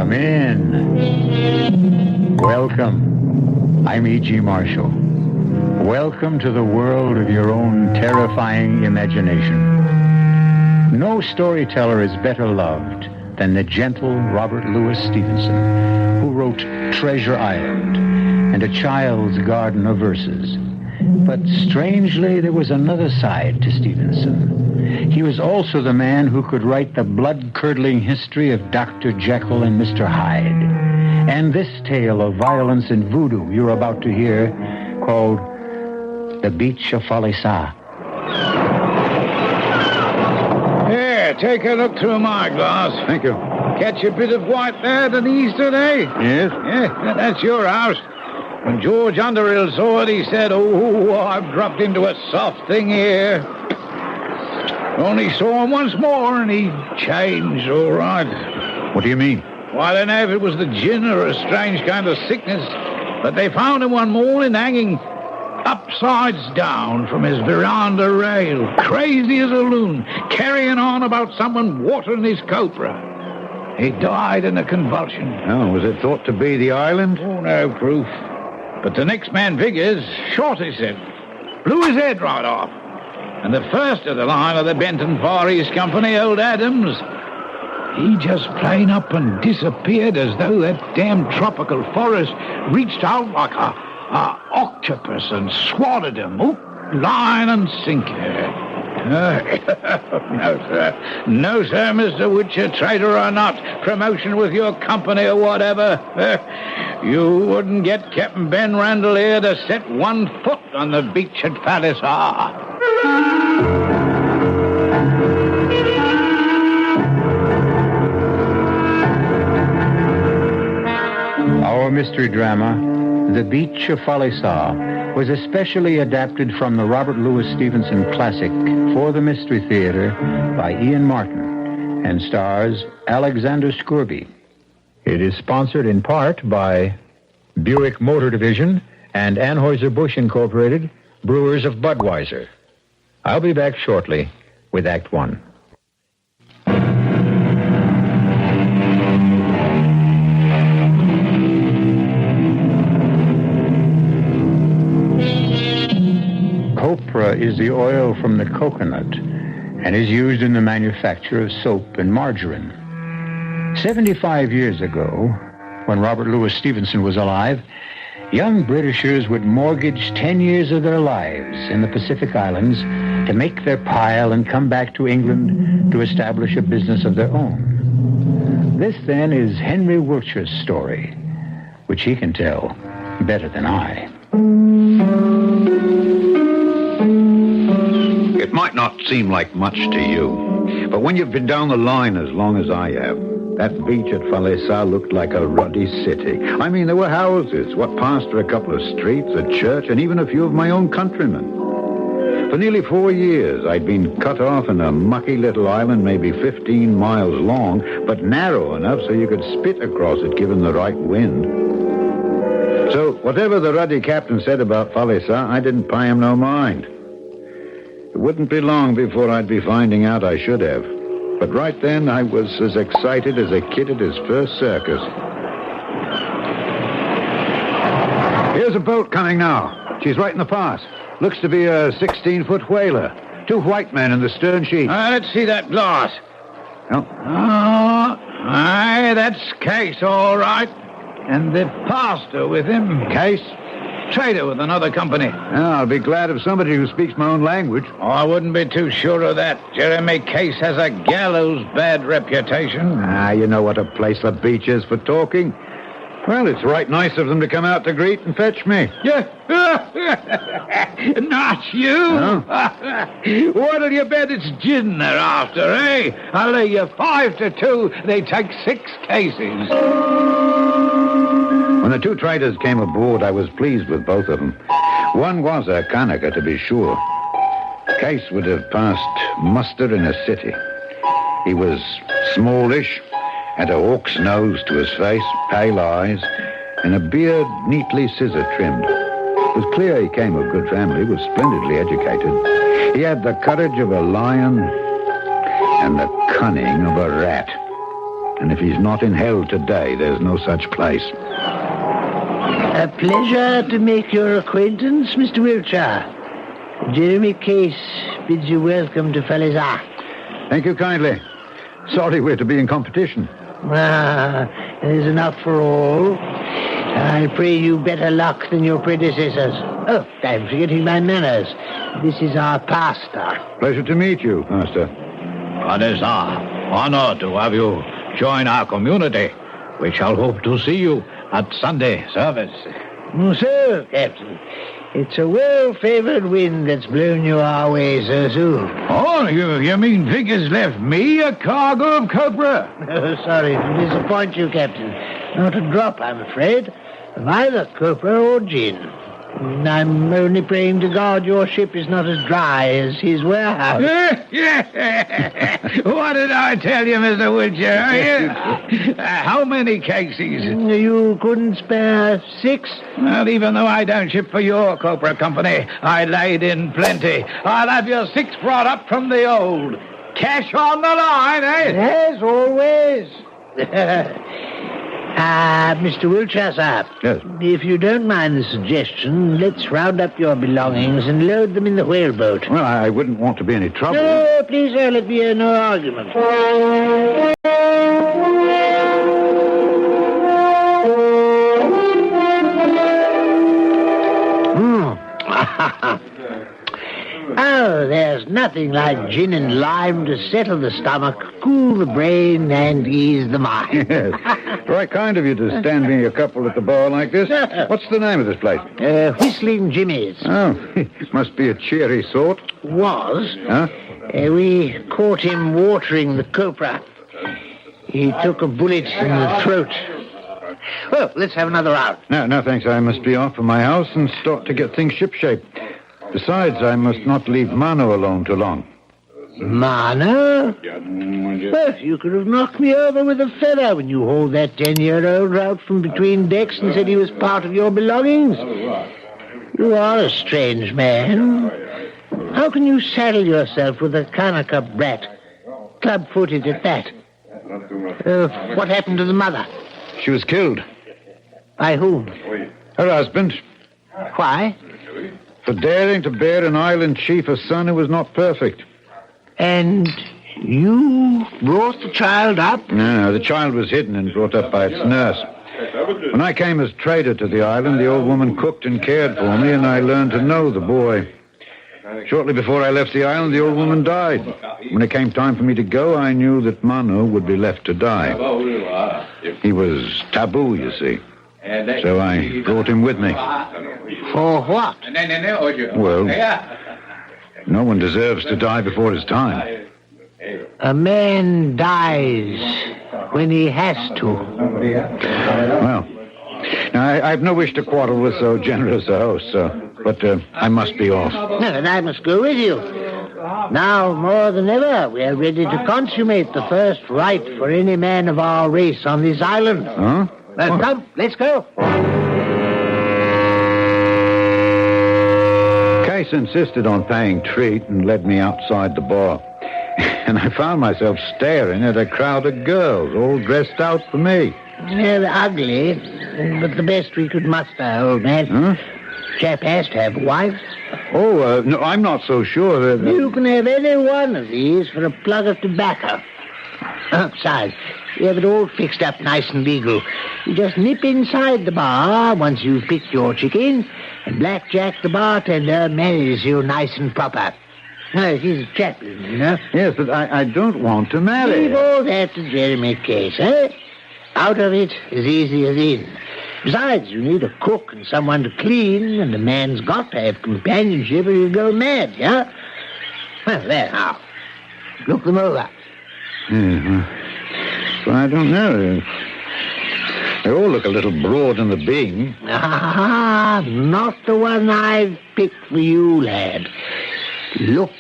Come in. Welcome. I'm E.G. Marshall. Welcome to the world of your own terrifying imagination. No storyteller is better loved than the gentle Robert Louis Stevenson, who wrote Treasure Island and A Child's Garden of Verses. But strangely, there was another side to Stevenson. He was also the man who could write the blood-curdling history of Dr. Jekyll and Mr. Hyde. And this tale of violence and voodoo you're about to hear, called The Beach of Falesa. Here, take a look through my glass. Thank you. Catch a bit of white there at the east today? Yes? Yeah, that's your house. When George Underhill saw it, he said, "Oh, I've dropped into a soft thing here." Only saw him once more, and he changed, all right. What do you mean? Well, I don't know if it was the gin or a strange kind of sickness, but they found him one morning hanging upsides down from his veranda rail, crazy as a loon, carrying on about someone watering his copra. He died in a convulsion. Oh, was it thought to be the island? Oh, no proof. But the next man figures shot his head, blew his head right off. And the first of the line of the Benton Far East Company, old Adams, he just plain up and disappeared as though that damn tropical forest reached out like a octopus and swatted him, line and sinker. No, sir. No, sir, Mr. Witcher, traitor or not, promotion with your company or whatever. You wouldn't get Captain Ben Randall here to set one foot on the beach at Falesa. Our mystery drama, The Beach of Falesa, was especially adapted from the Robert Louis Stevenson classic For the Mystery Theater by Ian Martin and stars Alexander Scourby. It is sponsored in part by Buick Motor Division and Anheuser-Busch Incorporated, brewers of Budweiser. I'll be back shortly with Act One. Copra is the oil from the coconut and is used in the manufacture of soap and margarine. 75 years ago, when Robert Louis Stevenson was alive, young Britishers would mortgage 10 years of their lives in the Pacific Islands to make their pile and come back to England to establish a business of their own. This, then, is Henry Wiltshire's story, which he can tell better than I. It might not seem like much to you, but when you've been down the line as long as I have, that beach at Falesa looked like a ruddy city. I mean, there were houses, what passed for a couple of streets, a church, and even a few of my own countrymen. For nearly 4 years, I'd been cut off in a mucky little island, maybe 15 miles long, but narrow enough so you could spit across it given the right wind. So whatever the ruddy captain said about Falesa, I didn't pay him no mind. It wouldn't be long before I'd be finding out I should have. But right then, I was as excited as a kid at his first circus. Here's a boat coming now. She's right in the pass. Looks to be a 16-foot whaler. 2 white men in the stern sheet. Let's see that glass. Oh. Aye, that's Case, all right. And the pastor with him. Case? Trader with another company. I'll be glad of somebody who speaks my own language. Oh, I wouldn't be too sure of that. Jeremy Case has a gallows bad reputation. You know what a place the beach is for talking. Well, it's right nice of them to come out to greet and fetch me. Yeah. Not you. No? What'll you bet it's gin they're after, eh? I'll lay you 5-2 they take 6 cases. When the 2 traders came aboard, I was pleased with both of them. One was a Kanaka, to be sure. Case would have passed muster in a city. He was smallish, had a hawk's nose to his face, pale eyes, and a beard neatly scissor-trimmed. It was clear he came of good family, was splendidly educated. He had the courage of a lion and the cunning of a rat. And if he's not in hell today, there's no such place. A pleasure to make your acquaintance, Mr. Wiltshire. Jeremy Case bids you welcome to Falazar. Thank you kindly. Sorry we're to be in competition. There's enough for all. I'll pray you better luck than your predecessors. Oh, I'm forgetting my manners. This is our pastor. Pleasure to meet you, Master. It is our honor to have you join our community. We shall hope to see you at Sunday service. So, Captain, it's a well-favored wind that's blown you our way so soon. Oh, you mean Vic has left me a cargo of copra? Oh, sorry to disappoint you, Captain. Not a drop, I'm afraid, of either copra or gin. I'm only praying to God your ship is not as dry as his warehouse. What did I tell you, Mr. Wiltshire? How many cases? You couldn't spare 6? Well, even though I don't ship for your copra company, I laid in plenty. I'll have your 6 brought up from the old. Cash on the line, eh? Yes, always. Mr. Wiltshire, sir. Yes. If you don't mind the suggestion, let's round up your belongings and load them in the whaleboat. Well, I wouldn't want to be any trouble. No, please, sir, let me hear no argument. Oh, there's nothing like gin and lime to settle the stomach, cool the brain, and ease the mind. Yes. Right kind of you to stand me a couple at the bar like this. What's the name of this place? Whistling Jimmy's. Oh, must be a cheery sort. Was. Huh? We caught him watering the copra. He took a bullet in the throat. Well, let's have another round. No, thanks. I must be off from my house and start to get things shipshape. Besides, I must not leave Mano alone too long. Mano? Well, you could have knocked me over with a feather when you hauled that 10-year-old out from between decks and said he was part of your belongings. You are a strange man. How can you saddle yourself with a Kanaka brat, club-footed at that? What happened to the mother? She was killed. By whom? Her husband. Why? For daring to bear an island chief a son who was not perfect. And you brought the child up? No, the child was hidden and brought up by its nurse. When I came as trader to the island, the old woman cooked and cared for me, and I learned to know the boy. Shortly before I left the island, the old woman died. When it came time for me to go, I knew that Manu would be left to die. He was taboo, you see. So I brought him with me. For what? Well, no one deserves to die before his time. A man dies when he has to. Well, I have no wish to quarrel with so generous a host, but I must be off. And I must go with you. Now, more than ever, we are ready to consummate the first rite for any man of our race on this island. Huh? Well, come, let's go. Case insisted on paying treat and led me outside the bar. And I found myself staring at a crowd of girls, all dressed out for me. Yeah, they're ugly, but the best we could muster, old man. Huh? Chap has to have a wife. Oh, no, I'm not so sure that... You can have any one of these for a plug of tobacco. Besides, we have it all fixed up nice and legal. You just nip inside the bar once you've picked your chicken, and Blackjack the bartender marries you nice and proper. He's a chaplain, you know. Yes, but I don't want to marry. Leave all that to Jeremy Case, eh? Out of it as easy as in. Besides, you need a cook and someone to clean, and a man's got to have companionship or he'll go mad, yeah? Well, there now. Look them over. Well, I don't know. They all look a little broad in the beam. Ah, not the one I've picked for you, lad. Look.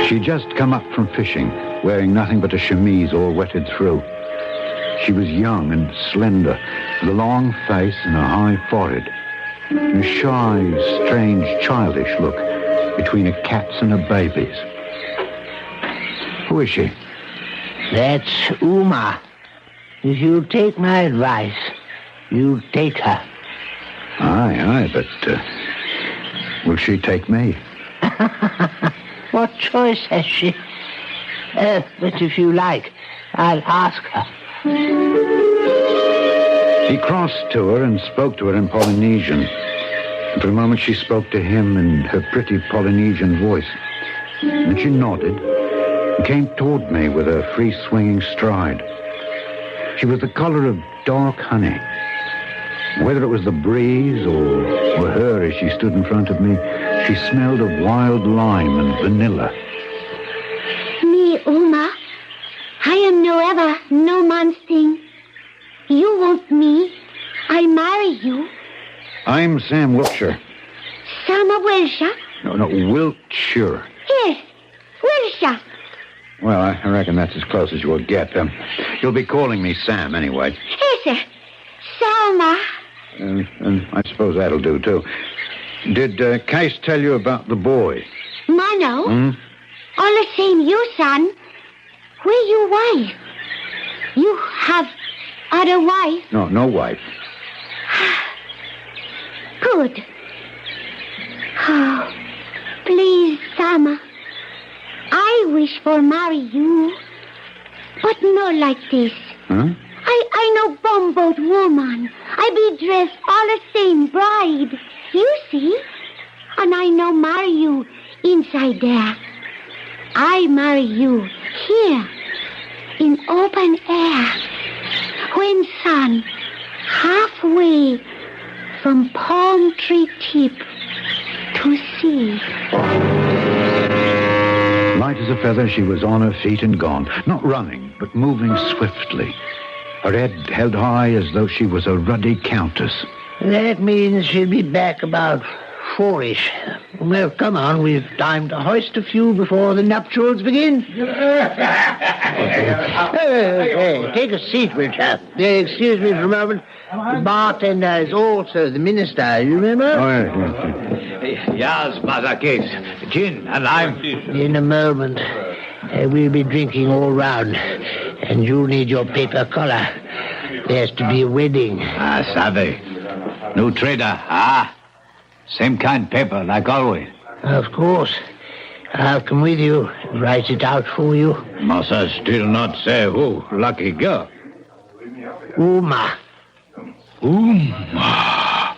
She'd just come up from fishing, wearing nothing but a chemise all wetted through. She was young and slender, with a long face and a high forehead. A shy, strange, childish look between a cat's and a baby's. Who is she? That's Uma. If you'll take my advice, you take her. Aye, but will she take me? What choice has she? But if you like, I'll ask her. He crossed to her and spoke to her in Polynesian. And for a moment she spoke to him in her pretty Polynesian voice. And she nodded and came toward me with a free-swinging stride. She was the color of dark honey. Whether it was the breeze or her as she stood in front of me, she smelled of wild lime and vanilla. Me, Uma. I am no man's thing. You want me. I marry you. I'm Sam Wiltshire. Sama Wilshire? No, Wiltshire. Yes, Wilshire. Well, I reckon that's as close as you'll get. You'll be calling me Sam anyway. Yes, sir. Sama. And I suppose that'll do, too. Did Case tell you about the boy? Mano? Hmm? All the same, you, son. Where you wife? You have other wife? No wife. Good. Oh, please, Sama. I wish for marry you. But not like this. Huh? I know bomboat woman. I be dressed all the same bride. You see? And I know marry you inside there. I marry you here in open air when sun halfway from palm tree tip to sea. Light as a feather, she was on her feet and gone. Not running, but moving swiftly. Her head held high as though she was a ruddy countess. That means she'll be back about 4-ish. Well, come on, we've time to hoist a few before the nuptials begin. Hey, take a seat, Richard. Excuse me for a moment. The bartender is also the minister, you remember? Oh, Yes, Mother Case. Gin and lime. In a moment. We'll be drinking all round. And you'll need your paper collar. There's to be a wedding. Savvy. New trader, Same kind paper, like always. Of course. I'll come with you and write it out for you. Massa still not say who. Lucky girl. Uma. Uma.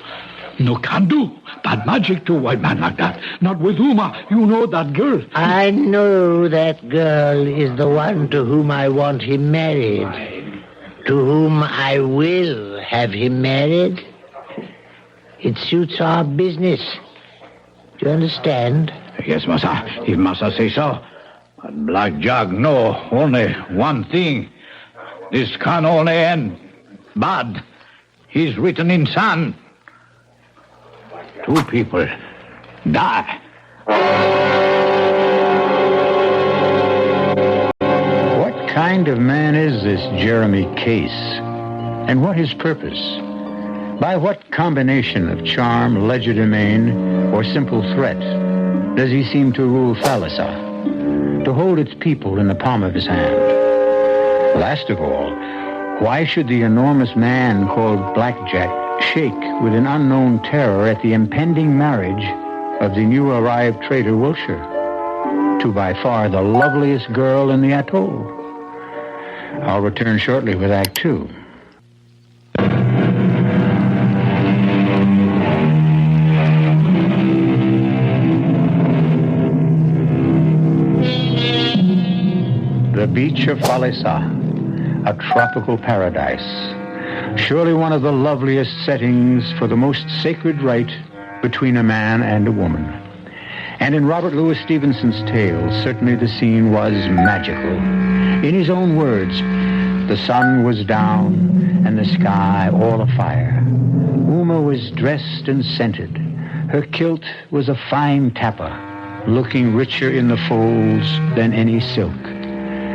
No can do. Bad magic to white man like that. Not with Uma. You know that girl. I know that girl is the one to whom I want him married. To whom I will have him married. It suits our business. Do you understand? Yes, Massa. If Massa say so. But Black Jug know only one thing. This can only end bad. He's written in sand. 2 people die. What kind of man is this Jeremy Case? And what his purpose? By what combination of charm, legerdemain, or simple threat does he seem to rule Thalassa, to hold its people in the palm of his hand? Last of all, why should the enormous man called Blackjack shake with an unknown terror at the impending marriage of the new arrived trader Wilshire to by far the loveliest girl in the atoll? I'll return shortly with Act 2. The beach of Falesa, a tropical paradise. Surely one of the loveliest settings for the most sacred rite between a man and a woman. And in Robert Louis Stevenson's tale, certainly the scene was magical. In his own words, the sun was down and the sky all afire. Uma was dressed and scented. Her kilt was a fine tappa, looking richer in the folds than any silk.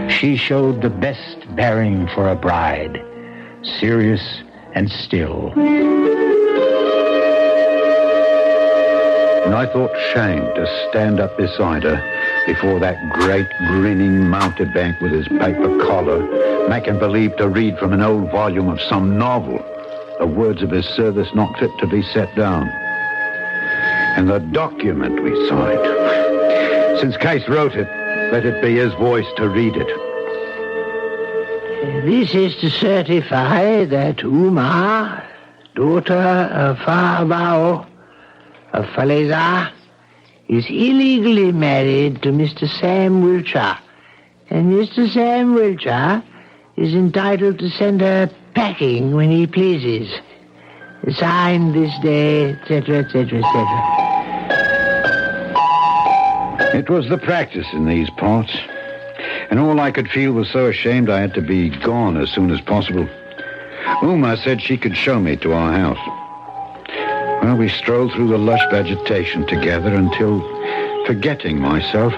She showed the best bearing for a bride, serious and still. And I thought shame to stand up beside her before that great grinning mountebank with his paper collar, making believe to read from an old volume of some novel, the words of his service not fit to be set down. And the document we signed. Since Case wrote it, let it be his voice to read it. This is to certify that Uma, daughter of Fahabao of Faleza, is illegally married to Mr. Sam Wiltshire, and Mr. Sam Wiltshire is entitled to send her packing when he pleases. Signed this day, etc., etc., etc. It was the practice in these parts, and all I could feel was so ashamed I had to be gone as soon as possible. Uma said she could show me to our house. Well, we strolled through the lush vegetation together until, forgetting myself,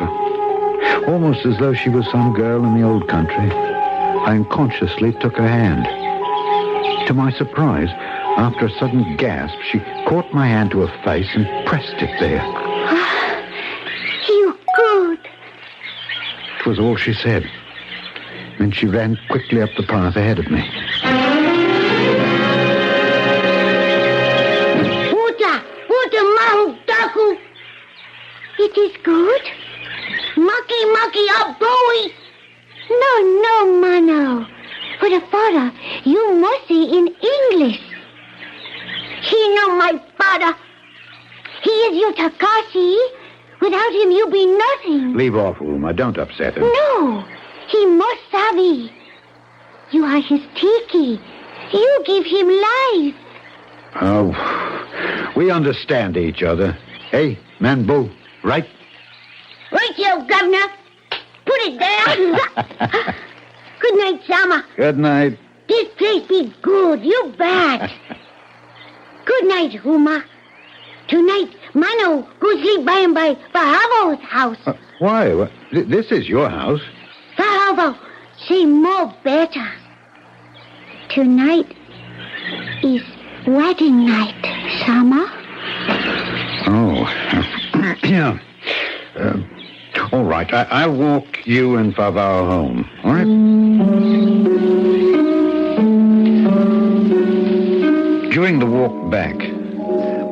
almost as though she was some girl in the old country, I unconsciously took her hand. To my surprise, after a sudden gasp, she caught my hand to her face and pressed it there. You good. It was all she said. Then she ran quickly up the path ahead of me. Uta, mahu, taku. It is good. Maki, aboi. No, mano. For the father, you must say in English. He know my father. He is your Takashi. Without him, you be nothing. Leave off, Uma. Don't upset him. No, he must savvy. You are his tiki. You give him life. Oh, we understand each other. Hey, Manbo, right? Right, you governor. Put it there. Good night, Sama. Good night. This place be good. You bet. Good night, Uma. Tonight, Mano go sleep by and by Fahavo's house. Why? This is your house. Fahavo, say more better. Tonight is wedding night, Sama. Oh, yeah. All right, I'll walk you and Favao home, all right? During the walk back,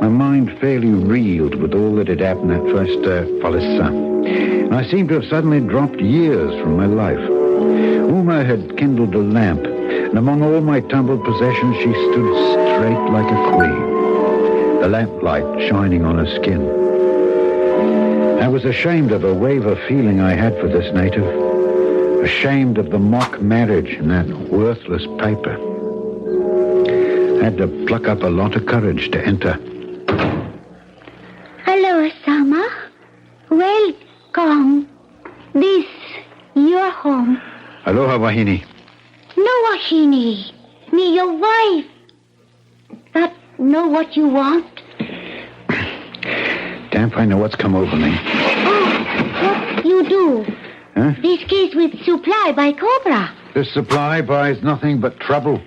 my mind fairly reeled with all that had happened that first Falesa. And I seemed to have suddenly dropped years from my life. Uma had kindled a lamp, and among all my tumbled possessions, she stood straight like a queen, the lamplight shining on her skin. I was ashamed of a wave of feeling I had for this native, ashamed of the mock marriage and that worthless paper. I had to pluck up a lot of courage to enter. Hello, Sama. Welcome. This, your home. Aloha, Wahini. No, Wahini. Me, your wife. But know what you want? Damn if I know what's come over me. Oh, what you do? Huh? This case with supply by Cobra. This supply buys nothing but trouble.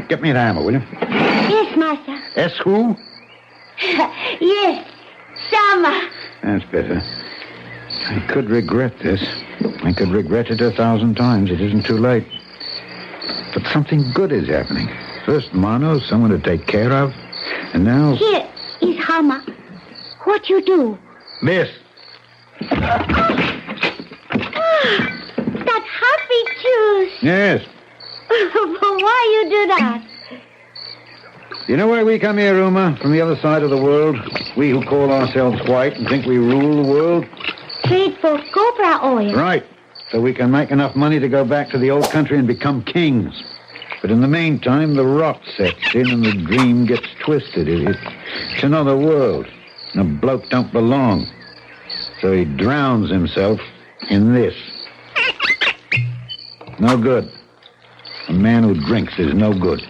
Get me an hammer, will you? Yes, master. S who? Yes, Sama. That's better. I could regret this. I could regret it 1,000 times. It isn't too late. But something good is happening. First Mano, someone to take care of. And now... Here is Hama. What you do? This. That happy juice. Yes. Why you do that? You know why we come here, Uma? From the other side of the world? We who call ourselves white and think we rule the world? Trade for cobra oil. Right. So we can make enough money to go back to the old country and become kings. But in the meantime, the rot sets in and the dream gets twisted. It's another world. And a bloke don't belong. So he drowns himself in this. No good. A man who drinks is no good.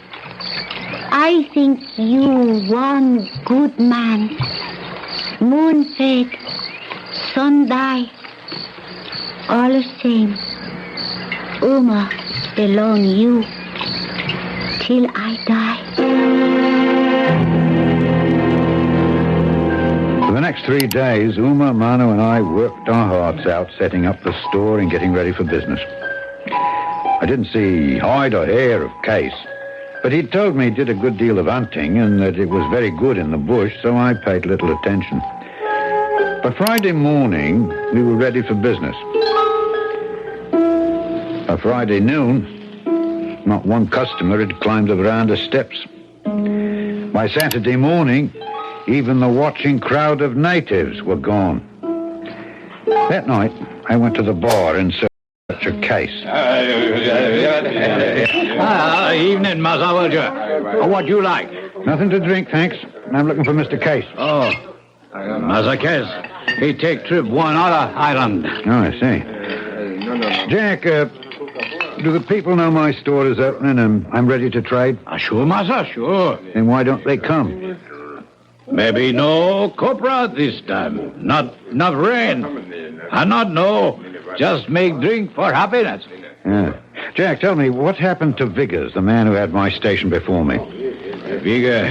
I think you one good man. Moon fade, sun die. All the same. Uma belong you till I die. For the next 3 days, Uma, Manu, and I worked our hearts out setting up the store and getting ready for business. I didn't see hide or hair of Case, but he told me he did a good deal of hunting and that it was very good in the bush, so I paid little attention. By Friday morning, we were ready for business. By Friday noon, not one customer had climbed the veranda steps. By Saturday morning, even the watching crowd of natives were gone. That night, I went to the bar in search of Case. Evening, Mazawaja. What you like? Nothing to drink, thanks. I'm looking for Mr. Case. Oh, Maza Case. He take trip one other island. Oh, I see. Jack, do the people know my store is opening and I'm ready to trade? Sure, Maza, sure. Then why don't they come? Maybe no copra this time. Not rain. Not no. Just make drink for happiness. Yeah. Jack, tell me, what happened to Viggers, the man who had my station before me? Vigor,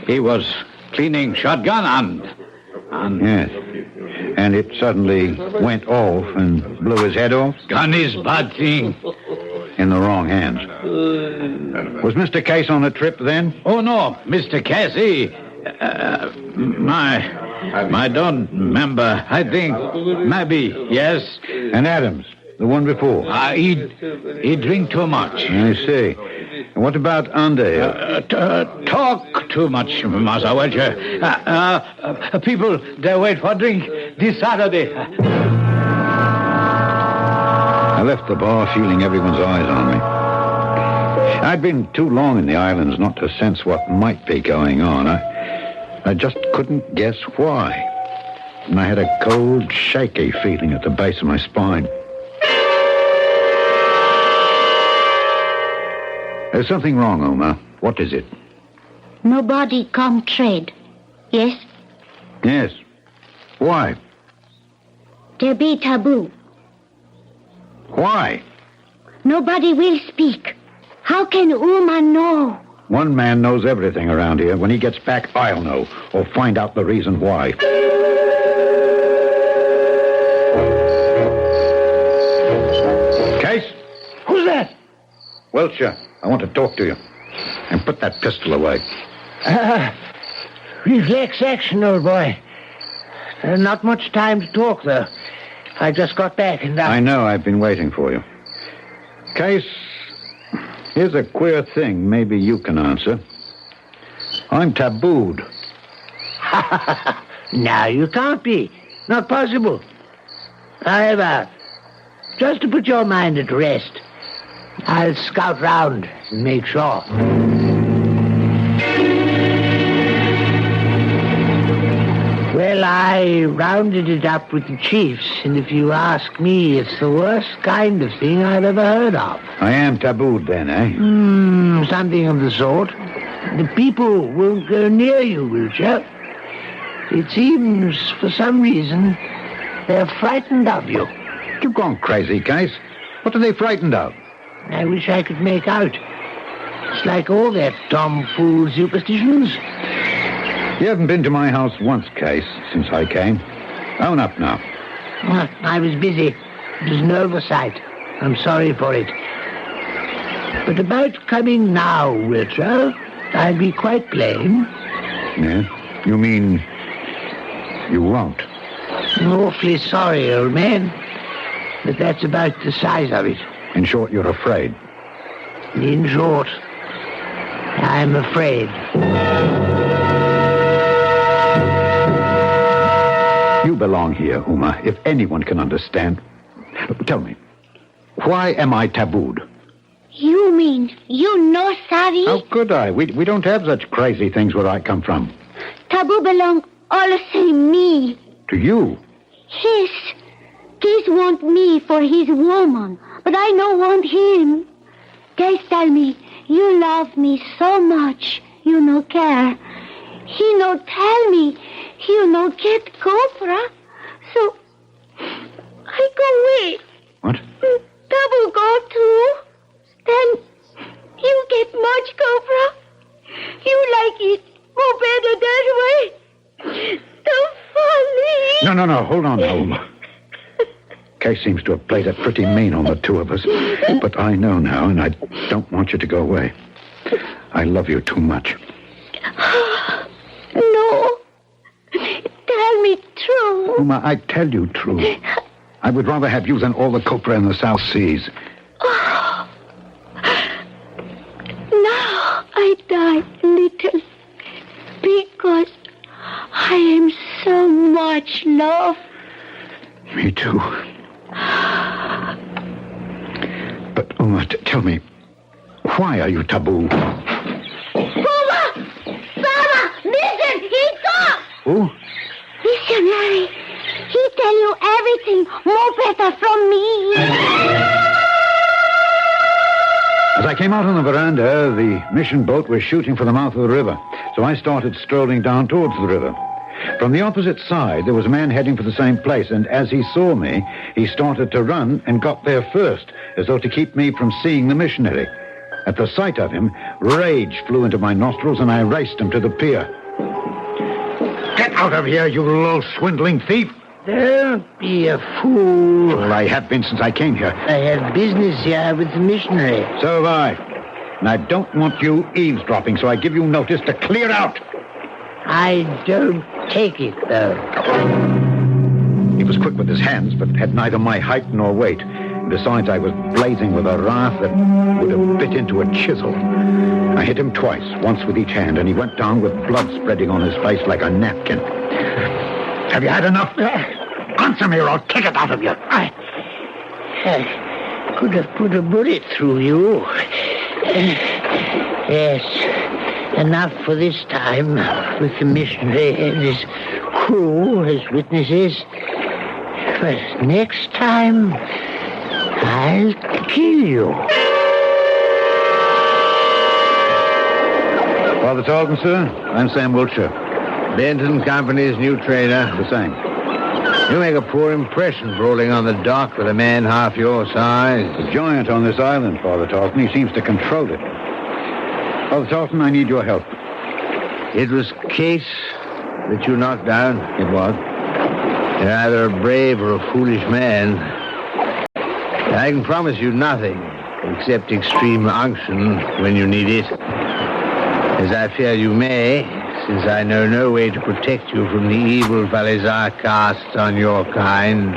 he was cleaning shotgun and... Yes. And it suddenly went off and blew his head off? Gun is bad thing. In the wrong hands. Was Mr. Case on the trip then? Oh, no, Mr. Casey. I don't remember. I think maybe, yes. And Adams, the one before? He drink too much. I see. And what about Underhill? Talk too much, Mazawaja. People, they wait for drink this Saturday. I left the bar feeling everyone's eyes on me. I'd been too long in the islands not to sense what might be going on. I just couldn't guess why. And I had a cold, shaky feeling at the base of my spine. There's something wrong, Oma. What is it? Nobody come trade. Yes? Yes. Why? There be taboo. Why? Nobody will speak. How can Uma know? One man knows everything around here. When he gets back, I'll know, or find out the reason why. Case? Who's that? Welcher, I want to talk to you. And put that pistol away. Reflex action, old boy. Not much time to talk, though. I just got back and... I know, I've been waiting for you. Case, here's a queer thing maybe you can answer. I'm tabooed. No, you can't be. Not possible. However, just to put your mind at rest, I'll scout round and make sure. Well, I rounded it up with the chiefs, and if you ask me, it's the worst kind of thing I've ever heard of. I am tabooed then, eh? Something of the sort. The people won't go near you, Wiltshire. It seems, for some reason, they're frightened of you. You've gone crazy, Case. What are they frightened of? I wish I could make out. It's like all their tomfool superstitions. You haven't been to my house once, Case, since I came. Own up now. I was busy. It was an oversight. I'm sorry for it. But about coming now, Wiltshire, I'll be quite plain. Yeah? You mean you won't? I'm awfully sorry, old man. But that's about the size of it. In short, you're afraid. In short, I'm afraid. You belong here, Uma, if anyone can understand. Tell me, why am I tabooed? You mean you know Sari? How could I? We don't have such crazy things where I come from. Taboo belong all the same me. To you? Yes. Case want me for his woman, but I no want him. Case tell me, you love me so much, you no care. He no tell me, you no get copra. So, I go away. What? Taboo go too. Then, you get much copra. You like it more better that way. No. Hold on now, Uma. Kay seems to have played it pretty mean on the two of us. But I know now, and I don't want you to go away. I love you too much. No. Tell me true. Uma, I tell you true. I would rather have you than all the copra in the South Seas. Oh. Now I die little because I am so much loved. Me too. But, Uma, tell me, why are you taboo? Baba! Baba! Listen! He talks! Who? Missionary, he tell you everything more better from me. As I came out on the veranda, the mission boat was shooting for the mouth of the river. So I started strolling down towards the river. From the opposite side, there was a man heading for the same place, and as he saw me, he started to run and got there first, as though to keep me from seeing the missionary. At the sight of him, rage flew into my nostrils, and I raced him to the pier. Get out of here, you low swindling thief! Don't be a fool. Well, I have been since I came here. I have business here with the missionary. So have I. And I don't want you eavesdropping, so I give you notice to clear out. I don't take it, though. He was quick with his hands, but had neither my height nor weight. And besides, I was blazing with a wrath that would have bit into a chisel. I hit him twice, once with each hand, and he went down with blood spreading on his face like a napkin. Have you had enough? Answer me or I'll kick it out of you. I could have put a bullet through you. Yes, enough for this time, with the missionary and his crew as witnesses. But next time, I'll kill you. Father Talton, sir. I'm Sam Wiltshire. Benton Company's new trader. The same. You make a poor impression rolling on the dock with a man half your size. A giant on this island, Father Talton. He seems to control it. Father Talton, I need your help. It was Case that you knocked down. It was. You're either a brave or a foolish man. I can promise you nothing except extreme unction when you need it. As I fear you may, since I know no way to protect you from the evil Valazar casts on your kind.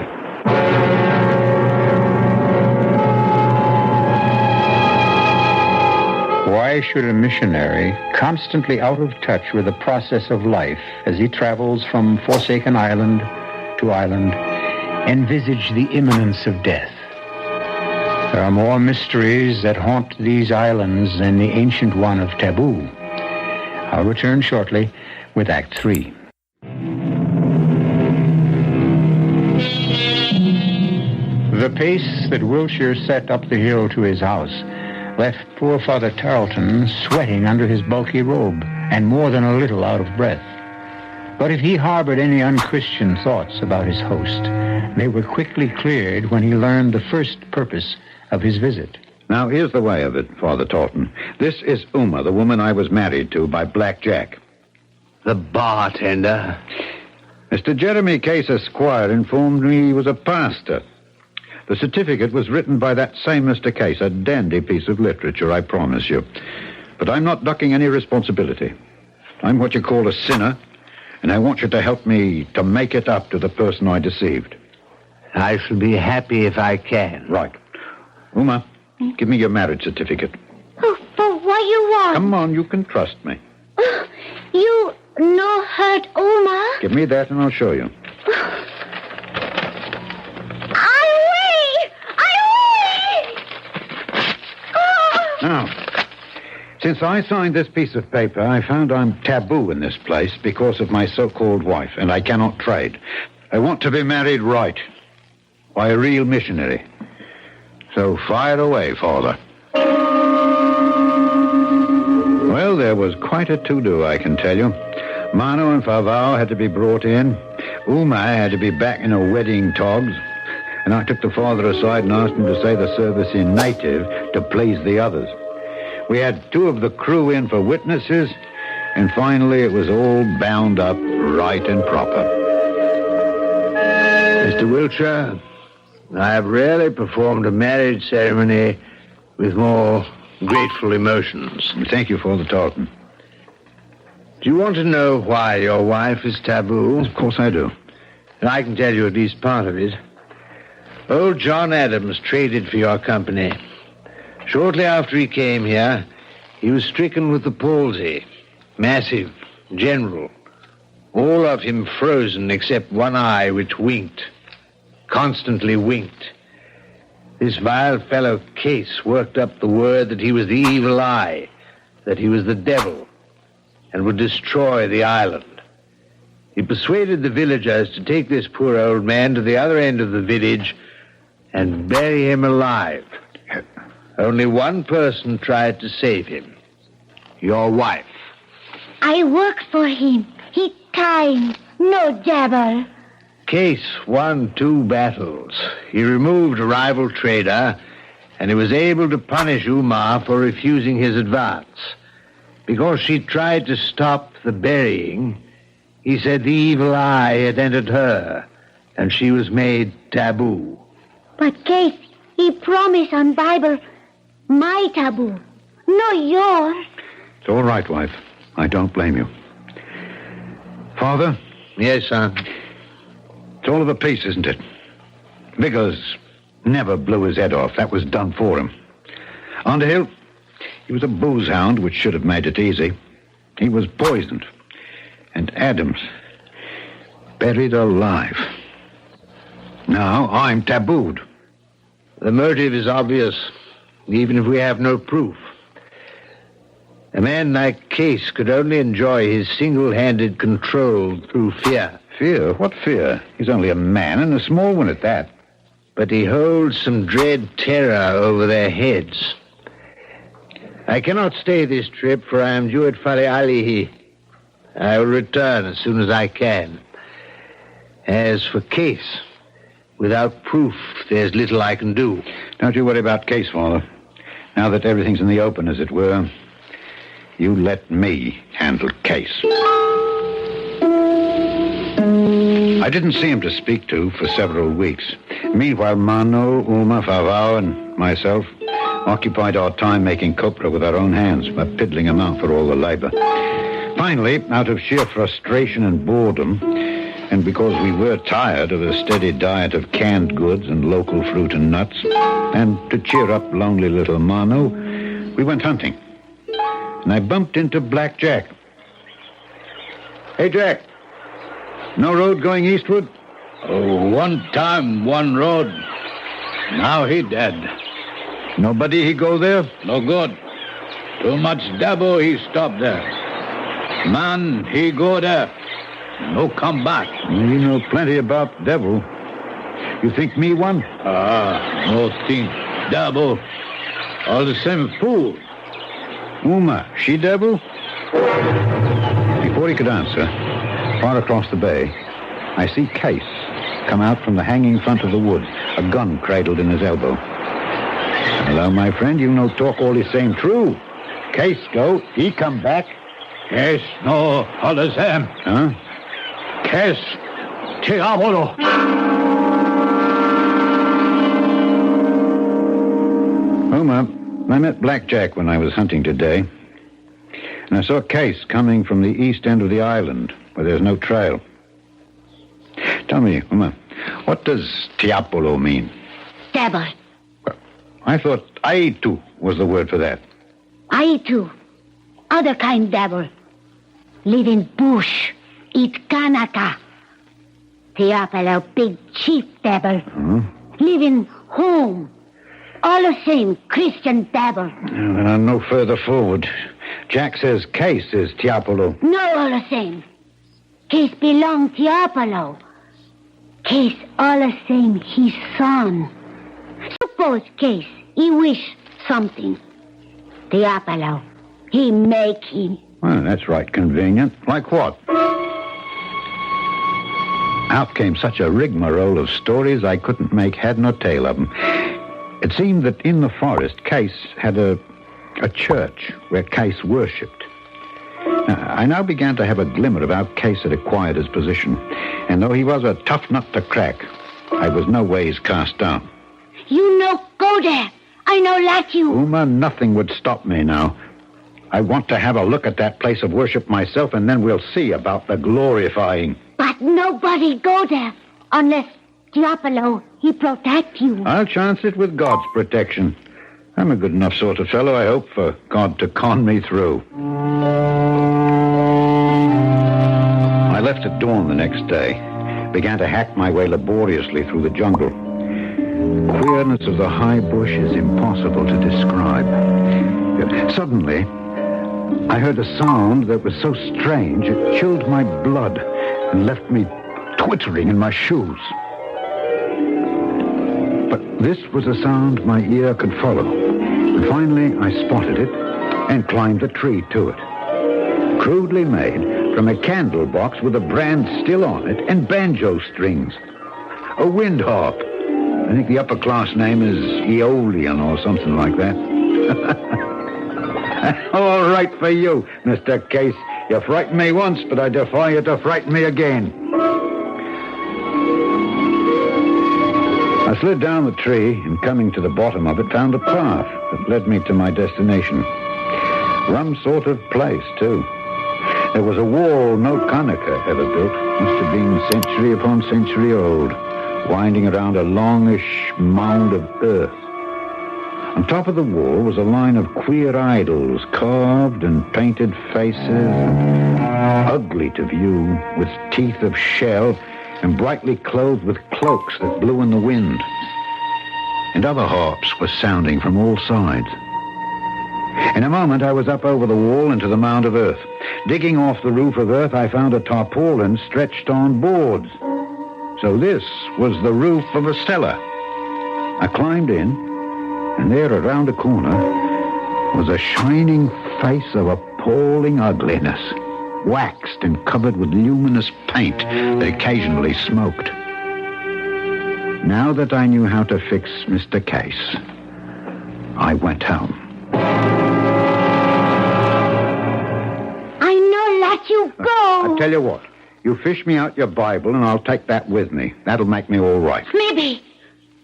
Why should a missionary, constantly out of touch with the process of life as he travels from forsaken island to island, envisage the imminence of death? There are more mysteries that haunt these islands than the ancient one of taboo. I'll return shortly with Act 3. The pace that Wiltshire set up the hill to his house left poor Father Tarleton sweating under his bulky robe and more than a little out of breath. But if he harbored any unchristian thoughts about his host, they were quickly cleared when he learned the first purpose of his visit. Now, here's the way of it, Father Talton. This is Uma, the woman I was married to by Black Jack. The bartender. Mr. Jeremy Case, Esquire, informed me he was a pastor. The certificate was written by that same Mr. Case, a dandy piece of literature, I promise you. But I'm not ducking any responsibility. I'm what you call a sinner, and I want you to help me to make it up to the person I deceived. I shall be happy if I can. Right. Uma, give me your marriage certificate. Oh, but what you want? Come on, you can trust me. You no hurt Uma? Give me that and I'll show you. Now, since I signed this piece of paper, I found I'm taboo in this place because of my so-called wife, and I cannot trade. I want to be married right, by a real missionary. So fire away, Father. Well, there was quite a to-do, I can tell you. Mano and Favao had to be brought in. Uma had to be back in her wedding togs. And I took the father aside and asked him to say the service in native to please the others. We had 2 of the crew in for witnesses, and finally it was all bound up right and proper. Mr. Wiltshire, I have rarely performed a marriage ceremony with more grateful emotions. Thank you for the talk. Do you want to know why your wife is taboo? Of course I do. I can tell you at least part of it. Old John Adams traded for your company. Shortly after he came here, he was stricken with the palsy. Massive, general. All of him frozen except one eye which winked. Constantly winked. This vile fellow Case worked up the word that he was the evil eye, that he was the devil, and would destroy the island. He persuaded the villagers to take this poor old man to the other end of the village and bury him alive. Only one person tried to save him. Your wife. I work for him. He kind, no jabber. Case won 2 battles. He removed a rival trader, and he was able to punish Uma for refusing his advance. Because she tried to stop the burying, he said the evil eye had entered her, and she was made taboo. But Case, he promised on Bible, my taboo, no yours. It's all right, wife. I don't blame you. Father? Yes, son. It's all of a piece, isn't it? Vickers never blew his head off. That was done for him. Underhill, he was a booze hound, which should have made it easy. He was poisoned. And Adams, buried alive. Now I'm tabooed. The motive is obvious, even if we have no proof. A man like Case could only enjoy his single-handed control through fear. Fear? What fear? He's only a man, and a small one at that. But he holds some dread terror over their heads. I cannot stay this trip, for I am due at Fale Alihi. I will return as soon as I can. As for Case, without proof, there's little I can do. Don't you worry about Case, Father. Now that everything's in the open, as it were, you let me handle Case. I didn't see him to speak to for several weeks. Meanwhile, Mano, Uma, Favao, and myself occupied our time making copra with our own hands by piddling him out for all the labor. Finally, out of sheer frustration and boredom, and because we were tired of a steady diet of canned goods and local fruit and nuts, and to cheer up lonely little Mano, we went hunting. And I bumped into Black Jack. Hey, Jack. No road going eastward? Oh, one time, one road. Now he dead. Nobody he go there? No good. Too much dabo he stop there. Man, he go there. No come back. You know plenty about devil. You think me one? No think. Dabo. All the same fool. Uma, she devil? Before he could answer, far across the bay, I see Case come out from the hanging front of the wood, a gun cradled in his elbow. Hello, my friend, you no talk all the same true. Case go, he come back. Case no, all the same. Huh? Case, Tiabolo. Uma, I met Black Jack when I was hunting today. And I saw Case coming from the east end of the island, where there's no trail. Tell me, Uma, what does Tiapolo mean? Devil. I thought Aitu was the word for that. I too. Other kind devil. Live in bush. Eat kanaka. Teapalo, big chief devil. Live in home. All the same, Christian devil. No further forward. Jack says Case is Tiapolo. No, all the same. Case belong Tiapalo. Case all the same, his son. Suppose Case, he wish something. Tiapalo, he make him. Well, that's right convenient. Like what? Out came such a rigmarole of stories I couldn't make head nor tail of them. It seemed that in the forest, Case had a church where Case worshipped. I now began to have a glimmer of how Case had acquired his position. And though he was a tough nut to crack, I was no ways cast down. You no go there. I no let you. Uma, nothing would stop me now. I want to have a look at that place of worship myself, and then we'll see about the glorifying. But nobody go there unless Diapolo, he protect you. I'll chance it with God's protection. I'm a good enough sort of fellow, I hope, for God to con me through. I left at dawn the next day, began to hack my way laboriously through the jungle. The queerness of the high bush is impossible to describe. Suddenly, I heard a sound that was so strange it chilled my blood and left me twittering in my shoes. But this was a sound my ear could follow. And finally, I spotted it and climbed a tree to it. Crudely made from a candle box with a brand still on it and banjo strings. A wind harp. I think the upper class name is Aeolian or something like that. All right for you, Mr. Case. You frightened me once, but I defy you to frighten me again. I slid down the tree and, coming to the bottom of it, found a path that led me to my destination. Rum sort of place, too. There was a wall no Kanaka ever built. Must have been century upon century old, winding around a longish mound of earth. On top of the wall was a line of queer idols, carved and painted faces, ugly to view, with teeth of shell, and brightly clothed with cloaks that blew in the wind. And other harps were sounding from all sides. In a moment, I was up over the wall into the mound of earth. Digging off the roof of earth, I found a tarpaulin stretched on boards. So this was the roof of a cellar. I climbed in, and there, around a corner, was a shining face of appalling ugliness, waxed and covered with luminous paint that occasionally smoked. Now that I knew how to fix Mr. Case, I went home. I no let you go. I tell you what, you fish me out your Bible and I'll take that with me. That'll make me all right. Maybe.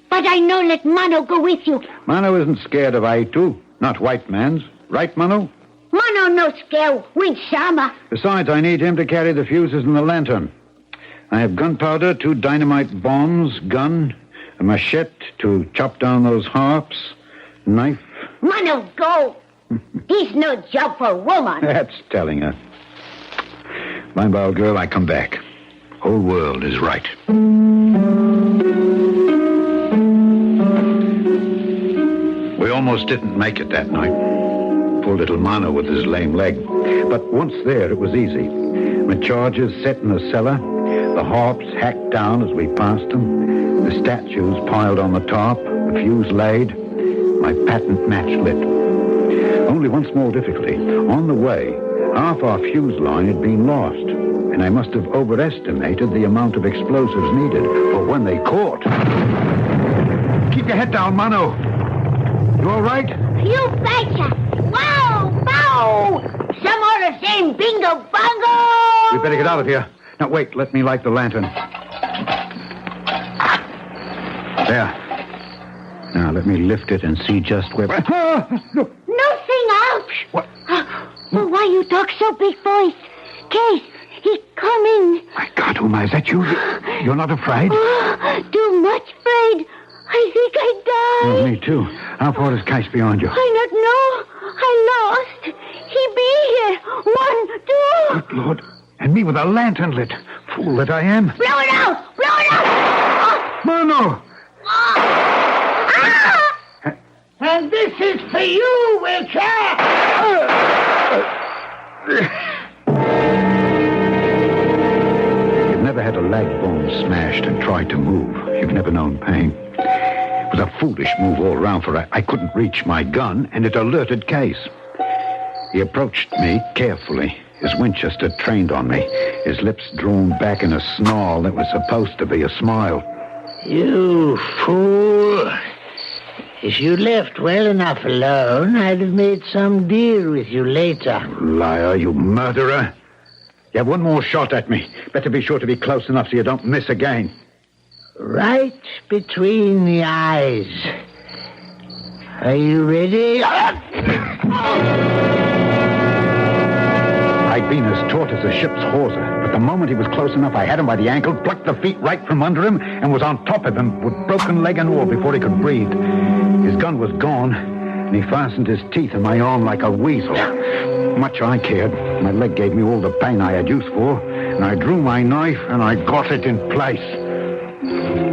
But I no let Mano go with you. Mano isn't scared of Aitu, not white man's. Right, Mano? Mano no scare with Sama. Besides, I need him to carry the fuses and the lantern. I have gunpowder, 2 dynamite bombs, gun, a machete to chop down those harps, knife. Mano, go. This no job for woman. That's telling her. Mind, old girl, I come back. Whole world is right. We almost didn't make it that night. Poor little Mano with his lame leg. But once there, it was easy. With charges set in the cellar, the harps hacked down as we passed them, the statues piled on the top, the fuse laid, my patent match lit. Only one small difficulty. On the way, half our fuse line had been lost, and I must have overestimated the amount of explosives needed for when they caught. Keep your head down, Mano. You all right? You betcha. Wow, bow. Some more the same bingo bongo. We better get out of here. Now, wait, let me light the lantern. There. Now, let me lift it and see just where... No sing out. What? Oh, why you talk so big voice? Case, he coming. My God, Uma, is that you? You're not afraid? Too much afraid. I think I die. Oh, me too. How far is Case beyond you? I not know. I lost. He be here. 1, 2. Good Lord. And me with a lantern lit. Fool that I am. Blow it out. Blow it out. Mano! And this is for you, Witcher! You've never had a leg bone smashed and tried to move. You've never known pain. It was a foolish move all round, for I couldn't reach my gun, and it alerted Case. He approached me carefully, his Winchester trained on me, his lips drawn back in a snarl that was supposed to be a smile. You fool. If you left well enough alone, I'd have made some deal with you later. Liar, you murderer. You have one more shot at me. Better be sure to be close enough so you don't miss again. Right between the eyes. Are you ready? I'd been as taut as a ship's hawser, but the moment he was close enough, I had him by the ankle, plucked the feet right from under him, and was on top of him with broken leg and all before he could breathe. His gun was gone, and he fastened his teeth in my arm like a weasel. Much I cared. My leg gave me all the pain I had use for, and I drew my knife and I got it in place.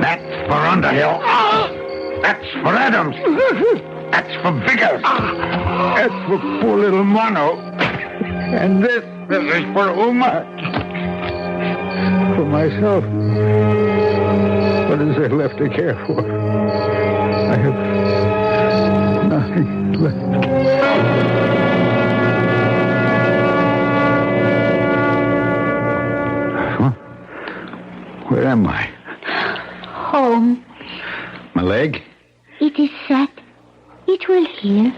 That's for Underhill. That's for Adams. That's for Vickers. That's for poor little Mono. And this is for Uma. For myself. What is there left to care for? I have nothing left. Huh? Where am I? Home. My leg? It is set. It will heal.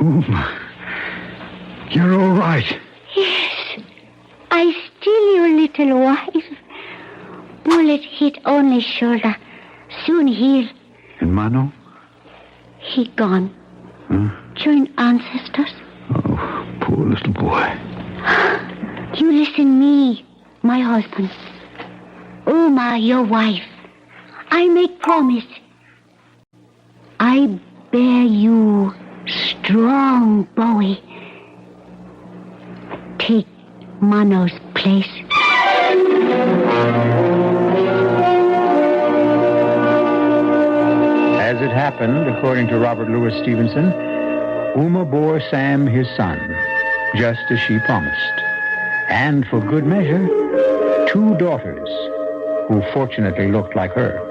Uma. You're all right. Yes. I still your little wife. Bullet hit only shoulder. Soon heal. And Mano? He gone. Huh? Join ancestors. Oh, poor little boy. You listen me, my husband. Uma, your wife. I make promise. I bear you strong Bowie. Take Mano's place. As it happened, according to Robert Louis Stevenson, Uma bore Sam his son, just as she promised. And for good measure, 2 daughters, who fortunately looked like her.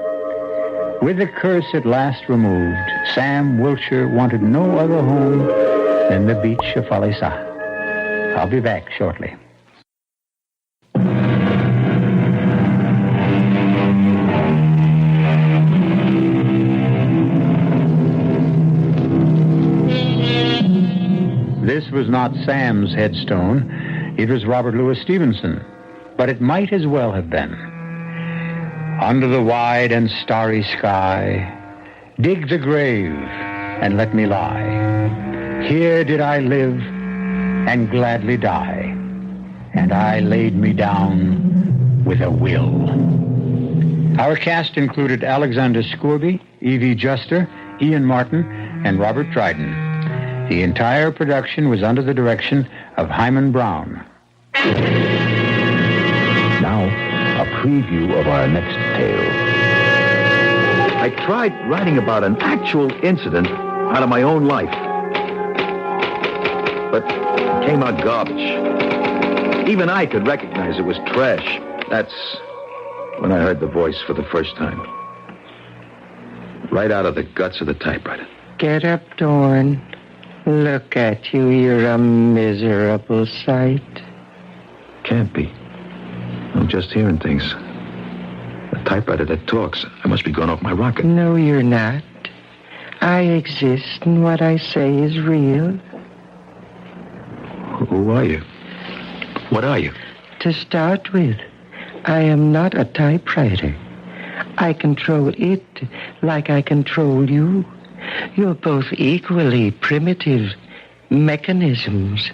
With the curse at last removed, Sam Wiltshire wanted no other home than the beach of Falesa. I'll be back shortly. This was not Sam's headstone. It was Robert Louis Stevenson. But it might as well have been. Under the wide and starry sky, dig the grave and let me lie. Here did I live and gladly die, and I laid me down with a will. Our cast included Alexander Scourby, Evie Juster, Ian Martin, and Robert Dryden. The entire production was under the direction of Hyman Brown. Now, a preview of our next tale. I tried writing about an actual incident out of my own life. But it came out garbage. Even I could recognize it was trash. That's when I heard the voice for the first time. Right out of the guts of the typewriter. Get up, Dorn. Look at you. You're a miserable sight. Can't be. I'm just hearing things. A typewriter that talks. I must be going off my rocket. No, you're not. I exist, and what I say is real. Who are you? What are you? To start with, I am not a typewriter. I control it like I control you. You're both equally primitive mechanisms.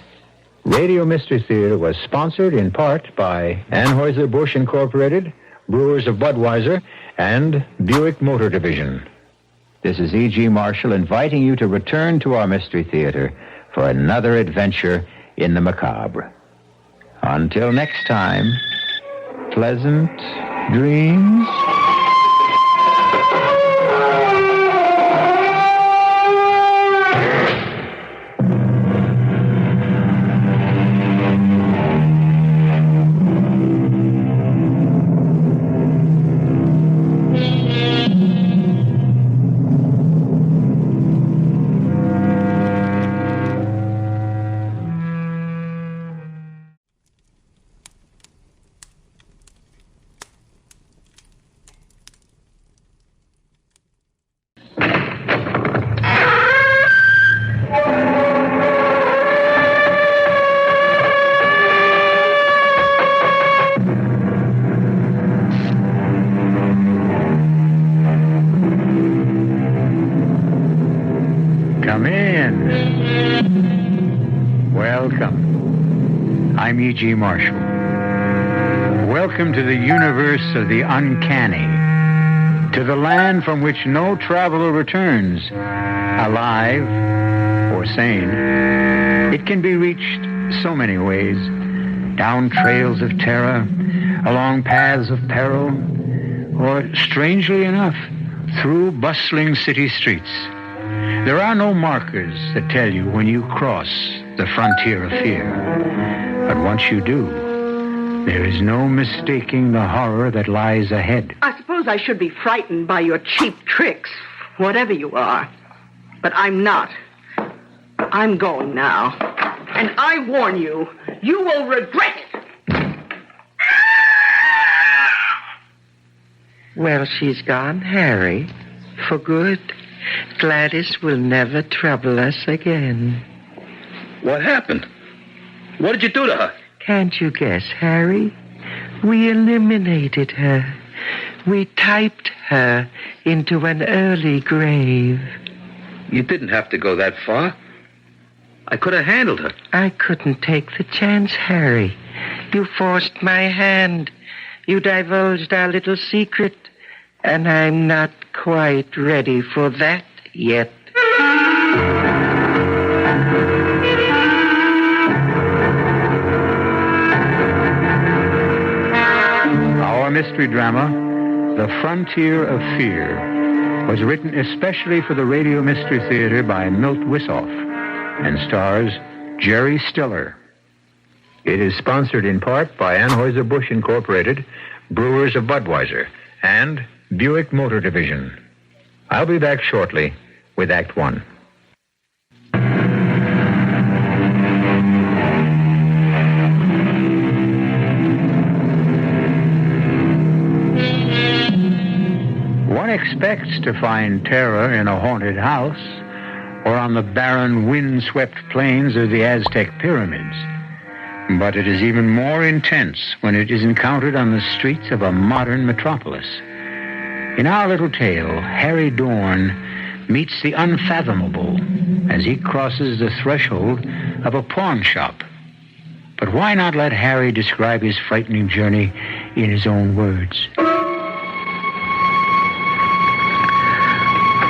Radio Mystery Theater was sponsored in part by Anheuser-Busch Incorporated, Brewers of Budweiser, and Buick Motor Division. This is E.G. Marshall inviting you to return to our Mystery Theater for another adventure in the macabre. Until next time, pleasant dreams. one. Welcome. I'm E.G. Marshall. Welcome to the universe of the uncanny, to the land from which no traveler returns, alive or sane. It can be reached so many ways, down trails of terror, along paths of peril, or, strangely enough, through bustling city streets. There are no markers that tell you when you cross the frontier of fear. But once you do, there is no mistaking the horror that lies ahead. I suppose I should be frightened by your cheap tricks, whatever you are. But I'm not. I'm going now. And I warn you, you will regret it. Well, she's gone, Harry. For good. Gladys will never trouble us again. What happened? What did you do to her? Can't you guess, Harry? We eliminated her. We typed her into an early grave. You didn't have to go that far. I could have handled her. I couldn't take the chance, Harry. You forced my hand. You divulged our little secret. And I'm not quite ready for that yet. Our mystery drama, The Frontier of Fear, was written especially for the Radio Mystery Theater by Milt Wissoff and stars Jerry Stiller. It is sponsored in part by Anheuser-Busch Incorporated, Brewers of Budweiser, and Buick Motor Division. I'll be back shortly with Act One. One expects to find terror in a haunted house or on the barren, wind-swept plains of the Aztec pyramids. But it is even more intense when it is encountered on the streets of a modern metropolis. In our little tale, Harry Dorn meets the unfathomable as he crosses the threshold of a pawn shop. But why not let Harry describe his frightening journey in his own words?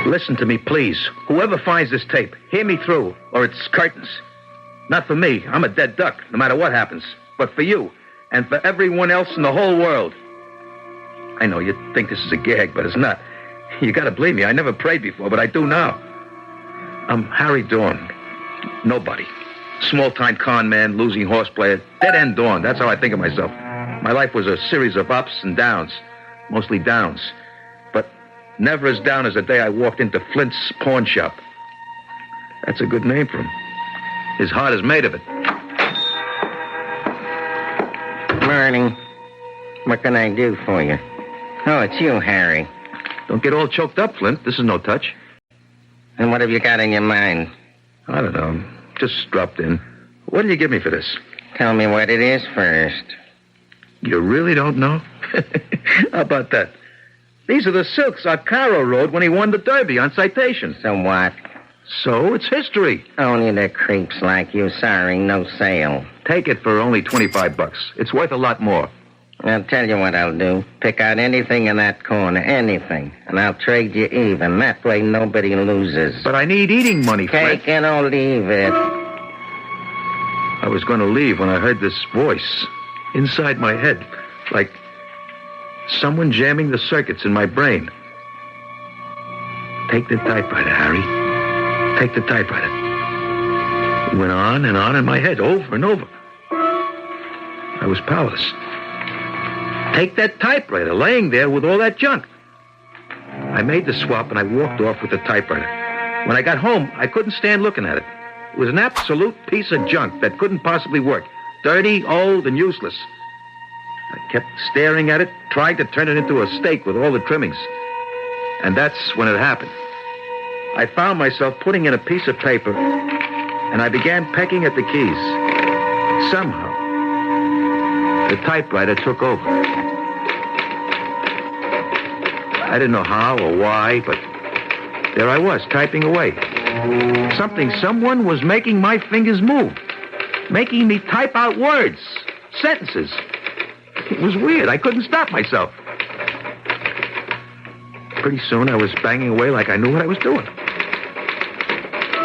Listen to me, please. Whoever finds this tape, hear me through, or it's curtains. Not for me. I'm a dead duck, no matter what happens. But for you, and for everyone else in the whole world. I know you think this is a gag, but it's not. You gotta believe me, I never prayed before, but I do now. I'm Harry Dorn. Nobody. Small-time con man, losing horse player, dead-end Dorn. That's how I think of myself. My life was a series of ups and downs. Mostly downs. But never as down as the day I walked into Flint's pawn shop. That's a good name for him. His heart is made of it. Morning. What can I do for you? Oh, it's you, Harry. Don't get all choked up, Flint. This is no touch. And what have you got in your mind? I don't know. Just dropped in. What did you give me for this? Tell me what it is first. You really don't know? How about that? These are the silks Arcaro rode when he won the Derby on citation. So what? So it's history. Only the creeps like you, sorry, no sale. Take it for only $25. It's worth a lot more. I'll tell you what I'll do. Pick out anything in that corner, anything, and I'll trade you even. That way nobody loses. But I need eating money, Flint. Take it or leave it. I was going to leave when I heard this voice inside my head, like someone jamming the circuits in my brain. Take the typewriter, Harry. Take the typewriter. It went on in my head, over and over. I was powerless. Take that typewriter, laying there with all that junk. I made the swap and I walked off with the typewriter. When I got home, I couldn't stand looking at it. It was an absolute piece of junk that couldn't possibly work. Dirty, old, and useless. I kept staring at it, trying to turn it into a steak with all the trimmings. And that's when it happened. I found myself putting in a piece of paper, and I began pecking at the keys. Somehow, the typewriter took over. I didn't know how or why, but there I was, typing away. Someone was making my fingers move, making me type out words, sentences. It was weird. I couldn't stop myself. Pretty soon, I was banging away like I knew what I was doing.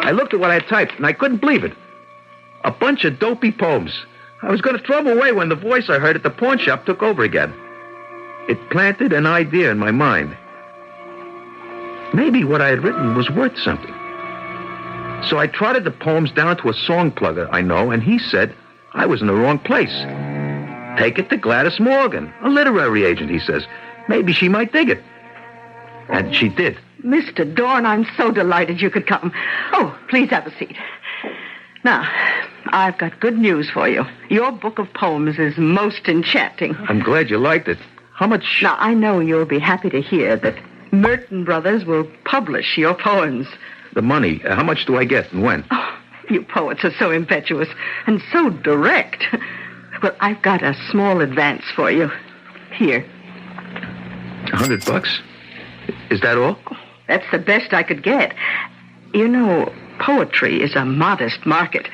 I looked at what I had typed, and I couldn't believe it. A bunch of dopey poems. I was going to throw them away when the voice I heard at the pawn shop took over again. It planted an idea in my mind. Maybe what I had written was worth something. So I trotted the poems down to a song plugger I know, and he said I was in the wrong place. Take it to Gladys Morgan, a literary agent, he says. Maybe she might dig it. And she did. Mr. Dorn, I'm so delighted you could come. Oh, please have a seat. Now, I've got good news for you. Your book of poems is most enchanting. I'm glad you liked it. How much... Now, I know you'll be happy to hear that Merton Brothers will publish your poems. The money, how much do I get and when? Oh, you poets are so impetuous and so direct. Well, I've got a small advance for you. Here. $100? Is that all? That's the best I could get. You know, poetry is a modest market,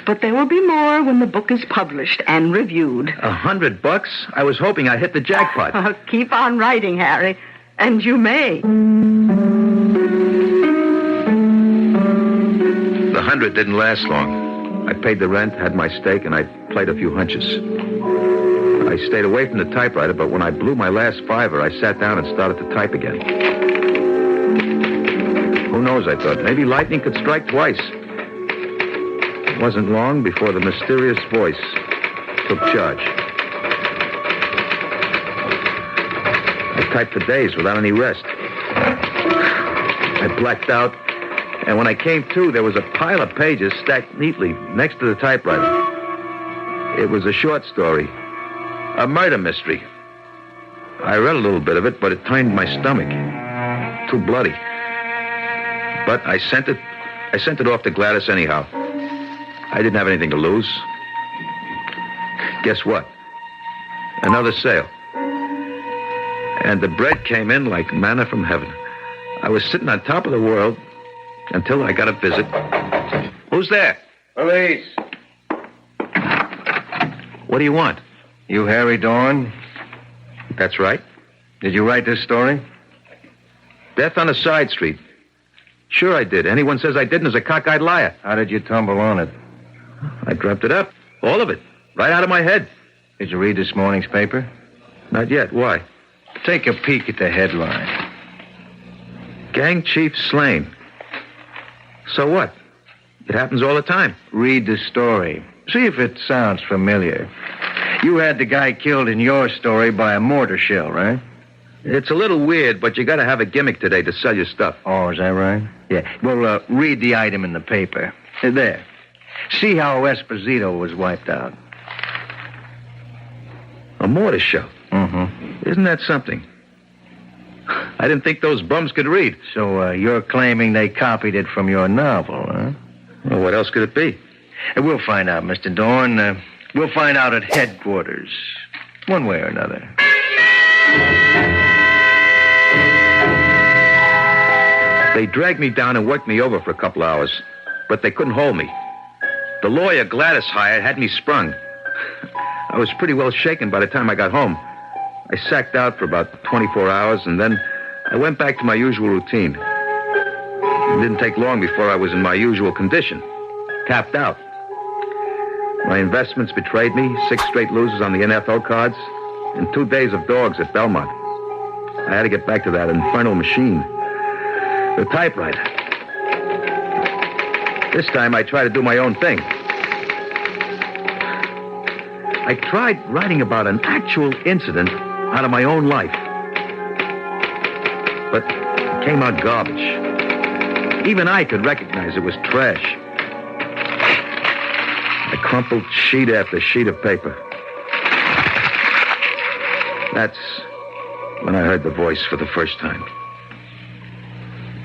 but there will be more when the book is published and reviewed. $100? I was hoping I'd hit the jackpot. Oh, keep on writing, Harry, and you may. The 100 didn't last long. I paid the rent, had my steak, and I played a few hunches. I stayed away from the typewriter, but when I blew my last $5, I sat down and started to type again. Who knows, I thought. Maybe lightning could strike twice. It wasn't long before the mysterious voice took charge. I typed for days without any rest. I blacked out, and when I came to, there was a pile of pages stacked neatly next to the typewriter. It was a short story, a murder mystery. I read a little bit of it, but it turned my stomach. Too bloody. But I sent it off to Gladys anyhow. I didn't have anything to lose. Guess what? Another sale. And the bread came in like manna from heaven. I was sitting on top of the world until I got a visit. Who's there? Police. What do you want? You Harry Dorn? That's right. Did you write this story? Death on a side street. Sure I did. Anyone says I didn't is a cockeyed liar. How did you tumble on it? I dreamt it up. All of it. Right out of my head. Did you read this morning's paper? Not yet. Why? Take a peek at the headline. Gang chief slain. So what? It happens all the time. Read the story. See if it sounds familiar. You had the guy killed in your story by a mortar shell, right? It's a little weird, but you got to have a gimmick today to sell your stuff. Oh, is that right? Yeah. Well, read the item in the paper. There. See how Esposito was wiped out. A mortar shell? Mm-hmm. Isn't that something? I didn't think those bums could read. So you're claiming they copied it from your novel, huh? Well, what else could it be? We'll find out, Mr. Dorn. We'll find out at headquarters. One way or another. They dragged me down and worked me over for a couple hours, but they couldn't hold me. The lawyer Gladys hired had me sprung. I was pretty well shaken by the time I got home. I sacked out for about 24 hours, and then I went back to my usual routine. It didn't take long before I was in my usual condition, tapped out. My investments betrayed me, 6 straight losers on the NFL cards, and 2 days of dogs at Belmont. I had to get back to that infernal machine, the typewriter. This time I tried to do my own thing. I tried writing about an actual incident out of my own life. But it came out garbage. Even I could recognize it was trash. I crumpled sheet after sheet of paper. That's when I heard the voice for the first time.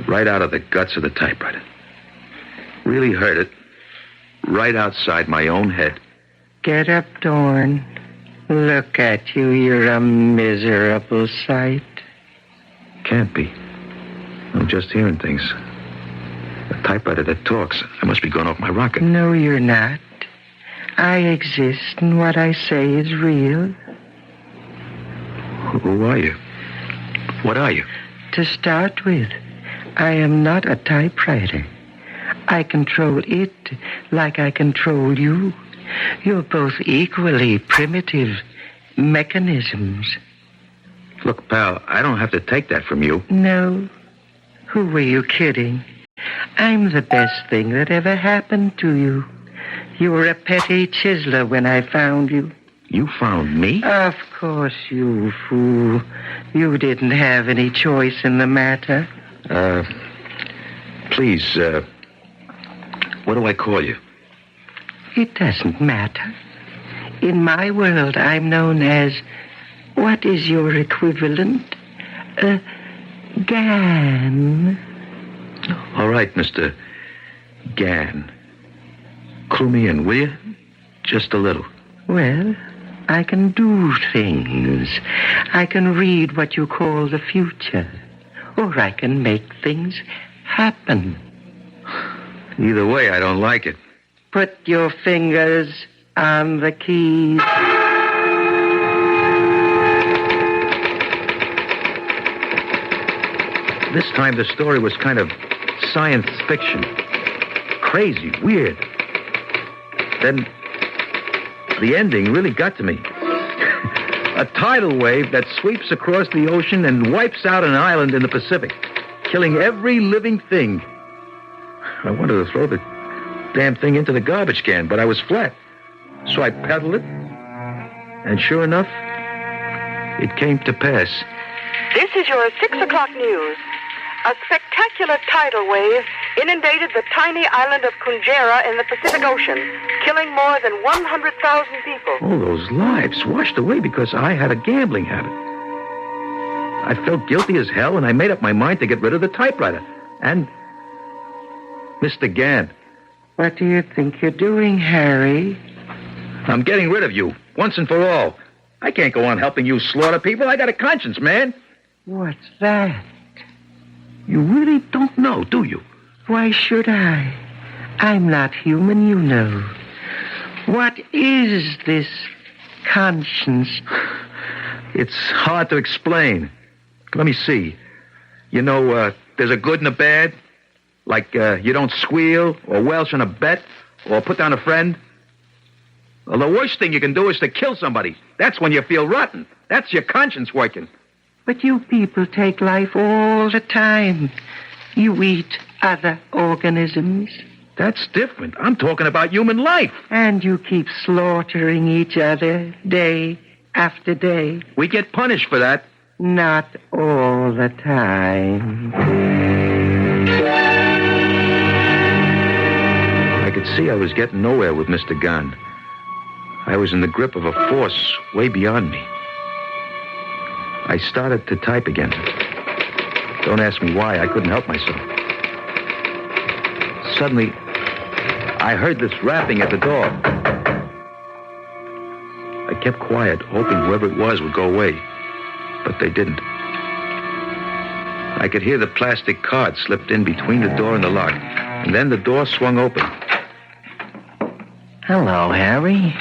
Right out of the guts of the typewriter. Really heard it right outside my own head. Get up, Dorn. Look at you. You're a miserable sight. Can't be. I'm just hearing things. A typewriter that talks. I must be going off my rocker. No, you're not. I exist, and what I say is real. Who are you? What are you? To start with, I am not a typewriter. I control it like I control you. You're both equally primitive mechanisms. Look, pal, I don't have to take that from you. No. Who were you kidding? I'm the best thing that ever happened to you. You were a petty chiseler when I found you. You found me? Of course, you fool. You didn't have any choice in the matter. Please, what do I call you? It doesn't matter. In my world, I'm known as... What is your equivalent? Gan. All right, Mr. Gan. Clue me in, will you? Just a little. Well, I can do things. I can read what you call the future. Or I can make things happen. Either way, I don't like it. Put your fingers on the keys. This time the story was kind of science fiction. Crazy, weird. Then the ending really got to me. A tidal wave that sweeps across the ocean and wipes out an island in the Pacific, killing every living thing. I wanted to throw the damn thing into the garbage can, but I was flat. So I pedaled it, and sure enough, it came to pass. This is your 6 o'clock news. A spectacular tidal wave inundated the tiny island of Kunjera in the Pacific Ocean, killing more than 100,000 people. All those lives washed away because I had a gambling habit. I felt guilty as hell, and I made up my mind to get rid of the typewriter. And Mr. Gann. What do you think you're doing, Harry? I'm getting rid of you, once and for all. I can't go on helping you slaughter people. I got a conscience, man. What's that? You really don't know, do you? Why should I? I'm not human, you know. What is this conscience? It's hard to explain. Let me see. You know, there's a good and a bad. Like, you don't squeal, or welch on a bet, or put down a friend. Well, the worst thing you can do is to kill somebody. That's when you feel rotten. That's your conscience working. But you people take life all the time. You eat other organisms. That's different. I'm talking about human life. And you keep slaughtering each other day after day. We get punished for that. Not all the time. I could see I was getting nowhere with Mr. Gunn. I was in the grip of a force way beyond me. I started to type again. Don't ask me why. I couldn't help myself. Suddenly, I heard this rapping at the door. I kept quiet, hoping whoever it was would go away. But they didn't. I could hear the plastic card slipped in between the door and the lock. And then the door swung open. Hello, Harry.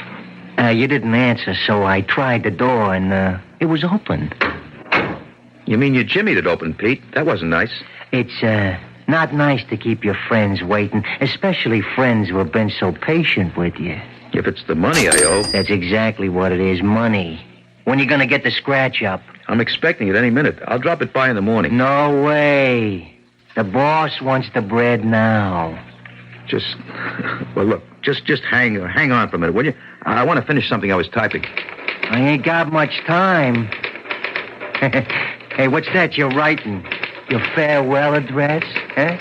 You didn't answer, so I tried the door, and it was open. You mean you jimmied it open, Pete? That wasn't nice. It's not nice to keep your friends waiting, especially friends who have been so patient with you. If it's the money I owe... That's exactly what it is, money. When you gonna get the scratch up? I'm expecting it any minute. I'll drop it by in the morning. No way. The boss wants the bread now. Well, look, just hang on for a minute, will you? I want to finish something I was typing. I ain't got much time. Hey, what's that you're writing? Your farewell address? Huh?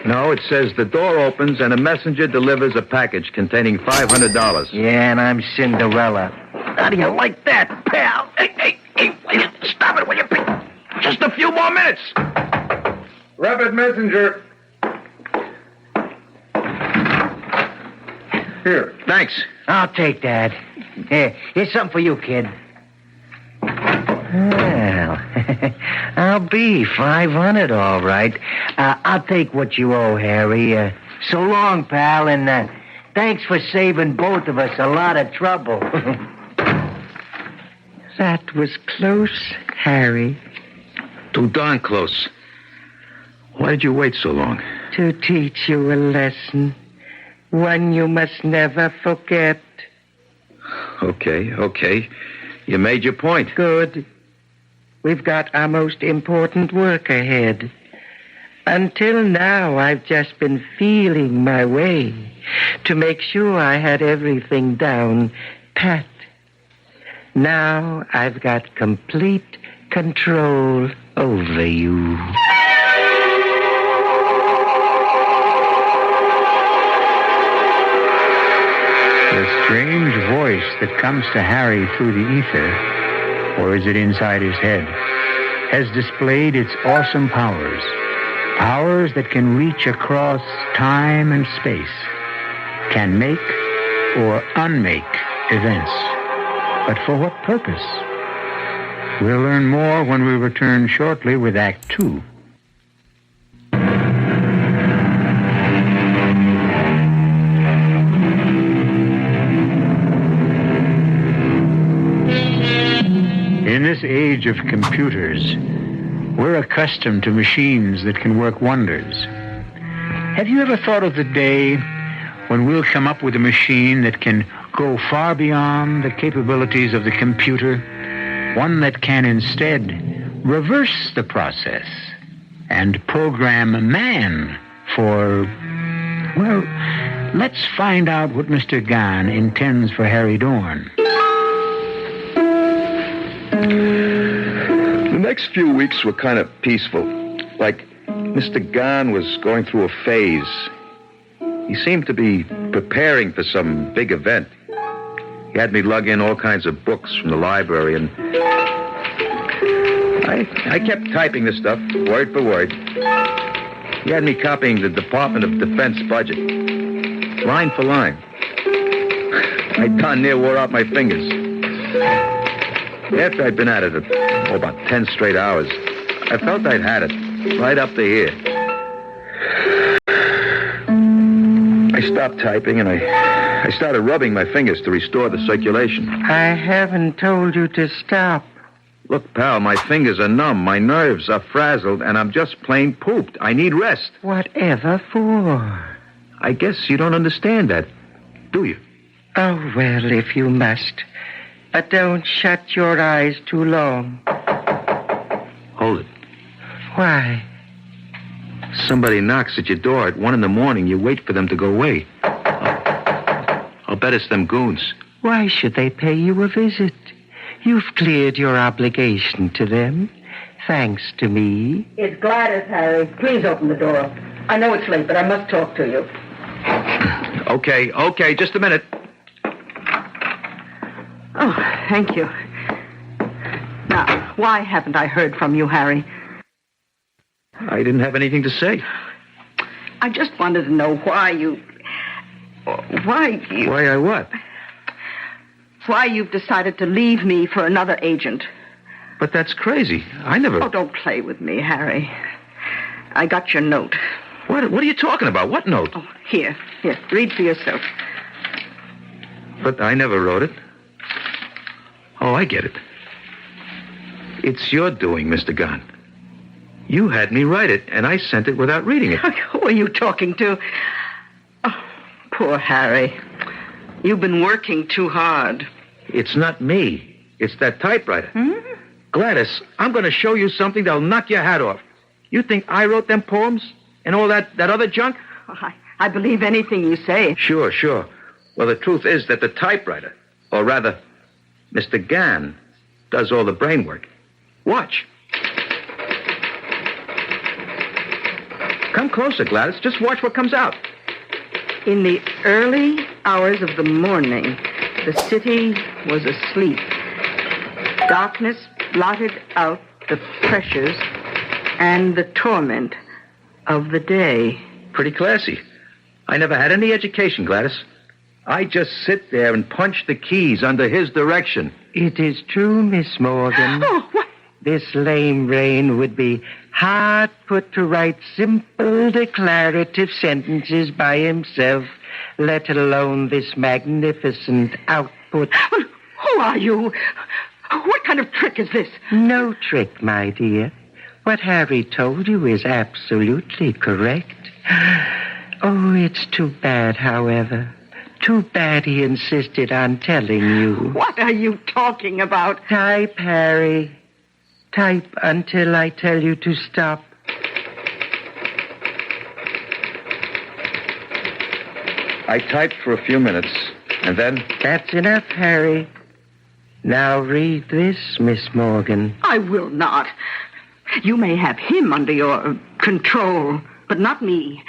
No, it says the door opens and a messenger delivers a package containing $500. Yeah, and I'm Cinderella. How do you like that, pal? Hey, stop it, will you? Just a few more minutes. Rapid messenger. Here. Thanks. I'll take that. Here, here's something for you, kid. Well, I'll be 500, all right. I'll take what you owe, Harry. So long, pal, and thanks for saving both of us a lot of trouble. That was close, Harry. Too darn close. Why did you wait so long? To teach you a lesson. One you must never forget. Okay. You made your point. Good. We've got our most important work ahead. Until now, I've just been feeling my way to make sure I had everything down pat. Now I've got complete control over you. The strange voice that comes to Harry through the ether, or is it inside his head, has displayed its awesome powers. Powers that can reach across time and space, can make or unmake events. But for what purpose? We'll learn more when we return shortly with Act 2. In this age of computers, we're accustomed to machines that can work wonders. Have you ever thought of the day when we'll come up with a machine that can go far beyond the capabilities of the computer? One that can instead reverse the process and program man for, well, let's find out what Mr. Gahn intends for Harry Dorn. The next few weeks were kind of peaceful. Like Mr. Gahn was going through a phase. He seemed to be preparing for some big event. He had me lug in all kinds of books from the library, and I kept typing this stuff, word for word. He had me copying the Department of Defense budget, line for line. I darn near wore out my fingers. After I'd been at it about 10 straight hours, I felt I'd had it, right up to here. I stopped typing, and I started rubbing my fingers to restore the circulation. I haven't told you to stop. Look, pal, my fingers are numb, my nerves are frazzled, and I'm just plain pooped. I need rest. Whatever for? I guess you don't understand that, do you? Oh, well, if you must. But don't shut your eyes too long. Hold it. Why? Somebody knocks at your door at 1 a.m. You wait for them to go away. I'll bet it's them goons. Why should they pay you a visit? You've cleared your obligation to them, thanks to me. It's Gladys, Harry. Please open the door. I know it's late, but I must talk to you. Okay, just a minute. Oh, thank you. Now, why haven't I heard from you, Harry? I didn't have anything to say. I just wanted to know why you... Why I what? Why you've decided to leave me for another agent. But that's crazy. I never... Oh, don't play with me, Harry. I got your note. What are you talking about? What note? Oh, here, read for yourself. But I never wrote it. Oh, I get it. It's your doing, Mr. Gahn. You had me write it, and I sent it without reading it. Who are you talking to? Oh, poor Harry. You've been working too hard. It's not me. It's that typewriter. Gladys, I'm going to show you something that'll knock your hat off. You think I wrote them poems and all that other junk? Oh, I believe anything you say. Sure. Well, the truth is that the typewriter, or rather, Mr. Gahn, does all the brain work. Watch. Come closer, Gladys. Just watch what comes out. In the early hours of the morning, the city was asleep. Darkness blotted out the pressures and the torment of the day. Pretty classy. I never had any education, Gladys. I just sit there and punch the keys under his direction. It is true, Miss Morgan. Oh, what? this lame brain would be hard put to write simple declarative sentences by himself, let alone this magnificent output. Well, who are you? What kind of trick is this? No trick, my dear. What Harry told you is absolutely correct. Oh, it's too bad, however. Too bad he insisted on telling you. What are you talking about? Type, Harry. Type until I tell you to stop. I typed for a few minutes, and then... That's enough, Harry. Now read this, Miss Morgan. I will not. You may have him under your control, but not me.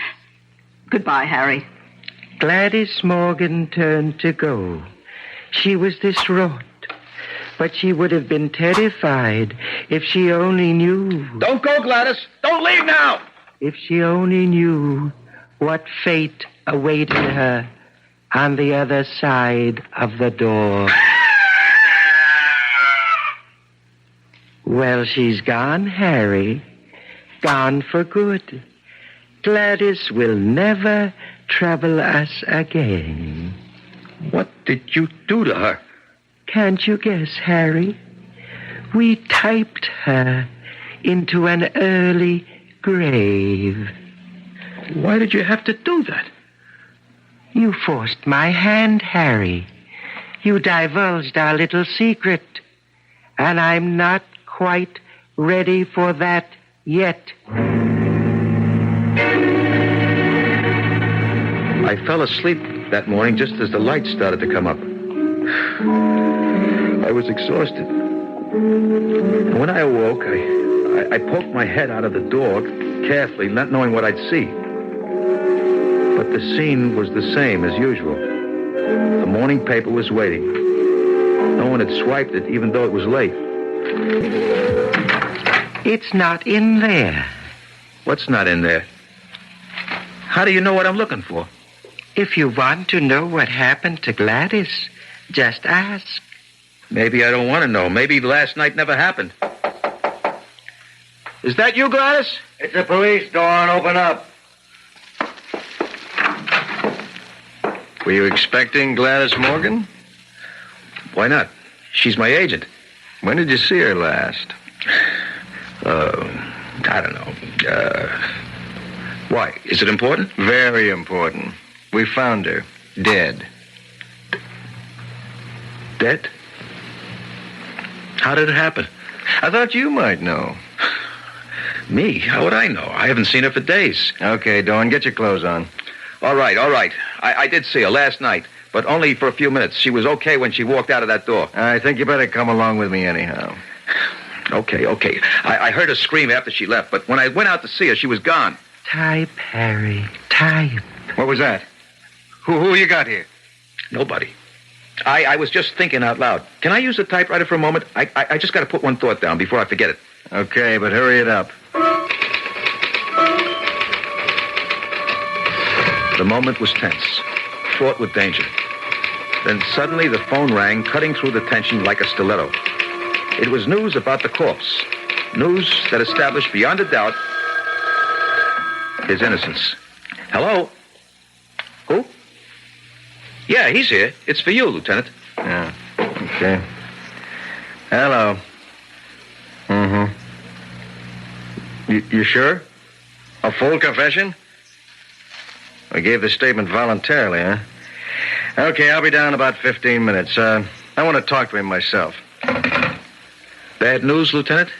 Goodbye, Harry. Gladys Morgan turned to go. She was distraught, but she would have been terrified if she only knew. Don't go, Gladys! Don't leave now! If she only knew what fate awaited her on the other side of the door. Well, she's gone, Harry. Gone for good. Gladys will never trouble us again. What did you do to her? Can't you guess, Harry? We typed her into an early grave. Why did you have to do that? You forced my hand, Harry. You divulged our little secret. And I'm not quite ready for that yet. I fell asleep that morning just as the lights started to come up. I was exhausted. And when I awoke, I poked my head out of the door carefully, not knowing what I'd see. But the scene was the same as usual. The morning paper was waiting. No one had swiped it, even though it was late. It's not in there. What's not in there? How do you know what I'm looking for? If you want to know what happened to Gladys, just ask. Maybe I don't want to know. Maybe last night never happened. Is that you, Gladys? It's the police, Dawn. Open up. Were you expecting Gladys Morgan? Why not? She's my agent. When did you see her last? I don't know. Why? Is it important? Very important. We found her. Dead. Dead? How did it happen? I thought you might know. Me? How would I know? I haven't seen her for days. Okay, Dawn, get your clothes on. All right. I did see her last night, but only for a few minutes. She was okay when she walked out of that door. I think you better come along with me anyhow. Okay. I heard her scream after she left, but when I went out to see her, she was gone. Type, Harry, type. What was that? Who you got here? Nobody. I was just thinking out loud. Can I use the typewriter for a moment? I just got to put one thought down before I forget it. Okay, but hurry it up. The moment was tense, fraught with danger. Then suddenly the phone rang, cutting through the tension like a stiletto. It was news about the corpse. News that established beyond a doubt his innocence. Hello? Who? Yeah, he's here. It's for you, Lieutenant. Yeah, okay. Hello. Mm-hmm. You sure? A full confession? I gave the statement voluntarily, huh? Okay, I'll be down in about 15 minutes. I want to talk to him myself. Bad news, Lieutenant?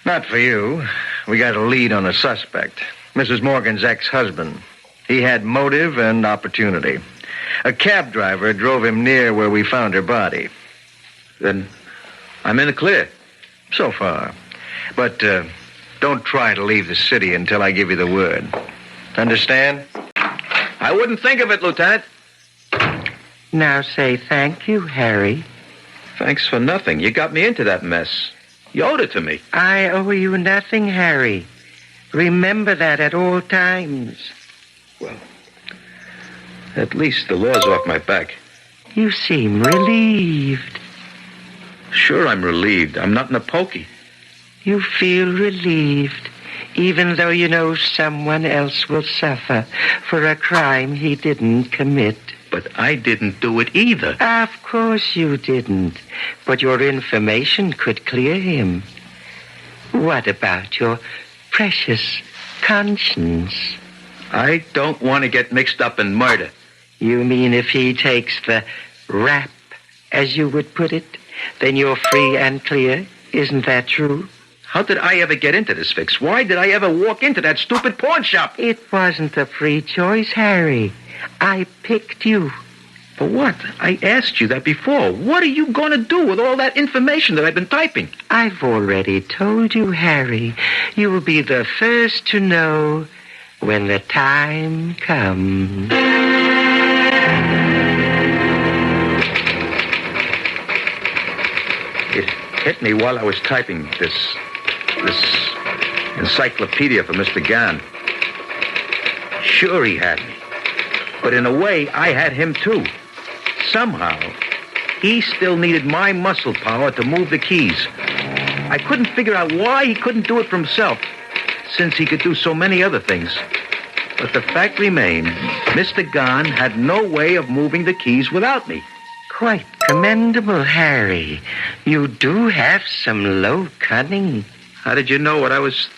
Not for you. We got a lead on a suspect. Mrs. Morgan's ex-husband. He had motive and opportunity. A cab driver drove him near where we found her body. Then I'm in the clear. So far. But don't try to leave the city until I give you the word. Understand? I wouldn't think of it, Lieutenant. Now say thank you, Harry. Thanks for nothing. You got me into that mess. You owed it to me. I owe you nothing, Harry. Remember that at all times. Well, at least the law's off my back. You seem relieved. Sure, I'm relieved. I'm not in a pokey. You feel relieved, even though you know someone else will suffer for a crime he didn't commit. But I didn't do it either. Of course you didn't, but your information could clear him. What about your precious conscience? I don't want to get mixed up in murder. You mean if he takes the rap, as you would put it, then you're free and clear? Isn't that true? How did I ever get into this fix? Why did I ever walk into that stupid pawn shop? It wasn't a free choice, Harry. I picked you. For what? I asked you that before. What are you going to do with all that information that I've been typing? I've already told you, Harry. You will be the first to know when the time comes. It hit me while I was typing this encyclopedia for Mr. Gann. Sure, he had me. But in a way, I had him too. Somehow, he still needed my muscle power to move the keys. I couldn't figure out why he couldn't do it for himself, since he could do so many other things. But the fact remained, Mr. Gann had no way of moving the keys without me. Quite commendable, Harry. You do have some low cunning. How did you know what I was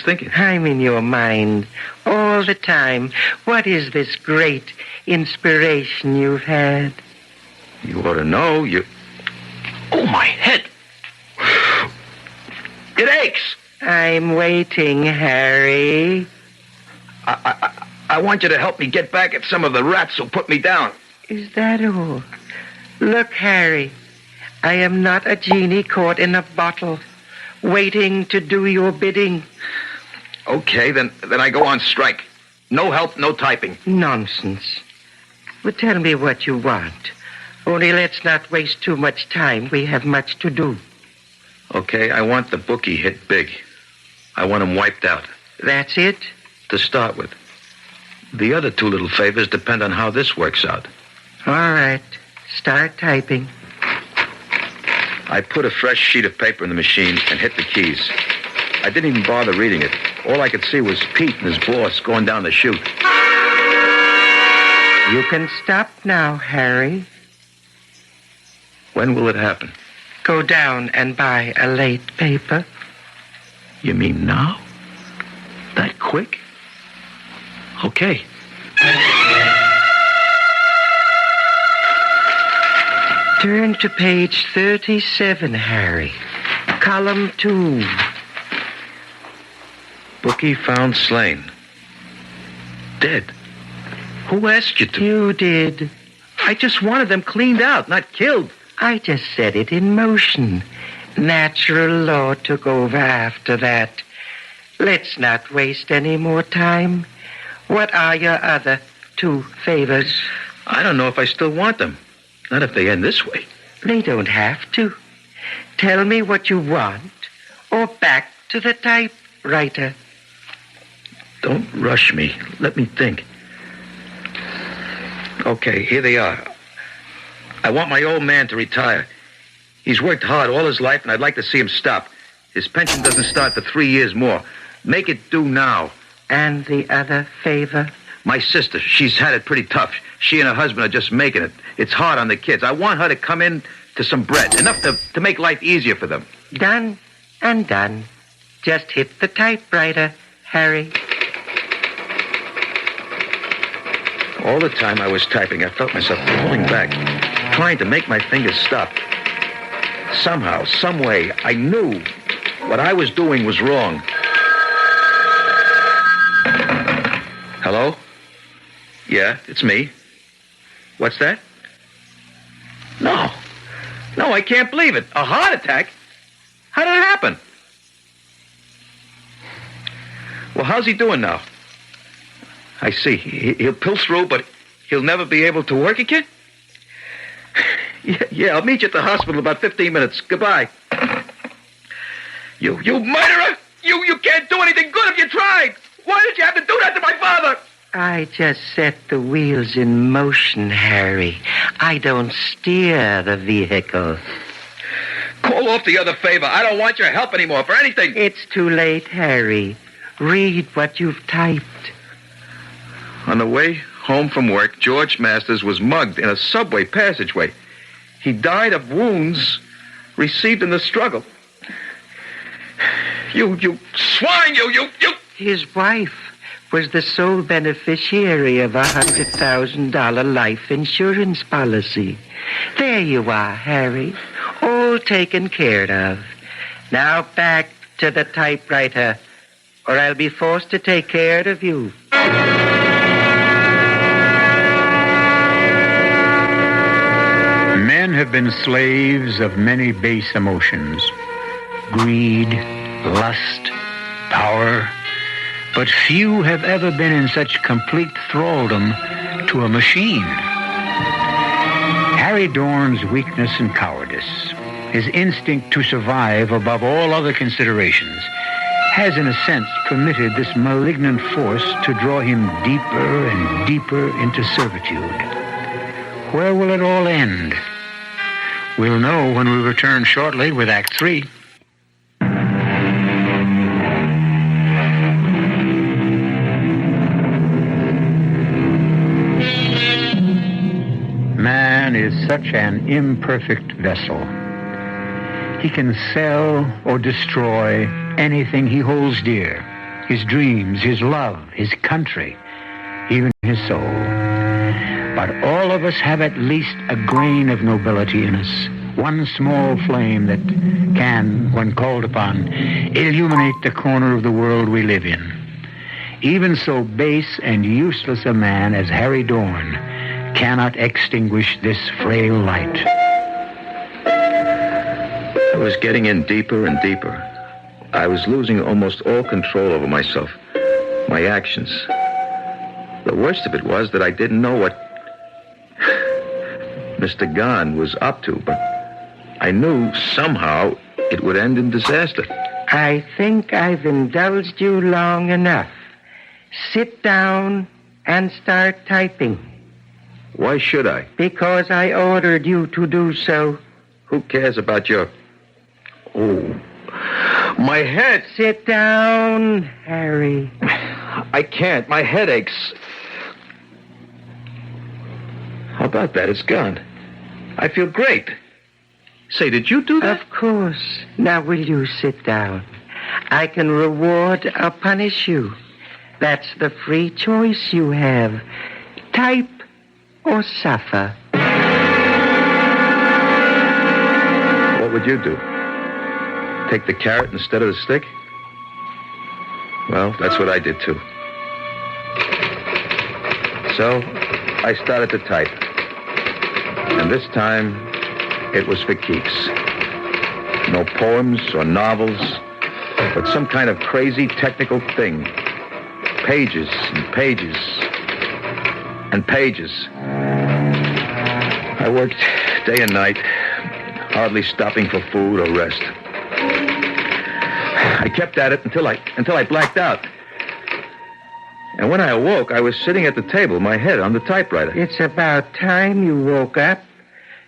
thinking? I'm in your mind all the time. What is this great inspiration you've had? You ought to know. Oh, my head. It aches. I'm waiting, Harry. I want you to help me get back at some of the rats who put me down. Is that all? Look, Harry, I am not a genie caught in a bottle, waiting to do your bidding. Okay, then I go on strike. No help, no typing. Nonsense. Well, tell me what you want. Only let's not waste too much time. We have much to do. Okay, I want the bookie hit big. I want him wiped out. That's it? To start with. The other two little favors depend on how this works out. All right. Start typing. I put a fresh sheet of paper in the machine and hit the keys. I didn't even bother reading it. All I could see was Pete and his boss going down the chute. You can stop now, Harry. When will it happen? Go down and buy a late paper. You mean now? That quick? Okay. Turn to page 37, Harry. Column 2. Bookie found slain. Dead. Who asked you to? You did. I just wanted them cleaned out, not killed. I just set it in motion. Natural law took over after that. Let's not waste any more time. What are your other two favors? I don't know if I still want them. Not if they end this way. They don't have to. Tell me what you want, or back to the typewriter. Don't rush me. Let me think. Okay, here they are. I want my old man to retire. He's worked hard all his life, and I'd like to see him stop. His pension doesn't start for 3 years more. Make it due now. And the other favor? My sister, she's had it pretty tough. She and her husband are just making it. It's hard on the kids. I want her to come in to some bread, enough to make life easier for them. Done and done. Just hit the typewriter, Harry. All the time I was typing, I felt myself pulling back, trying to make my fingers stop. Somehow, some way, I knew what I was doing was wrong. Hello? Yeah, it's me. What's that? No, I can't believe it. A heart attack? How did it happen? Well, how's he doing now? I see. He'll pull through, but he'll never be able to work again? Yeah, I'll meet you at the hospital in about 15 minutes. Goodbye. You murderer! You can't do anything good if you tried! Why did you have to do that to my father? I just set the wheels in motion, Harry. I don't steer the vehicle. Call off the other favor. I don't want your help anymore for anything. It's too late, Harry. Read what you've typed. On the way home from work, George Masters was mugged in a subway passageway. He died of wounds received in the struggle. You swine, you! His wife was the sole beneficiary of a $100,000 life insurance policy. There you are, Harry. All taken care of. Now back to the typewriter, or I'll be forced to take care of you. Men have been slaves of many base emotions. Greed, lust, power. But few have ever been in such complete thraldom to a machine. Harry Dorn's weakness and cowardice, his instinct to survive above all other considerations, has in a sense permitted this malignant force to draw him deeper and deeper into servitude. Where will it all end? We'll know when we return shortly with Act 3. Man is such an imperfect vessel. He can sell or destroy anything he holds dear. His dreams, his love, his country, even his soul. But all of us have at least a grain of nobility in us. One small flame that can, when called upon, illuminate the corner of the world we live in. Even so base and useless a man as Harry Dorn cannot extinguish this frail light. I was getting in deeper and deeper. I was losing almost all control over myself, my actions. The worst of it was that I didn't know what Mr. Gahn was up to, but I knew somehow it would end in disaster. I think I've indulged you long enough. Sit down and start typing. Why should I? Because I ordered you to do so. Who cares about your... Oh, my head. Sit down, Harry. I can't. My head aches. How about that? It's gone. I feel great. Say, did you do that? Of course. Now will you sit down? I can reward or punish you. That's the free choice you have. Type or suffer. What would you do? Take the carrot instead of the stick? Well, that's what I did too. So, I started to type. And this time, it was for keeps. No poems or novels, but some kind of crazy technical thing. Pages and pages and pages. I worked day and night, hardly stopping for food or rest. I kept at it until I blacked out. And when I awoke, I was sitting at the table, my head on the typewriter. It's about time you woke up.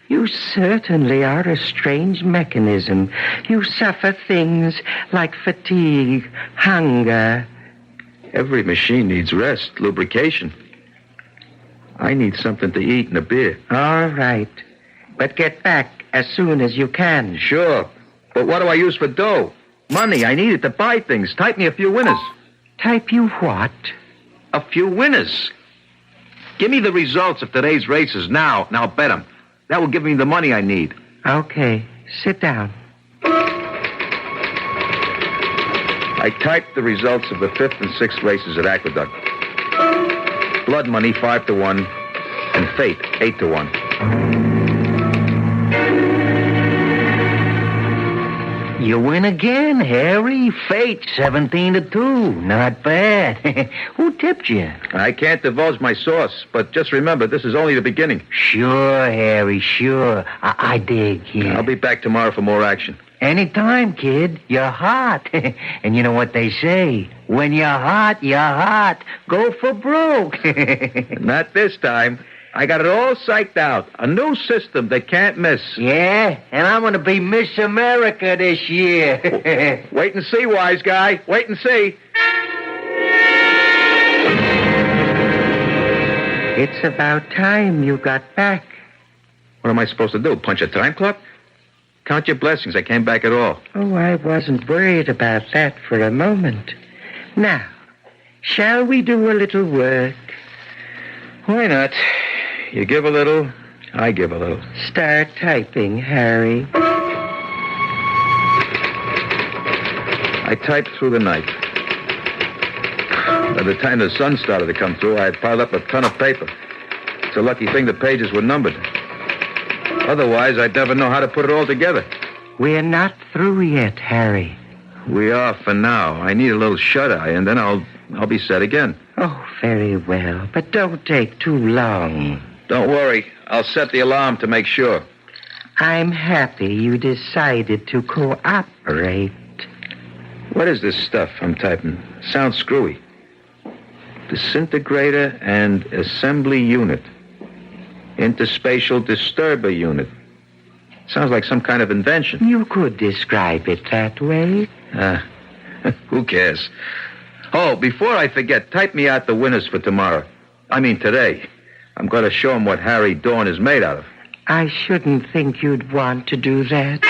You certainly are a strange mechanism. You suffer things like fatigue, hunger. Every machine needs rest, lubrication. I need something to eat and a beer. All right. But get back as soon as you can. Sure. But what do I use for dough? Money. I need it to buy things. Type me a few winners. Type you what? A few winners. Give me the results of today's races now. Now bet them. That will give me the money I need. Okay. Sit down. I typed the results of the 5th and 6th races at Aqueduct. Blood money 5-1 and fate 8-1. You win again, Harry. Fate 17-2. Not bad. Who tipped you? I can't divulge my source, but just remember, this is only the beginning. Sure, Harry, sure. I dig, kid. I'll be back tomorrow for more action. Anytime, kid. You're hot. And you know what they say? When you're hot, you're hot. Go for broke. Not this time. I got it all psyched out. A new system they can't miss. Yeah, and I'm going to be Miss America this year. Wait and see, wise guy. Wait and see. It's about time you got back. What am I supposed to do, punch a time clock? Count your blessings, I came back at all. Oh, I wasn't worried about that for a moment. Now, shall we do a little work? Why not? You give a little, I give a little. Start typing, Harry. I typed through the night. By the time the sun started to come through, I had piled up a ton of paper. It's a lucky thing the pages were numbered. Otherwise, I'd never know how to put it all together. We're not through yet, Harry. We are for now. I need a little shut-eye, and then I'll be set again. Oh, very well, but don't take too long. Don't worry. I'll set the alarm to make sure. I'm happy you decided to cooperate. What is this stuff I'm typing? Sounds screwy. Disintegrator and assembly unit. Interspatial disturber unit. Sounds like some kind of invention. You could describe it that way. Who cares? Oh, before I forget, type me out the winners for tomorrow. I mean today. I'm going to show them what Harry Dorn is made out of. I shouldn't think you'd want to do that.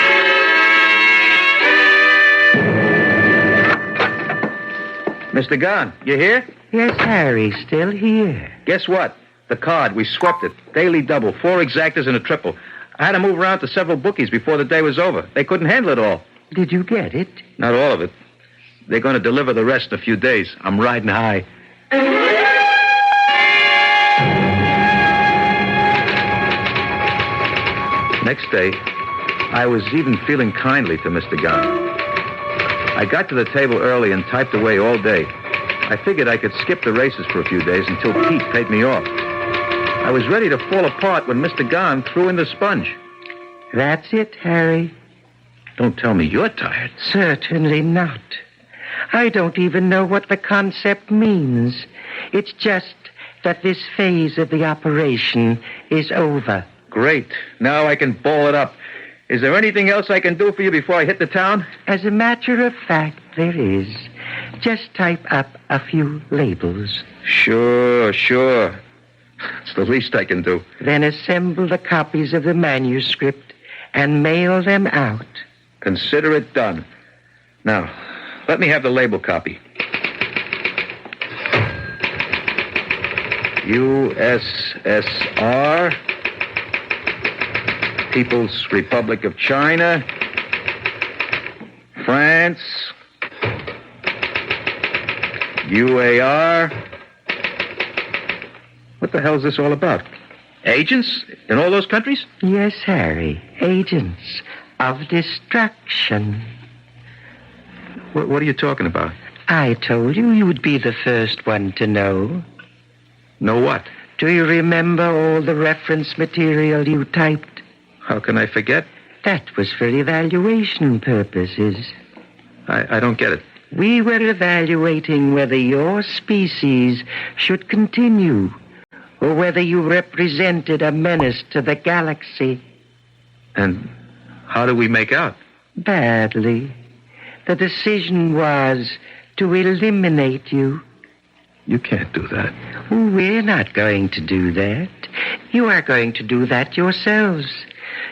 Mr. Gunn, you here? Yes, Harry, still here. Guess what? The card, we swept it. Daily double, 4 exactas and a triple. I had to move around to several bookies before the day was over. They couldn't handle it all. Did you get it? Not all of it. They're going to deliver the rest in a few days. I'm riding high. Next day, I was even feeling kindly to Mr. Gunn. I got to the table early and typed away all day. I figured I could skip the races for a few days until Pete paid me off. I was ready to fall apart when Mr. Gunn threw in the sponge. That's it, Harry. Don't tell me you're tired. Certainly not. I don't even know what the concept means. It's just that this phase of the operation is over. Great. Now I can ball it up. Is there anything else I can do for you before I hit the town? As a matter of fact, there is. Just type up a few labels. Sure. It's the least I can do. Then assemble the copies of the manuscript and mail them out. Consider it done. Now, let me have the label copy. USSR, People's Republic of China, France, UAR. What the hell is this all about? Agents in all those countries? Yes, Harry. Agents of destruction. What are you talking about? I told you you'd be the first one to know. Know what? Do you remember all the reference material you typed? How can I forget? That was for evaluation purposes. I don't get it. We were evaluating whether your species should continue or whether you represented a menace to the galaxy. And how do we make out? Badly. The decision was to eliminate you. You can't do that. We're not going to do that. You are going to do that yourselves.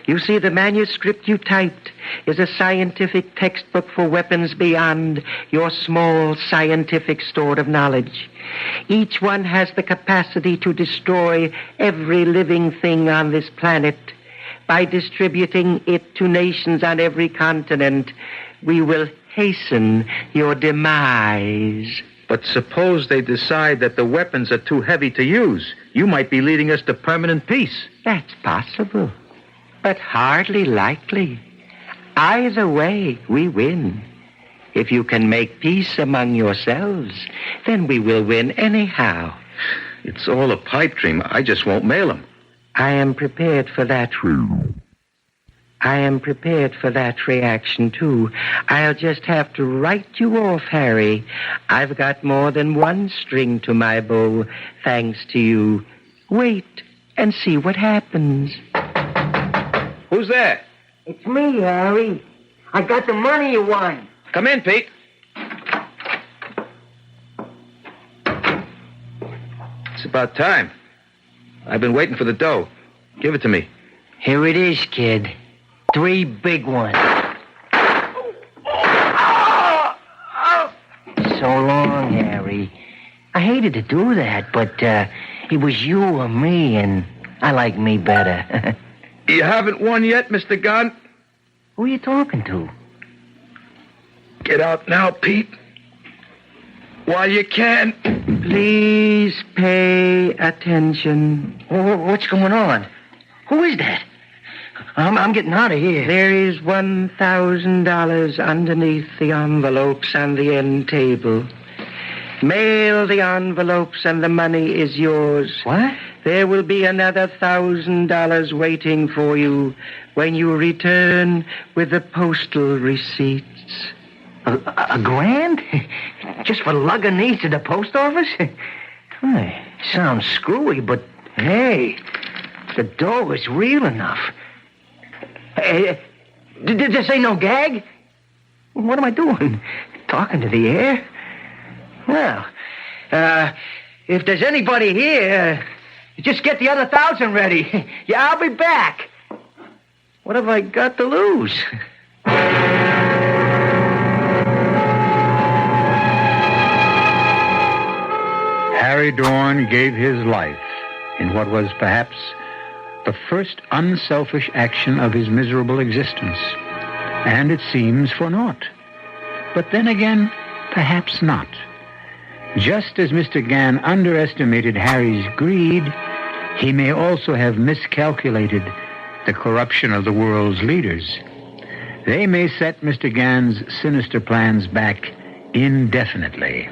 You see, the manuscript you typed is a scientific textbook for weapons beyond your small scientific store of knowledge. Each one has the capacity to destroy every living thing on this planet. By distributing it to nations on every continent, we will hasten your demise. But suppose they decide that the weapons are too heavy to use. You might be leading us to permanent peace. That's possible, but hardly likely. Either way, we win. If you can make peace among yourselves, then we will win anyhow. It's all a pipe dream. I just won't mail them. I am prepared for that. I am prepared for that reaction, too. I'll just have to write you off, Harry. I've got more than one string to my bow, thanks to you. Wait and see what happens. Who's there? It's me, Harry. I got the money you won. Come in, Pete. It's about time. I've been waiting for the dough. Give it to me. Here it is, kid. 3 big ones. So long, Harry. I hated to do that, but it was you or me, and I like me better. You haven't won yet, Mr. Gunn? Who are you talking to? Get out now, Pete. While you can. Please pay attention. What's going on? Who is that? I'm getting out of here. There is $1,000 underneath the envelopes on the end table. Mail the envelopes and the money is yours. What? There will be another $1,000 waiting for you when you return with the postal receipts. A grand? Just for lugging these to the post office? Sounds screwy, but hey, the dough is real enough. Hey, did this ain't no gag? What am I doing? Talking to the air? Well, if there's anybody here, just get the other 1,000 ready. Yeah, I'll be back. What have I got to lose? Harry Dorn gave his life in what was perhaps the first unselfish action of his miserable existence. And it seems for naught. But then again, perhaps not. Just as Mr. Gann underestimated Harry's greed, he may also have miscalculated the corruption of the world's leaders. They may set Mr. Gann's sinister plans back indefinitely.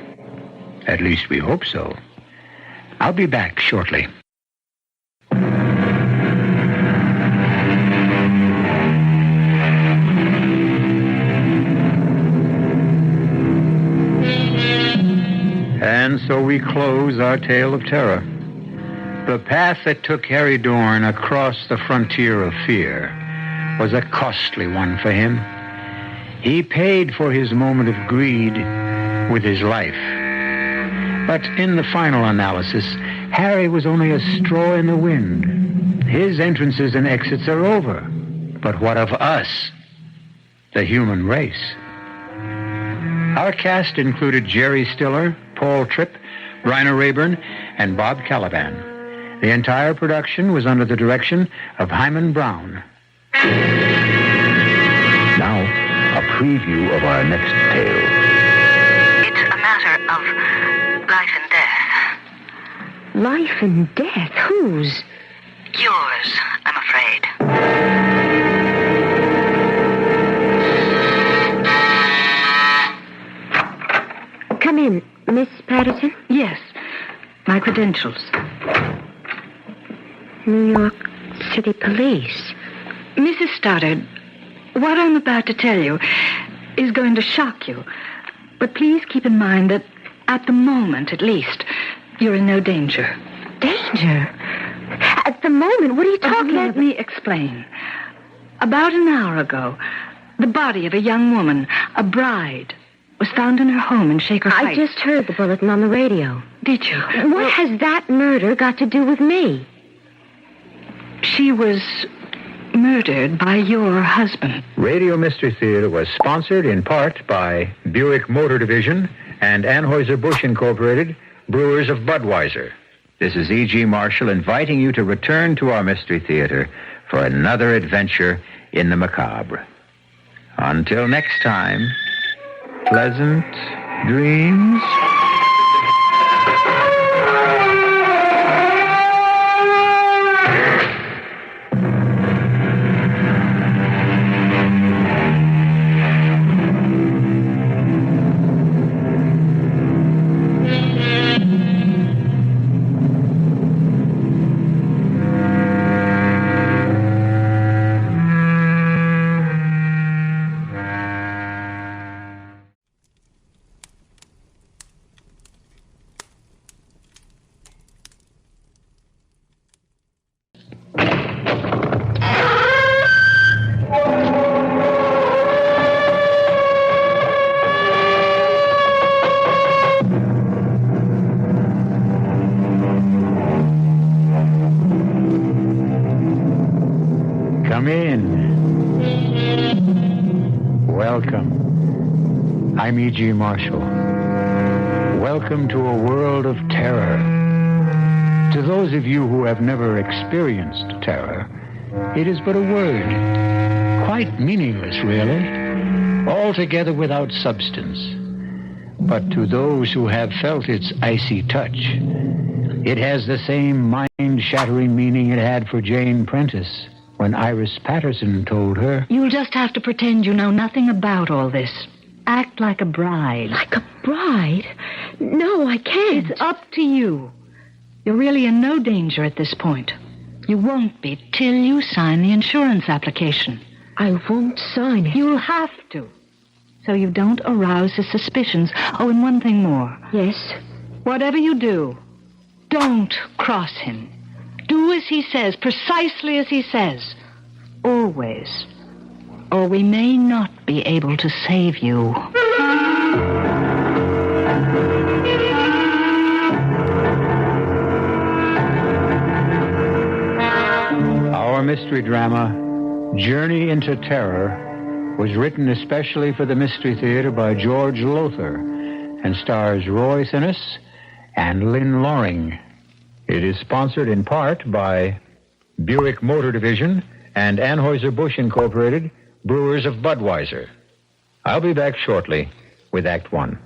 At least we hope so. I'll be back shortly. And so we close our tale of terror. The path that took Harry Dorn across the frontier of fear was a costly one for him. He paid for his moment of greed with his life. But in the final analysis, Harry was only a straw in the wind. His entrances and exits are over. But what of us, the human race? Our cast included Jerry Stiller, Paul Tripp, Rainer Rayburn, and Bob Caliban. The entire production was under the direction of Hyman Brown. Now, a preview of our next tale. It's a matter of life and death. Life and death? Whose? Yours, I'm afraid. Come in, Miss Patterson. Yes, my credentials. New York City Police. Mrs. Stoddard, what I'm about to tell you is going to shock you. But please keep in mind that at the moment, at least, you're in no danger. Danger? At the moment? What are you talking about? Let me explain. About an hour ago, the body of a young woman, a bride, was found in her home in Shaker Heights. I just heard the bulletin on the radio. Did you? What has that murder got to do with me? She was murdered by your husband. Radio Mystery Theater was sponsored in part by Buick Motor Division and Anheuser-Busch Incorporated, brewers of Budweiser. This is E.G. Marshall inviting you to return to our Mystery Theater for another adventure in the macabre. Until next time, pleasant dreams. Come in. Welcome. I'm E.G. Marshall. Welcome to a world of terror. To those of you who have never experienced terror, it is but a word, quite meaningless, really, altogether without substance. But to those who have felt its icy touch, it has the same mind-shattering meaning it had for Jane Prentice when Iris Patterson told her, "You'll just have to pretend you know nothing about all this. Act like a bride." Like a bride? No, I can't. It's up to you. You're really in no danger at this point. You won't be till you sign the insurance application. I won't sign it. You'll have to, so you don't arouse his suspicions. Oh, and one thing more. Yes? Whatever you do, don't cross him. Do as he says, precisely as he says. Always. Or we may not be able to save you. Our mystery drama, Journey into Terror, was written especially for the Mystery Theater by George Lothar and stars Roy Sinus and Lynn Loring. It is sponsored in part by Buick Motor Division and Anheuser-Busch Incorporated, Brewers of Budweiser. I'll be back shortly with Act One.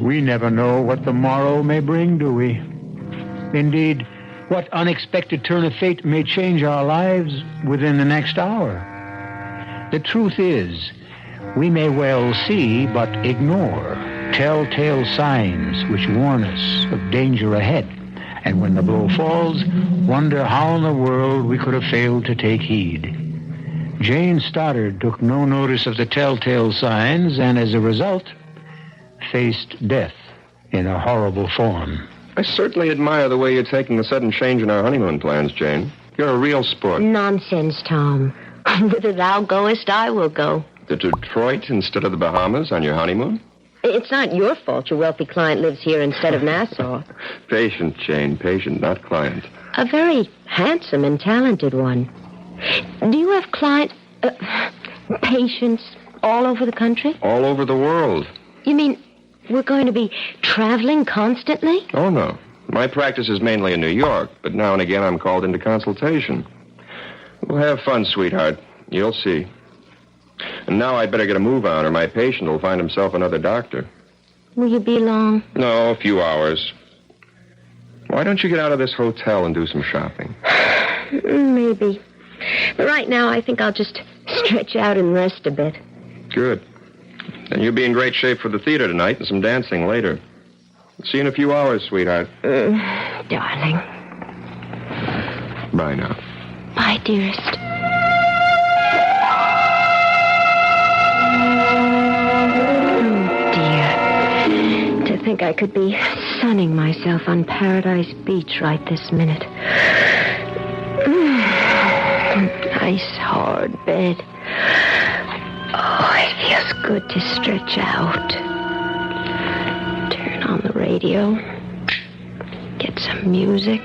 We never know what the morrow may bring, do we? Indeed, what unexpected turn of fate may change our lives within the next hour. The truth is, we may well see but ignore telltale signs which warn us of danger ahead. And when the blow falls, wonder how in the world we could have failed to take heed. Jane Stoddard took no notice of the telltale signs and as a result faced death in a horrible form. I certainly admire the way you're taking the sudden change in our honeymoon plans, Jane. You're a real sport. Nonsense, Tom. Whither thou goest, I will go. To Detroit instead of the Bahamas on your honeymoon? It's not your fault your wealthy client lives here instead of Nassau. Patient, Jane, patient, not client. A very handsome and talented one. Do you have patients all over the country? All over the world. You mean we're going to be traveling constantly? Oh, no. My practice is mainly in New York, but now and again I'm called into consultation. We'll have fun, sweetheart. You'll see. And now I'd better get a move on, or my patient will find himself another doctor. Will you be long? No, a few hours. Why don't you get out of this hotel and do some shopping? Maybe. But right now, I think I'll just stretch out and rest a bit. Good. Then you'll be in great shape for the theater tonight and some dancing later. See you in a few hours, sweetheart. Darling. Bye now. Bye, dearest. To think I could be sunning myself on Paradise Beach right this minute. Nice hard bed. Oh, it feels good to stretch out. Turn on the radio. Get some music.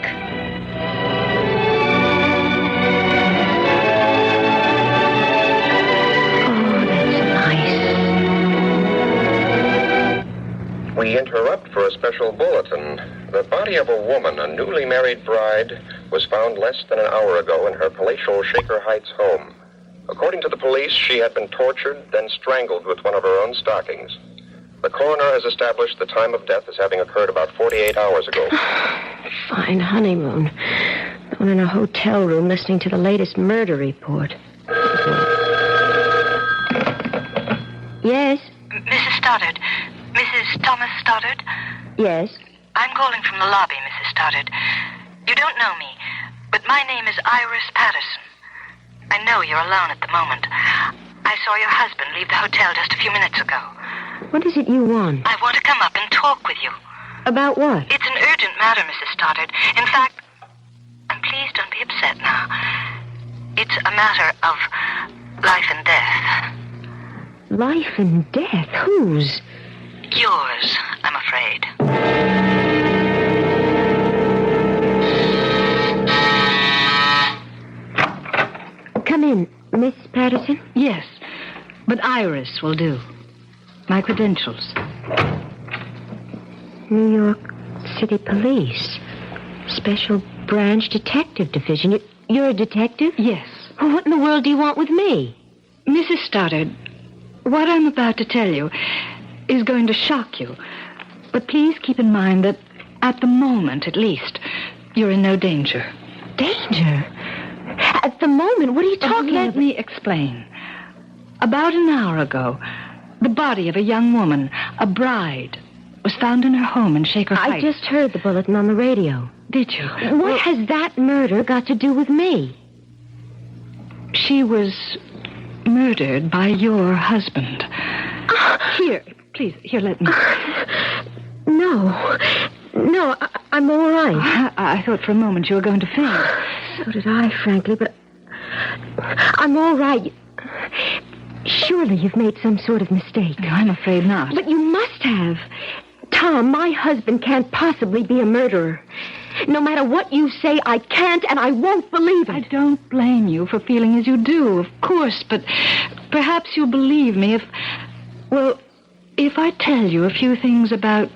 We interrupt for a special bulletin. The body of a woman, a newly married bride, was found less than an hour ago in her palatial Shaker Heights home. According to the police, she had been tortured, then strangled with one of her own stockings. The coroner has established the time of death as having occurred about 48 hours ago. Fine honeymoon. Going in a hotel room listening to the latest murder report. Yes? Mrs. Stoddard. Mrs. Thomas Stoddard? Yes? I'm calling from the lobby, Mrs. Stoddard. You don't know me, but my name is Iris Patterson. I know you're alone at the moment. I saw your husband leave the hotel just a few minutes ago. What is it you want? I want to come up and talk with you. About what? It's an urgent matter, Mrs. Stoddard. In fact, and please don't be upset now. It's a matter of life and death. Life and death? Whose? yours, I'm afraid. Come in, Miss Patterson. Yes, but Iris will do. My credentials. New York City Police. Special Branch Detective Division. You're a detective? Yes. Well, what in the world do you want with me? Mrs. Stoddard, what I'm about to tell you is going to shock you. But please keep in mind that at the moment, at least, you're in no danger. Danger? At the moment? What are you talking about? Let me explain. About an hour ago, the body of a young woman, a bride, was found in her home in Shaker Heights. I just heard the bulletin on the radio. Did you? What has that murder got to do with me? She was murdered by your husband. Here, please, let me. No, I'm all right. I thought for a moment you were going to faint. So did I, frankly, but I'm all right. Surely you've made some sort of mistake. No, I'm afraid not. But you must have. Tom, my husband can't possibly be a murderer. No matter what you say, I can't and I won't believe it. I don't blame you for feeling as you do, of course, but perhaps you'll believe me if I tell you a few things about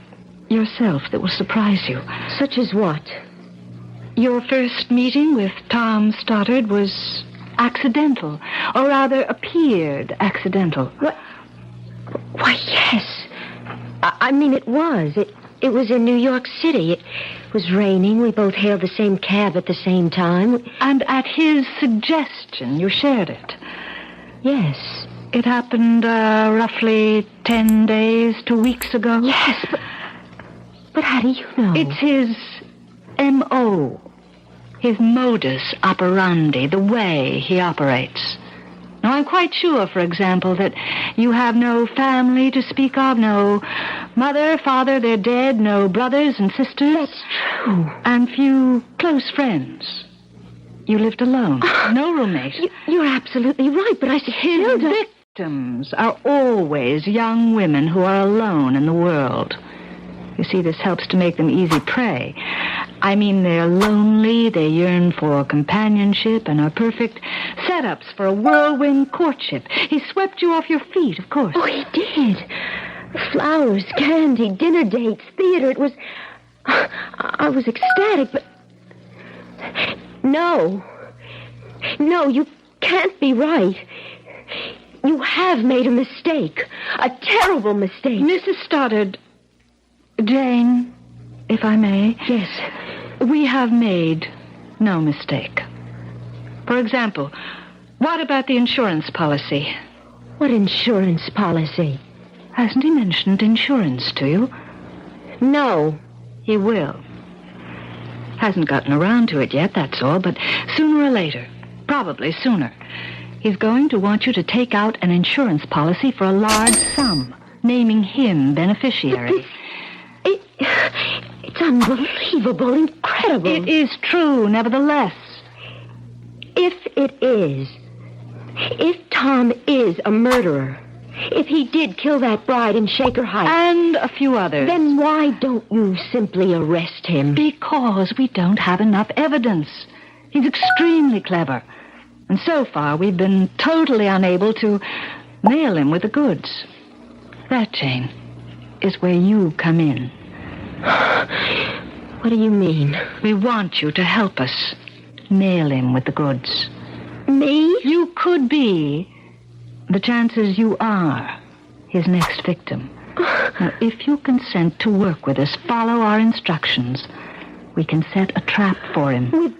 yourself that will surprise you. Such as what? Your first meeting with Tom Stoddard was accidental, or rather appeared accidental. What? Why, yes. I mean, it was. It was in New York City. It was raining. We both hailed the same cab at the same time. And at his suggestion, you shared it. Yes. It happened roughly 10 days, 2 weeks ago. Yes, but how do you know? It's his M.O., his modus operandi, the way he operates. Now, I'm quite sure, for example, that you have no family to speak of, no mother, father, they're dead, no brothers and sisters. That's true. And few close friends. You lived alone, no roommate. You're absolutely right, but I still His victims are always young women who are alone in the world. You see, this helps to make them easy prey. I mean, they're lonely, they yearn for companionship, and are perfect setups for a whirlwind courtship. He swept you off your feet, of course. Oh, he did. Flowers, candy, dinner dates, theater. It was... I was ecstatic, but... No, you can't be right. You have made a mistake. A terrible mistake. Mrs. Stoddard... Jane, if I may. Yes. We have made no mistake. For example, what about the insurance policy? What insurance policy? Hasn't he mentioned insurance to you? No. He will. Hasn't gotten around to it yet, that's all, but sooner or later, probably sooner, he's going to want you to take out an insurance policy for a large sum, naming him beneficiary. It's unbelievable, incredible. It is true, nevertheless. If Tom is a murderer, if he did kill that bride in Shaker Heights... And a few others. Then why don't you simply arrest him? Because we don't have enough evidence. He's extremely clever. And so far, we've been totally unable to nail him with the goods. That, Jane, is where you come in. What do you mean? We want you to help us nail him with the goods. Me? You could be. The chances you are his next victim. Now, if you consent to work with us, follow our instructions, we can set a trap for him. With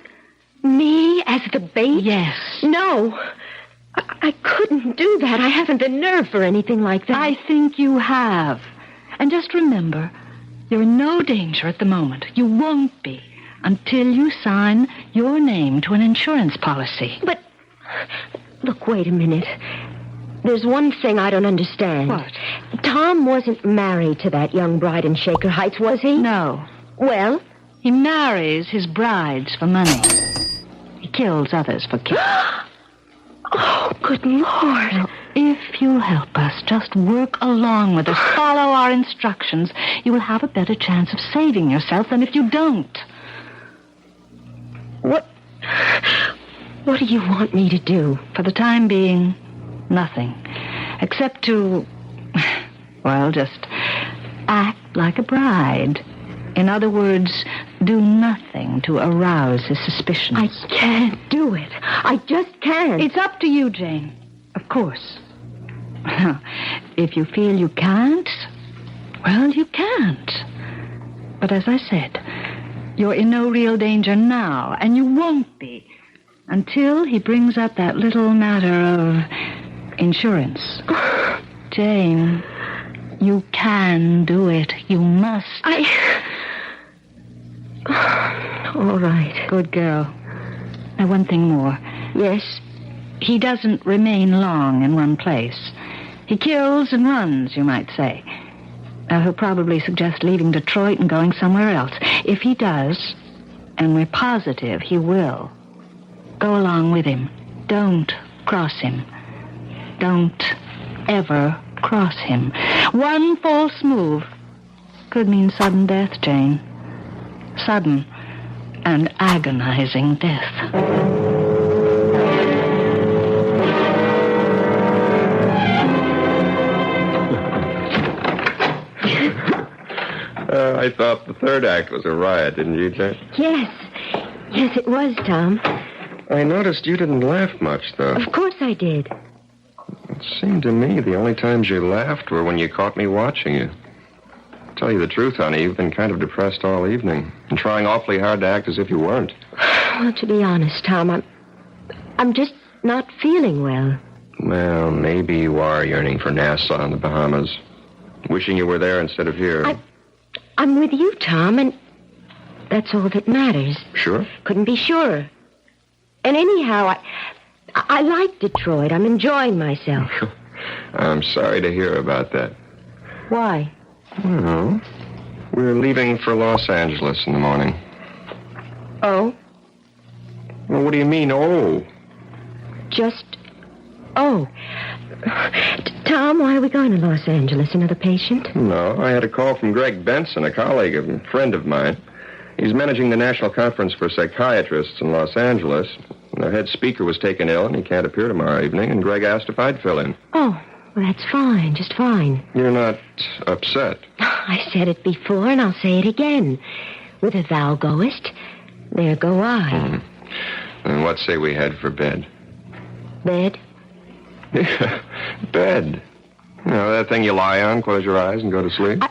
me as the bait? Yes. No. I couldn't do that. I haven't the nerve for anything like that. I think you have. And just remember, you're in no danger at the moment. You won't be until you sign your name to an insurance policy. But, look, wait a minute. There's one thing I don't understand. What? Tom wasn't married to that young bride in Shaker Heights, was he? No. Well? He marries his brides for money. He kills others for kills. Oh, good Lord. If you'll help us, just work along with us, follow our instructions, you will have a better chance of saving yourself than if you don't. What do you want me to do? For the time being, nothing. Except to, well, just act like a bride. In other words, do nothing to arouse his suspicions. I can't do it. I just can't. It's up to you, Jane. Of course. If you feel you can't, well, you can't. But as I said, you're in no real danger now, and you won't be until he brings up that little matter of insurance. Jane, you can do it. You must. All right. Good girl. Now, one thing more. Yes? He doesn't remain long in one place. He kills and runs, you might say. He'll probably suggest leaving Detroit and going somewhere else. If he does, and we're positive he will, go along with him. Don't cross him. Don't ever cross him. One false move could mean sudden death, Jane. Sudden and agonizing death. I thought the third act was a riot, didn't you, Jane? Yes. Yes, it was, Tom. I noticed you didn't laugh much, though. Of course I did. It seemed to me the only times you laughed were when you caught me watching you. To tell you the truth, honey, you've been kind of depressed all evening and trying awfully hard to act as if you weren't. Well, to be honest, Tom, I'm just not feeling well. Well, maybe you are yearning for Nassau and the Bahamas. Wishing you were there instead of here. I'm with you, Tom, and that's all that matters. Sure? Couldn't be surer. And anyhow, I like Detroit. I'm enjoying myself. I'm sorry to hear about that. Why? Well, we're leaving for Los Angeles in the morning. Oh? Well, what do you mean, oh? Just, oh. Tom, why are we going to Los Angeles? Another patient? No, I had a call from Greg Benson, a colleague, a friend of mine. He's managing the National Conference for Psychiatrists in Los Angeles. The head speaker was taken ill, and he can't appear tomorrow evening, and Greg asked if I'd fill in. Oh, well, that's fine, just fine. You're not upset? I said it before, and I'll say it again. Whither thou goest, there go I. And what say we head for bed? Bed? Yeah, bed. You know, that thing you lie on, close your eyes, and go to sleep?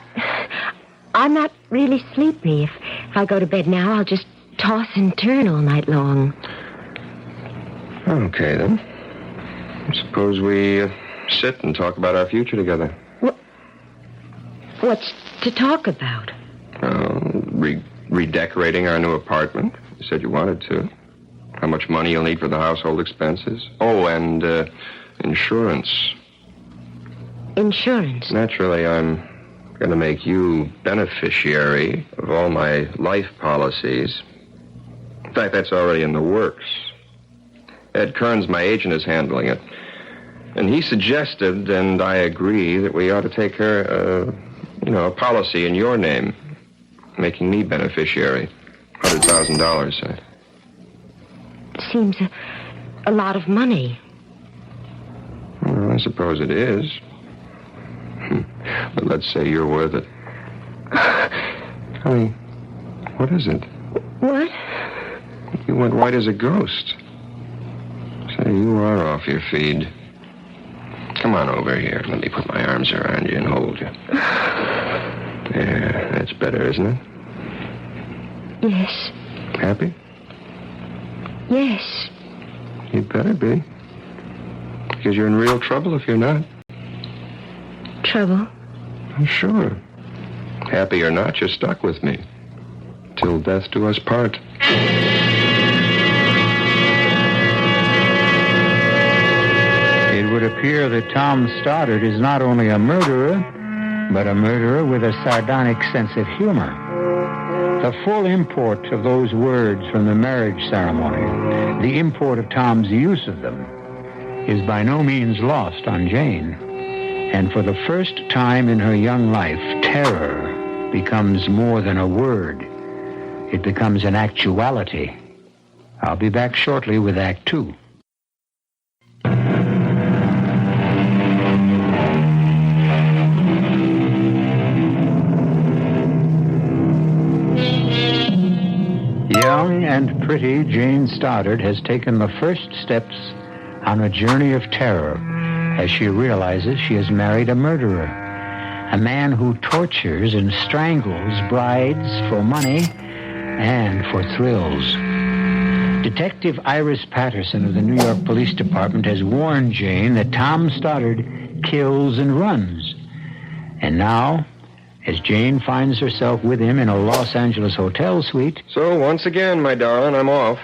I'm not really sleepy. If I go to bed now, I'll just toss and turn all night long. Okay, then. Suppose we sit and talk about our future together. What's to talk about? Redecorating our new apartment. You said you wanted to. How much money you'll need for the household expenses. Oh, and insurance. Insurance? Naturally, I'm going to make you beneficiary of all my life policies. In fact, that's already in the works. Ed Kearns, my agent, is handling it. And he suggested, and I agree, that we ought to take her, a policy in your name, making me beneficiary. $100,000, say. Seems a lot of money. Well, I suppose it is. But let's say you're worth it. Honey, what is it? What? You went white as a ghost. Say, you are off your feed. Come on over here. Let me put my arms around you and hold you. Yeah, that's better, isn't it? Yes. Happy? Yes. You'd better be. Because you're in real trouble if you're not. Trouble? Sure. Happy or not, you're stuck with me. Till death do us part. It would appear that Tom Stoddard is not only a murderer, but a murderer with a sardonic sense of humor. The full import of those words from the marriage ceremony, the import of Tom's use of them, is by no means lost on Jane. And for the first time in her young life, terror becomes more than a word. It becomes an actuality. I'll be back shortly with Act Two. Young and pretty Jane Stoddard has taken the first steps on a journey of terror as she realizes she has married a murderer, a man who tortures and strangles brides for money and for thrills. Detective Iris Patterson of the New York Police Department has warned Jane that Tom Stoddard kills and runs. And now, as Jane finds herself with him in a Los Angeles hotel suite... So, once again, my darling, I'm off.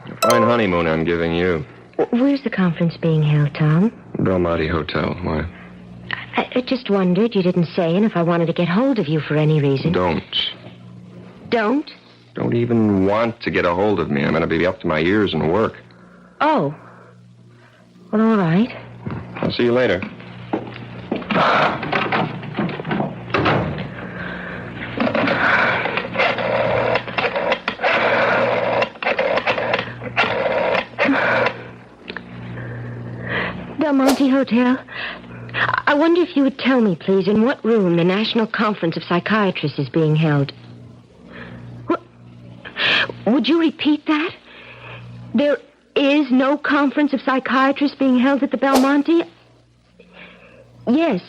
A fine honeymoon I'm giving you. Where's the conference being held, Tom? Belmonte Hotel. Why? I just wondered. You didn't say, and if I wanted to get hold of you for any reason. Don't. Don't? Don't even want to get a hold of me. I'm going to be up to my ears in work. Oh. Well, all right. I'll see you later. Belmonte Hotel. I wonder if you would tell me, please, in what room the National Conference of Psychiatrists is being held. Would you repeat that? There is no conference of psychiatrists being held at the Belmonte? Yes.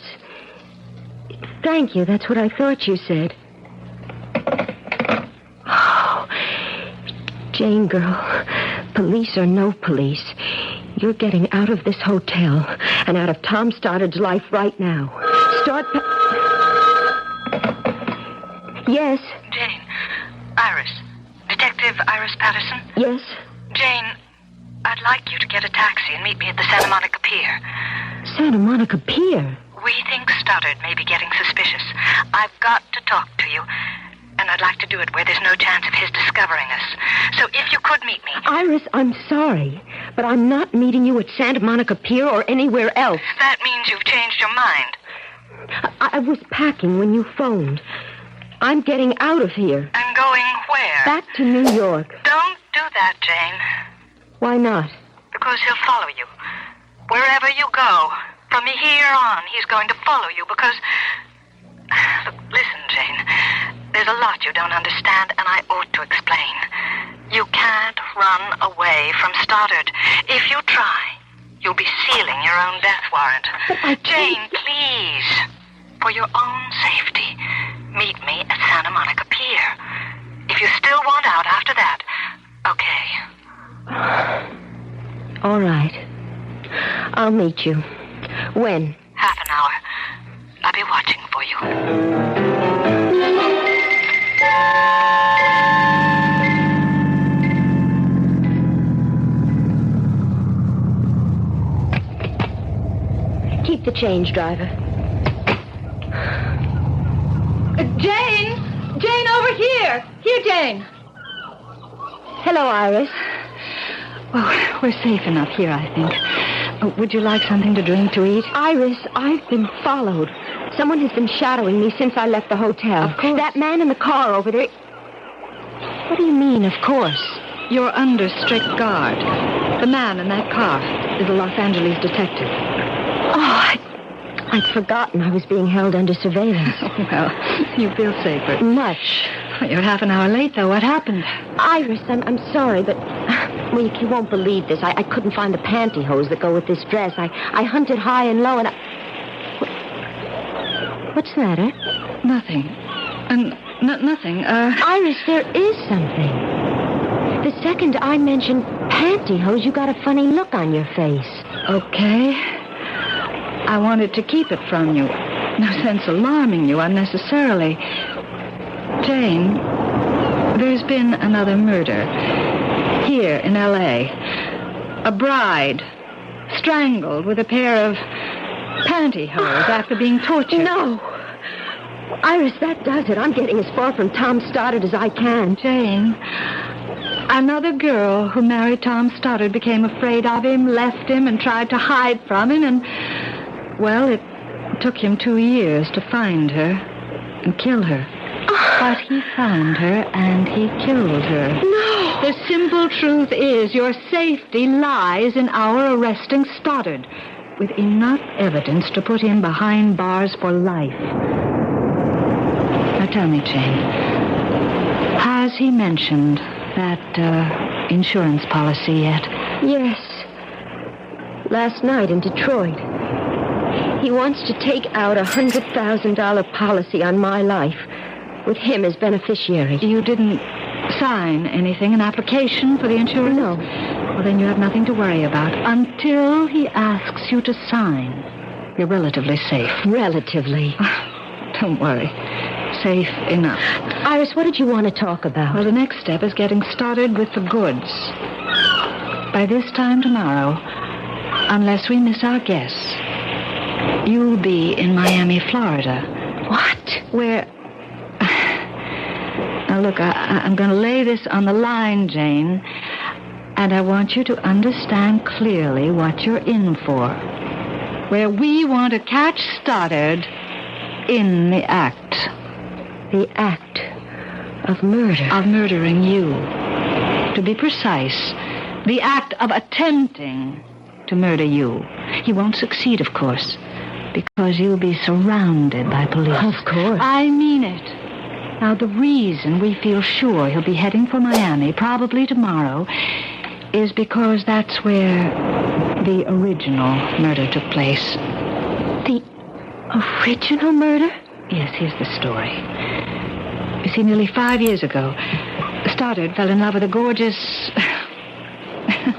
Thank you. That's what I thought you said. Oh, Jane, girl, police or no police, you're getting out of this hotel and out of Tom Stoddard's life right now. Yes? Jane. Iris. Detective Iris Patterson? Yes? Jane, I'd like you to get a taxi and meet me at the Santa Monica Pier. Santa Monica Pier? We think Stoddard may be getting suspicious. I've got to talk to you, and I'd like to do it where there's no chance of his discovering us. So if you could meet me... Iris, I'm sorry, but I'm not meeting you at Santa Monica Pier or anywhere else. That means you've changed your mind. I was packing when you phoned. I'm getting out of here. And going where? Back to New York. Don't do that, Jane. Why not? Because he'll follow you. Wherever you go, from here on, he's going to follow you because... Look, listen, Jane. There's a lot you don't understand, and I ought to explain. You can't run away from Stoddard. If you try, you'll be sealing your own death warrant. Jane, please, for your own safety, meet me at Santa Monica Pier. If you still want out after that, okay. All right. I'll meet you. When? Half an hour. I'll be watching for you. Keep the change, driver. Jane! Jane, over here! Here, Jane! Hello, Iris. Well, we're safe enough here, I think. Would you like something to drink, to eat? Iris, I've been followed. Someone has been shadowing me since I left the hotel. Of course. That man in the car over there... What do you mean, of course? You're under strict guard. The man in that car is a Los Angeles detective. Oh, I'd forgotten I was being held under surveillance. Well, you feel safer. Much. You're half an hour late, though. What happened? Iris, I'm sorry, but... Well, you won't believe this. I couldn't find the pantyhose that go with this dress. I hunted high and low, and What's the matter? Nothing. Nothing. Iris, there is something. The second I mentioned pantyhose, you got a funny look on your face. Okay. I wanted to keep it from you. No sense alarming you unnecessarily. Jane, there's been another murder. Here in L.A. A bride strangled with a pair of pantyhose after being tortured. No. Iris, that does it. I'm getting as far from Tom Stoddard as I can. Jane, Another girl who married Tom Stoddard became afraid of him, left him, and tried to hide from him, and, well, it took him 2 years to find her and kill her. But he found her, and he killed her. No! The simple truth is your safety lies in our arresting Stoddard, with enough evidence to put him behind bars for life. Now tell me, Jane, has he mentioned that insurance policy yet? Yes. Last night in Detroit. He wants to take out a $100,000 policy on my life, with him as beneficiary. You didn't sign anything, an application for the insurance? No. Well, then you have nothing to worry about until he asks you to sign. You're relatively safe. Relatively. Don't worry. Safe enough. Iris, what did you want to talk about? Well, the next step is getting started with the goods. By this time tomorrow, unless we miss our guests, you'll be in Miami, Florida. What? Where... Now, look, I'm going to lay this on the line, Jane, and I want you to understand clearly what you're in for. Where we want to catch Stoddard in the act. The act of murder. Of murdering you. To be precise, the act of attempting to murder you. He won't succeed, of course, because you'll be surrounded by police. Of course. I mean it. Now, the reason we feel sure he'll be heading for Miami, probably tomorrow, is because that's where the original murder took place. The original murder? Yes, here's the story. You see, nearly 5 years ago, Stoddard fell in love with a gorgeous...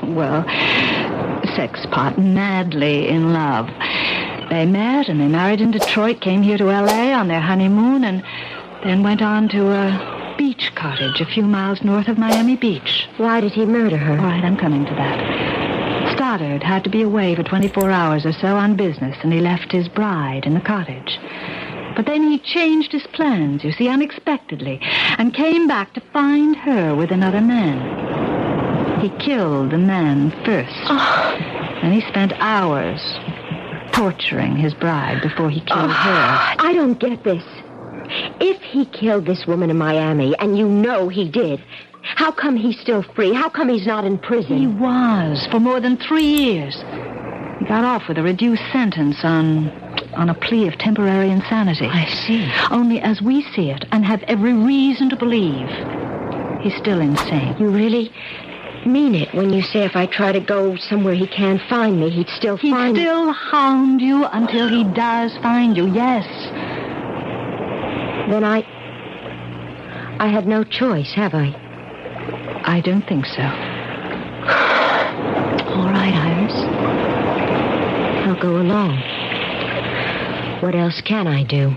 well, sex pot, madly in love. They met and they married in Detroit, came here to L.A. on their honeymoon, and then went on to a beach cottage a few miles north of Miami Beach. Why did he murder her? All right, I'm coming to that. Stoddard had to be away for 24 hours or so on business, and he left his bride in the cottage. But then he changed his plans, you see, unexpectedly, and came back to find her with another man. He killed the man first. And he spent hours torturing his bride before he killed her. I don't get this. If he killed this woman in Miami, and you know he did, how come he's still free? How come he's not in prison? He was, for more than 3 years. He got off with a reduced sentence on a plea of temporary insanity. I see. Only as we see it, and have every reason to believe, he's still insane. You really mean it when you say if I try to go somewhere he can't find me, he'd still find me? He'd still hound you until he does find you, yes. Then I had no choice, have I? I don't think so. All right, Iris. I'll go along. What else can I do?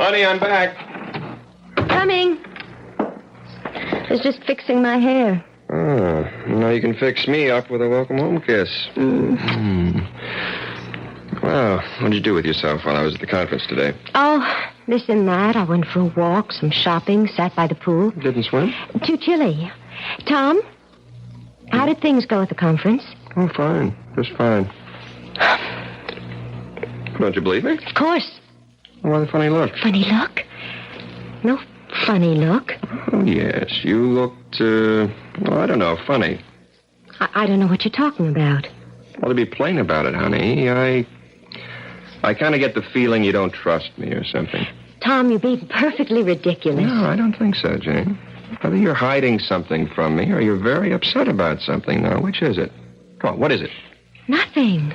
Honey, I'm back. Coming. I was just fixing my hair. Oh, now you can fix me up with a welcome home kiss. Well, what did you do with yourself while I was at the conference today? Oh, this and that. I went for a walk, some shopping, sat by the pool. Didn't swim? Too chilly. Tom, how did things go at the conference? Oh, fine. Just fine. Don't you believe me? Of course. Why the funny look? Funny look? No funny look. Oh, yes. You looked, I don't know, funny. I don't know what you're talking about. Well, to be plain about it, honey, I kind of get the feeling you don't trust me or something. Tom, you're being perfectly ridiculous. No, I don't think so, Jane. Either you're hiding something from me or you're very upset about something. Now, which is it? Come on, what is it? Nothing.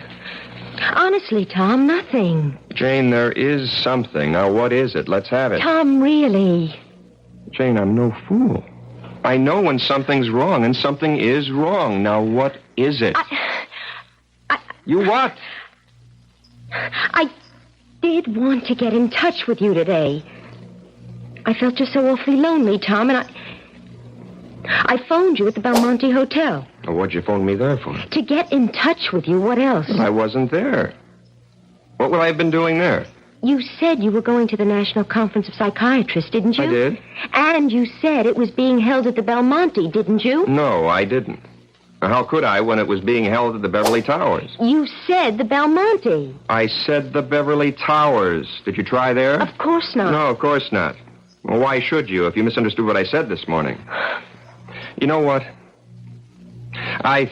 Honestly, Tom, nothing. Jane, there is something. Now, what is it? Let's have it. Tom, really. Jane, I'm no fool. I know when something's wrong, and something is wrong. Now, what is it? You what? I did want to get in touch with you today. I felt just so awfully lonely, Tom, and I phoned you at the Belmonte Hotel. Well, what'd you phone me there for? To get in touch with you. What else? I wasn't there. What would I have been doing there? You said you were going to the National Conference of Psychiatrists, didn't you? I did. And you said it was being held at the Belmonte, didn't you? No, I didn't. How could I when it was being held at the Beverly Towers? You said the Belmonte. I said the Beverly Towers. Did you try there? Of course not. No, of course not. Well, why should you if you misunderstood what I said this morning? You know what? I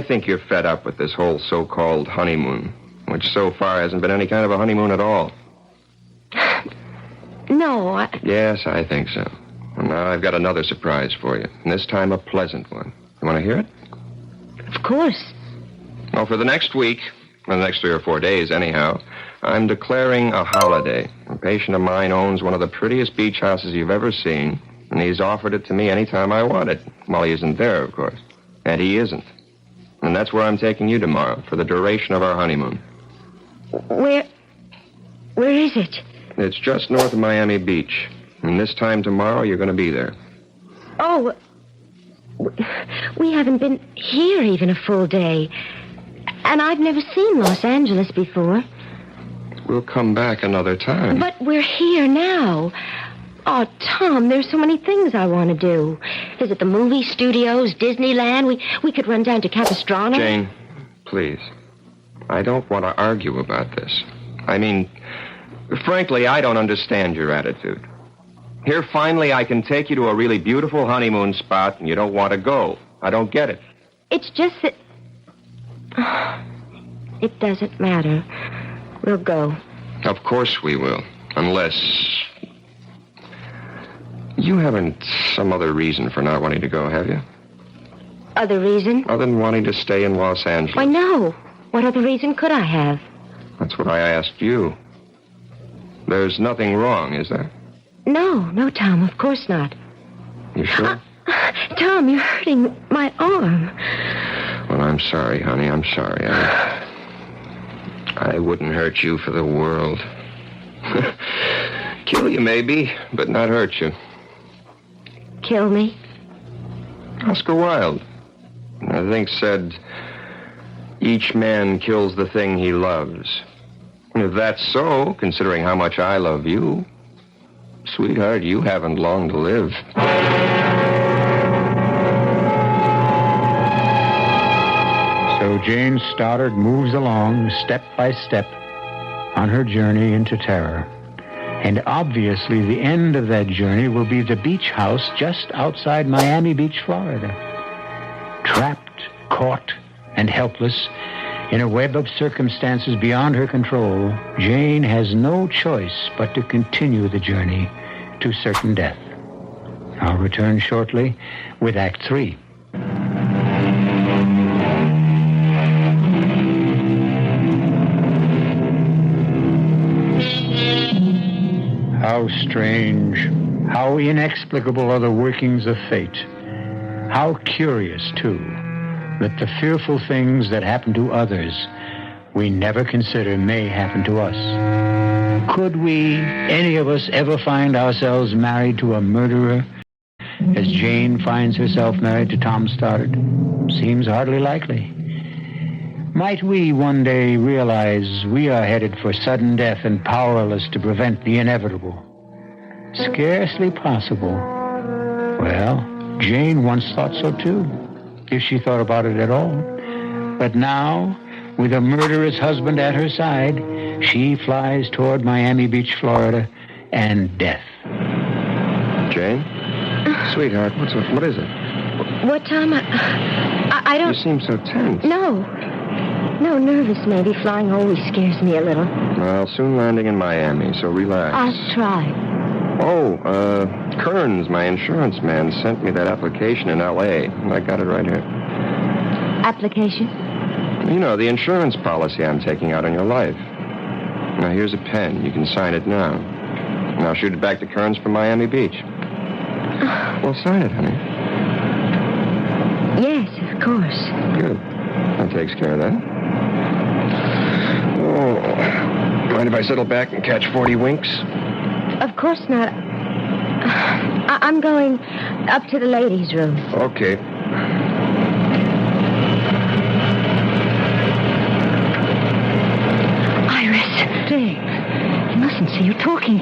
think you're fed up with this whole so-called honeymoon, which so far hasn't been any kind of a honeymoon at all. No, Yes, I think so. And now I've got another surprise for you, and this time a pleasant one. You want to hear it? Of course. Well, for the next week, or the next 3 or 4 days anyhow, I'm declaring a holiday. A patient of mine owns one of the prettiest beach houses you've ever seen, and he's offered it to me anytime I want it. Well, he isn't there, of course. And he isn't. And that's where I'm taking you tomorrow, for the duration of our honeymoon. Where is it? It's just north of Miami Beach. And this time tomorrow, you're going to be there. Oh, we haven't been here even a full day. And I've never seen Los Angeles before. We'll come back another time. But we're here now. Oh, Tom, there's so many things I want to do. Visit the movie studios, Disneyland. We could run down to Capistrano. Jane, please. I don't want to argue about this. I mean, frankly, I don't understand your attitude. Here, finally, I can take you to a really beautiful honeymoon spot, and you don't want to go. I don't get it. It's just that... It doesn't matter. We'll go. Of course we will. Unless... You haven't some other reason for not wanting to go, have you? Other reason? Other than wanting to stay in Los Angeles. Why, no. What other reason could I have? That's what I asked you. There's nothing wrong, is there? No, Tom, of course not. You sure? Tom, you're hurting my arm. Well, I'm sorry, honey. I'm sorry. I wouldn't hurt you for the world. Kill you, maybe, but not hurt you. Kill me? Oscar Wilde, I think, said, each man kills the thing he loves. And if that's so, considering how much I love you, sweetheart, you haven't long to live. So Jane Stoddard moves along step by step on her journey into terror. And obviously the end of that journey will be the beach house just outside Miami Beach, Florida. Trapped, caught, and helpless in a web of circumstances beyond her control, Jane has no choice but to continue the journey to certain death. I'll return shortly with Act 3. How strange, how inexplicable are the workings of fate. How curious, too, that the fearful things that happen to others we never consider may happen to us. Could we, any of us, ever find ourselves married to a murderer, as Jane finds herself married to Tom Stoddard? Seems hardly likely. Might we one day realize we are headed for sudden death and powerless to prevent the inevitable? Scarcely possible. Well, Jane once thought so too, if she thought about it at all. But now, with a murderous husband at her side, she flies toward Miami Beach, Florida, and death. Jane? Sweetheart, what is it? What, Tom? I don't... You seem so tense. No, nervous maybe. Flying always scares me a little. Well, soon landing in Miami, so relax. I'll try. Oh, Kearns, my insurance man, sent me that application in L.A. I got it right here. Application? You know, the insurance policy I'm taking out on your life. Now, here's a pen. You can sign it now. And I'll shoot it back to Kearns from Miami Beach. Well, sign it, honey. Yes, of course. Good. That takes care of that. Oh, mind if I settle back and catch 40 winks? Of course not. I'm going up to the ladies' room. Okay.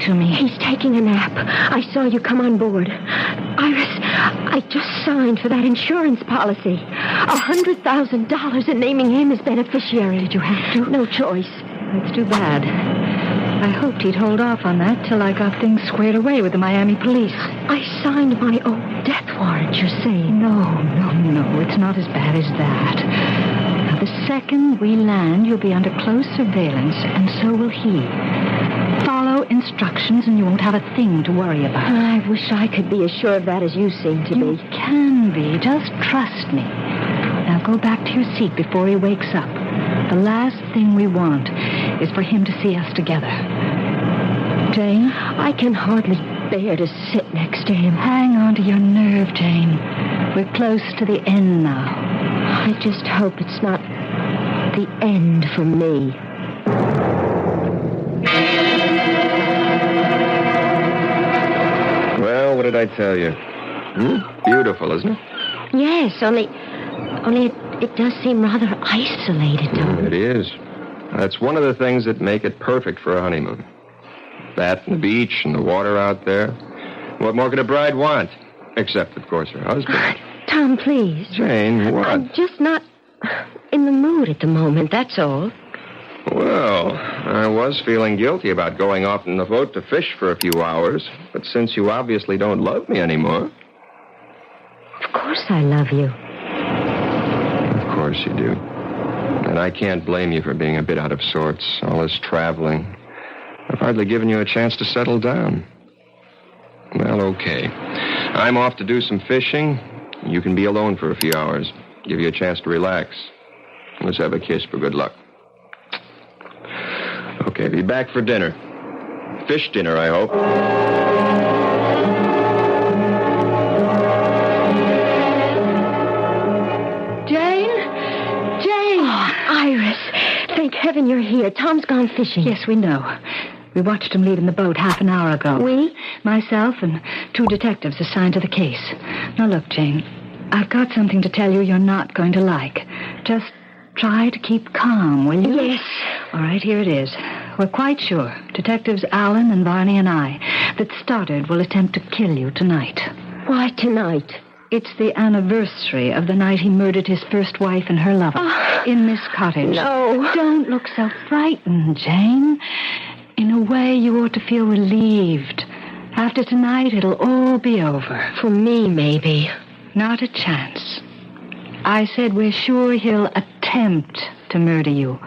to me? He's taking a nap. I saw you come on board. Iris, I just signed for that insurance policy. $100,000 and naming him as beneficiary. Did you have to? No choice. That's too bad. I hoped he'd hold off on that till I got things squared away with the Miami police. I signed my own death warrant, you're saying? No. It's not as bad as that. Now, the second we land, you'll be under close surveillance, and so will he. Follow instructions, and you won't have a thing to worry about. I wish I could be as sure of that as you seem to be. You can be. Just trust me. Now, go back to your seat before he wakes up. The last thing we want is for him to see us together. Jane? I can hardly bear to sit next to him. Hang on to your nerve, Jane. We're close to the end now. I just hope it's not the end for me. Well, what did I tell you? Beautiful, isn't it? Yes, only it does seem rather isolated, Tom. It is. That's one of the things that make it perfect for a honeymoon. That and the beach and the water out there. What more could a bride want? Except, of course, her husband. Tom, please. Jane, what? I'm just not in the mood at the moment, that's all. Well, I was feeling guilty about going off in the boat to fish for a few hours. But since you obviously don't love me anymore... Of course I love you. Of course you do. And I can't blame you for being a bit out of sorts. All this traveling. I've hardly given you a chance to settle down. Well, okay. I'm off to do some fishing. You can be alone for a few hours. Give you a chance to relax. Let's have a kiss for good luck. Okay, be back for dinner. Fish dinner, I hope. Jane? Oh, Iris, thank heaven you're here. Tom's gone fishing. Yes, we know. We watched him leaving the boat half an hour ago. We? Myself and 2 detectives assigned to the case. Now, look, Jane, I've got something to tell you you're not going to like. Just try to keep calm, will you? Yes. All right, here it is. We're quite sure, Detectives Allen and Varney and I, that Stoddard will attempt to kill you tonight. Why tonight? It's the anniversary of the night he murdered his first wife and her lover in this cottage. No. Don't look so frightened, Jane. In a way, you ought to feel relieved. After tonight, it'll all be over. For me, maybe. Not a chance. I said we're sure he'll attempt to murder you,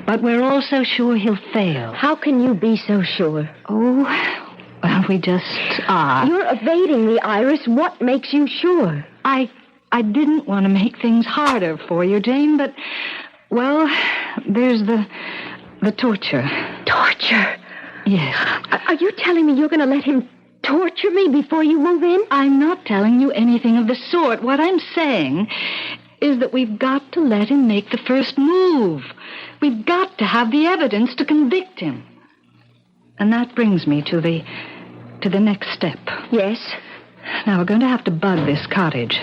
but we're also sure he'll fail. How can you be so sure? Oh, well, we just are. You're evading me, Iris. What makes you sure? I didn't want to make things harder for you, Jane, but, well, there's the torture. Torture? Yes. Are you telling me you're going to let him torture me before you move in? I'm not telling you anything of the sort. What I'm saying is that we've got to let him make the first move. We've got to have the evidence to convict him. And that brings me to the next step. Yes? Now, we're going to have to bug this cottage.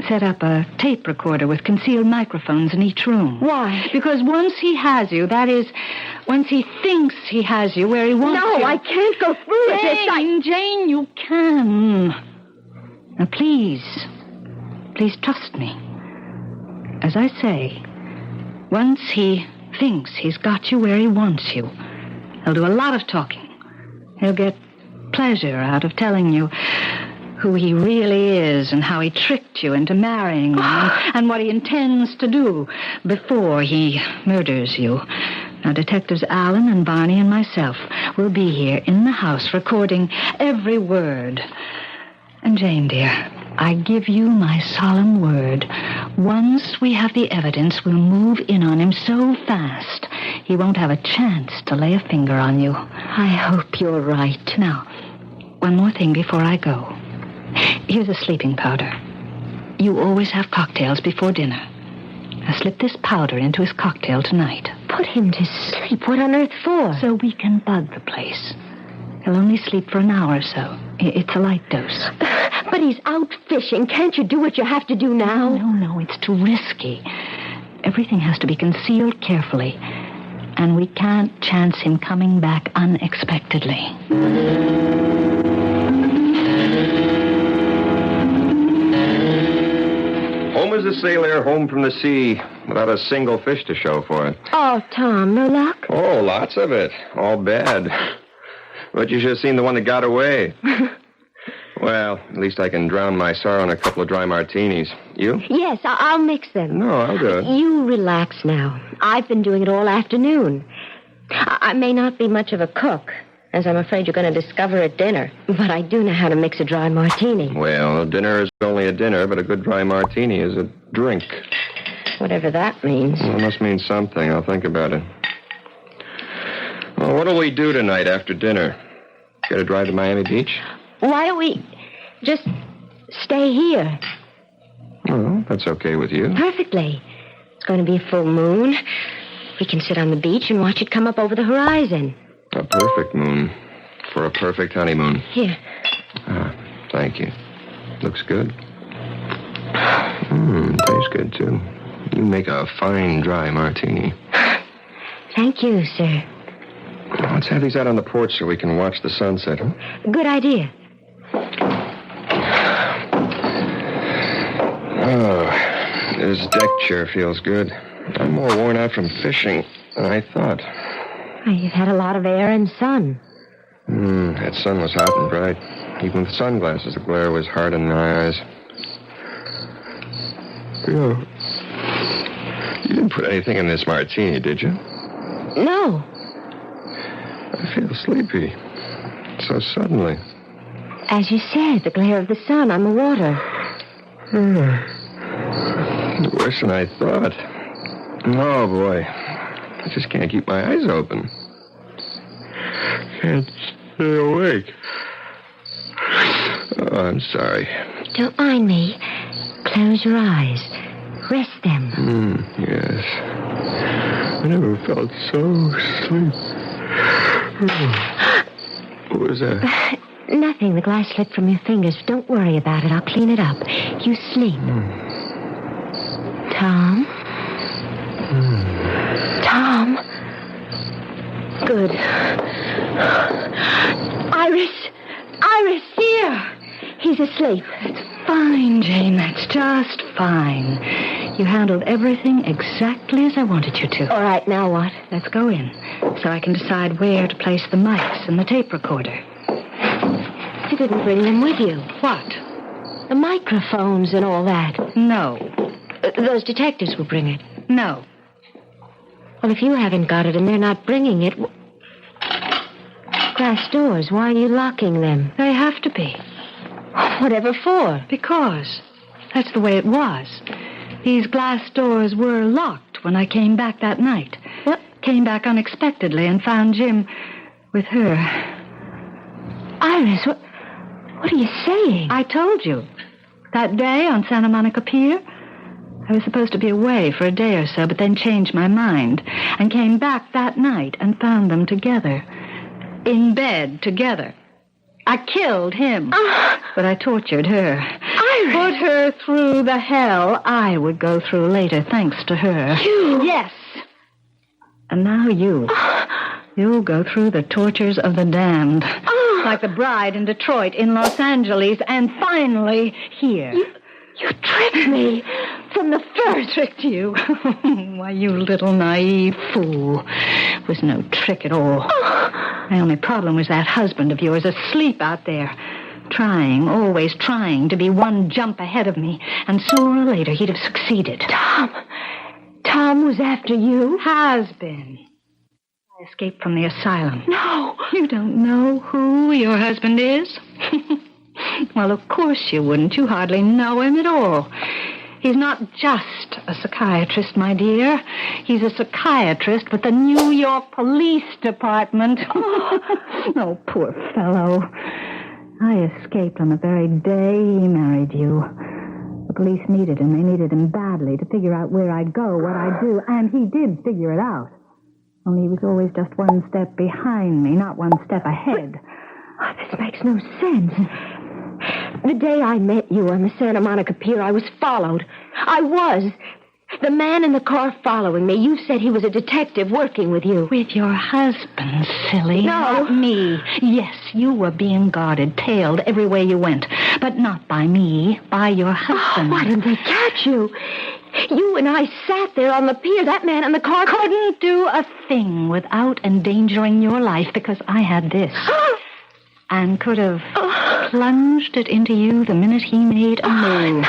Set up a tape recorder with concealed microphones in each room. Why? Because once he has you, that is, once he thinks he has you where he wants you... No, I can't go through with this. Jane, you can. Now, please trust me. As I say, once he thinks he's got you where he wants you, he'll do a lot of talking. He'll get pleasure out of telling you who he really is and how he tricked you into marrying him and what he intends to do before he murders you. Now, Detectives Allen and Barney and myself will be here in the house recording every word. And Jane, dear, I give you my solemn word. Once we have the evidence, we'll move in on him so fast he won't have a chance to lay a finger on you. I hope you're right. Now, one more thing before I go. Here's a sleeping powder. You always have cocktails before dinner. Now slip this powder into his cocktail tonight. Put him to sleep? What on earth for? So we can bug the place. He'll only sleep for an hour or so. It's a light dose. But he's out fishing. Can't you do what you have to do now? No, it's too risky. Everything has to be concealed carefully. And we can't chance him coming back unexpectedly. Home as a sailor, home from the sea, without a single fish to show for it. Oh, Tom, no luck? Oh, lots of it. All bad. But you should have seen the one that got away. Well, at least I can drown my sorrow in a couple of dry martinis. You? Yes, I'll mix them. No, I'll do it. You relax now. I've been doing it all afternoon. I may not be much of a cook, as I'm afraid you're going to discover at dinner, but I do know how to mix a dry martini. Well, dinner is only a dinner, but a good dry martini is a drink. Whatever that means. Well, it must mean something. I'll think about it. Well, what'll we do tonight after dinner? Get a drive to Miami Beach? Why don't we just stay here? Well, that's okay with you. Perfectly. It's going to be a full moon. We can sit on the beach and watch it come up over the horizon. A perfect moon for a perfect honeymoon. Here. Ah, thank you. Looks good. Tastes good, too. You make a fine dry martini. Thank you, sir. Let's have these out on the porch so we can watch the sunset. Huh? Good idea. Oh, this deck chair feels good. I'm more worn out from fishing than I thought. You've had a lot of air and sun. That sun was hot and bright. Even with sunglasses, the glare was hard in my eyes. You didn't put anything in this martini, did you? No. I feel sleepy. So suddenly. As you said, the glare of the sun on the water. Worse than I thought. Oh, boy. I just can't keep my eyes open. Can't stay awake. Oh, I'm sorry. Don't mind me. Close your eyes. Rest them. Yes. I never felt so asleep. What was that? Nothing. The glass slipped from your fingers. Don't worry about it. I'll clean it up. You sleep. Tom? Tom? Good. Iris, here. He's asleep. That's fine, Jane. That's just fine. You handled everything exactly as I wanted you to. All right, now what? Let's go in so I can decide where to place the mics and the tape recorder. You didn't bring them with you. What? The microphones and all that. No. Those detectives will bring it. No. Well, if you haven't got it and they're not bringing it... Glass doors, why are you locking them? They have to be. Whatever for? Because that's the way it was. These glass doors were locked when I came back that night. What? Came back unexpectedly and found Jim with her. Iris, what are you saying? I told you. That day on Santa Monica Pier, I was supposed to be away for a day or so, but then changed my mind and came back that night and found them together. In bed together. I killed him, but I tortured her. Iris! Put her through the hell I would go through later, thanks to her. You? Yes. And now you. You'll go through the tortures of the damned. Like the bride in Detroit, in Los Angeles, and finally here. You tricked me from the first. Tricked you? Why, you little naive fool. It was no trick at all. My only problem was that husband of yours asleep out there. Trying, always trying to be one jump ahead of me. And sooner or later, he'd have succeeded. Tom was after you? Has been. I escaped from the asylum. No. You don't know who your husband is? Well, of course you wouldn't. You hardly know him at all. He's not just a psychiatrist, my dear. He's a psychiatrist with the New York Police Department. Oh, poor fellow. I escaped on the very day he married you. The police needed him. They needed him badly to figure out where I'd go, what I'd do, and he did figure it out. Only he was always just one step behind me, not one step ahead. This makes no sense. The day I met you on the Santa Monica Pier, I was followed. I was. The man in the car following me, you said he was a detective working with you. With your husband, silly. No. Not me. Yes, you were being guarded, tailed everywhere you went. But not by me, by your husband. Why didn't they catch you? You and I sat there on the pier. That man in the car couldn't do a thing without endangering your life because I had this. And could have plunged it into you the minute he made a move.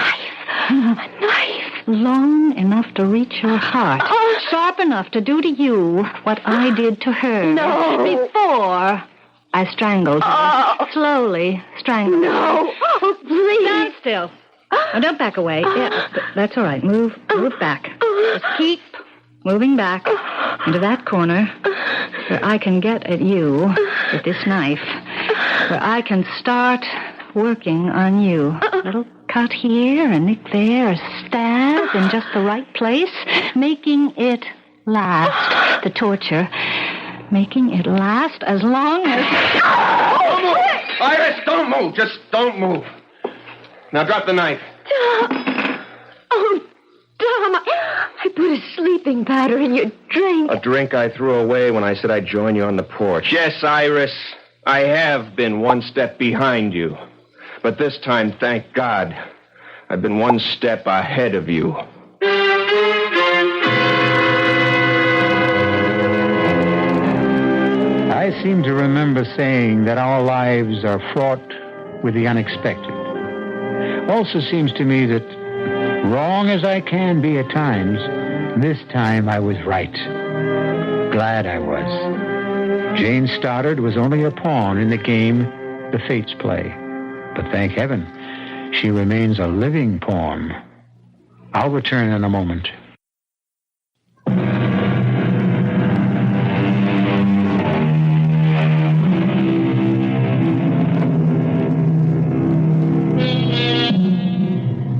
A knife. Long enough to reach your heart. Sharp enough to do to you what I did to her. No. Before I strangled her. Slowly strangled her. No. Oh, please. Stand still. Oh, don't back away. Yeah, that's all right. Move back. Just keep moving back into that corner where I can get at you with this knife. Where I can start working on you. A little cut here, a nick there, a stab in just the right place. Making it last. The torture. Making it last as long as... Don't move! Iris, don't move! Just don't move. Now drop the knife. Oh, Tom, I put a sleeping powder in your drink. A drink I threw away when I said I'd join you on the porch. Yes, Iris, I have been one step behind you. But this time, thank God, I've been one step ahead of you. I seem to remember saying that our lives are fraught with the unexpected. Also seems to me that, wrong as I can be at times, this time I was right. Glad I was. Jane Stoddard was only a pawn in the game the fates play. But thank heaven, she remains a living pawn. I'll return in a moment.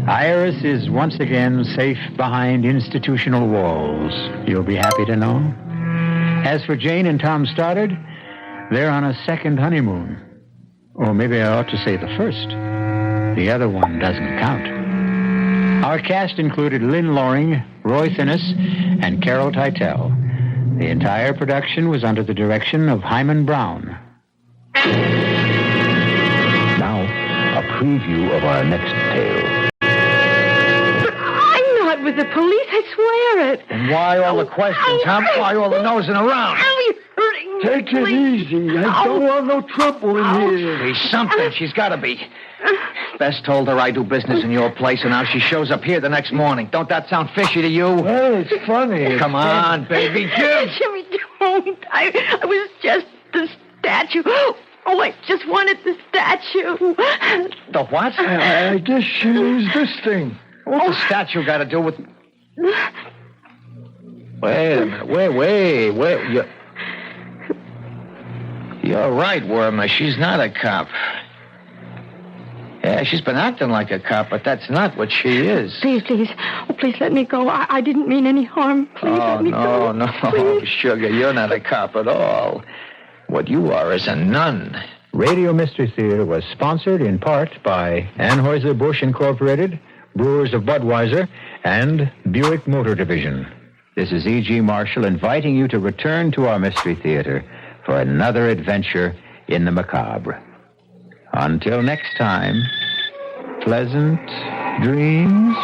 Iris is once again safe behind institutional walls, you'll be happy to know. As for Jane and Tom Stoddard, they're on a second honeymoon. Or maybe I ought to say the first. The other one doesn't count. Our cast included Lynn Loring, Roy Finnis, and Carol Teitel. The entire production was under the direction of Hyman Brown. Now, a preview of our next tale. With the police, I swear it. And why all the questions, huh? Why all the nosing around? You're hurting me. Take it easy. I don't want no trouble in here. She's something. She's got to be. Bess told her I do business in your place, and now she shows up here the next morning. Don't that sound fishy to you? Well, it's funny. Come on, baby. Jim. Jimmy, don't. I was just the statue. Oh, I just wanted the statue. The what? I guess she used this thing. What's the statue got to do with... Wait a minute. Wait. You're right, Wormer. She's not a cop. Yeah, she's been acting like a cop, but that's not what she is. Please. Oh, please let me go. I didn't mean any harm. Please let me go. No, Please. Sugar, you're not a cop at all. What you are is a nun. Radio Mystery Theater was sponsored in part by Anheuser-Busch Incorporated, Brewers of Budweiser, and Buick Motor Division. This is E.G. Marshall inviting you to return to our Mystery Theater for another adventure in the macabre. Until next time, pleasant dreams.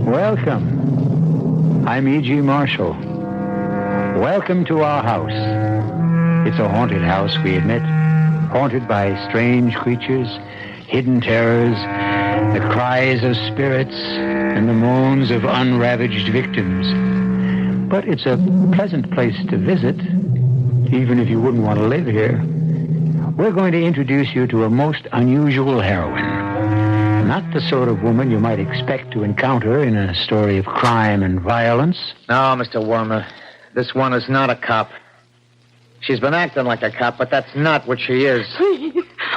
Welcome. I'm E.G. Marshall. Welcome to our house. It's a haunted house, we admit. Haunted by strange creatures hidden terrors, the cries of spirits, and the moans of unravaged victims. But it's a pleasant place to visit, even if you wouldn't want to live here. We're going to introduce you to a most unusual heroine. Not the sort of woman you might expect to encounter in a story of crime and violence. No, Mr. Warner, this one is not a cop. She's been acting like a cop, but that's not what she is. Please.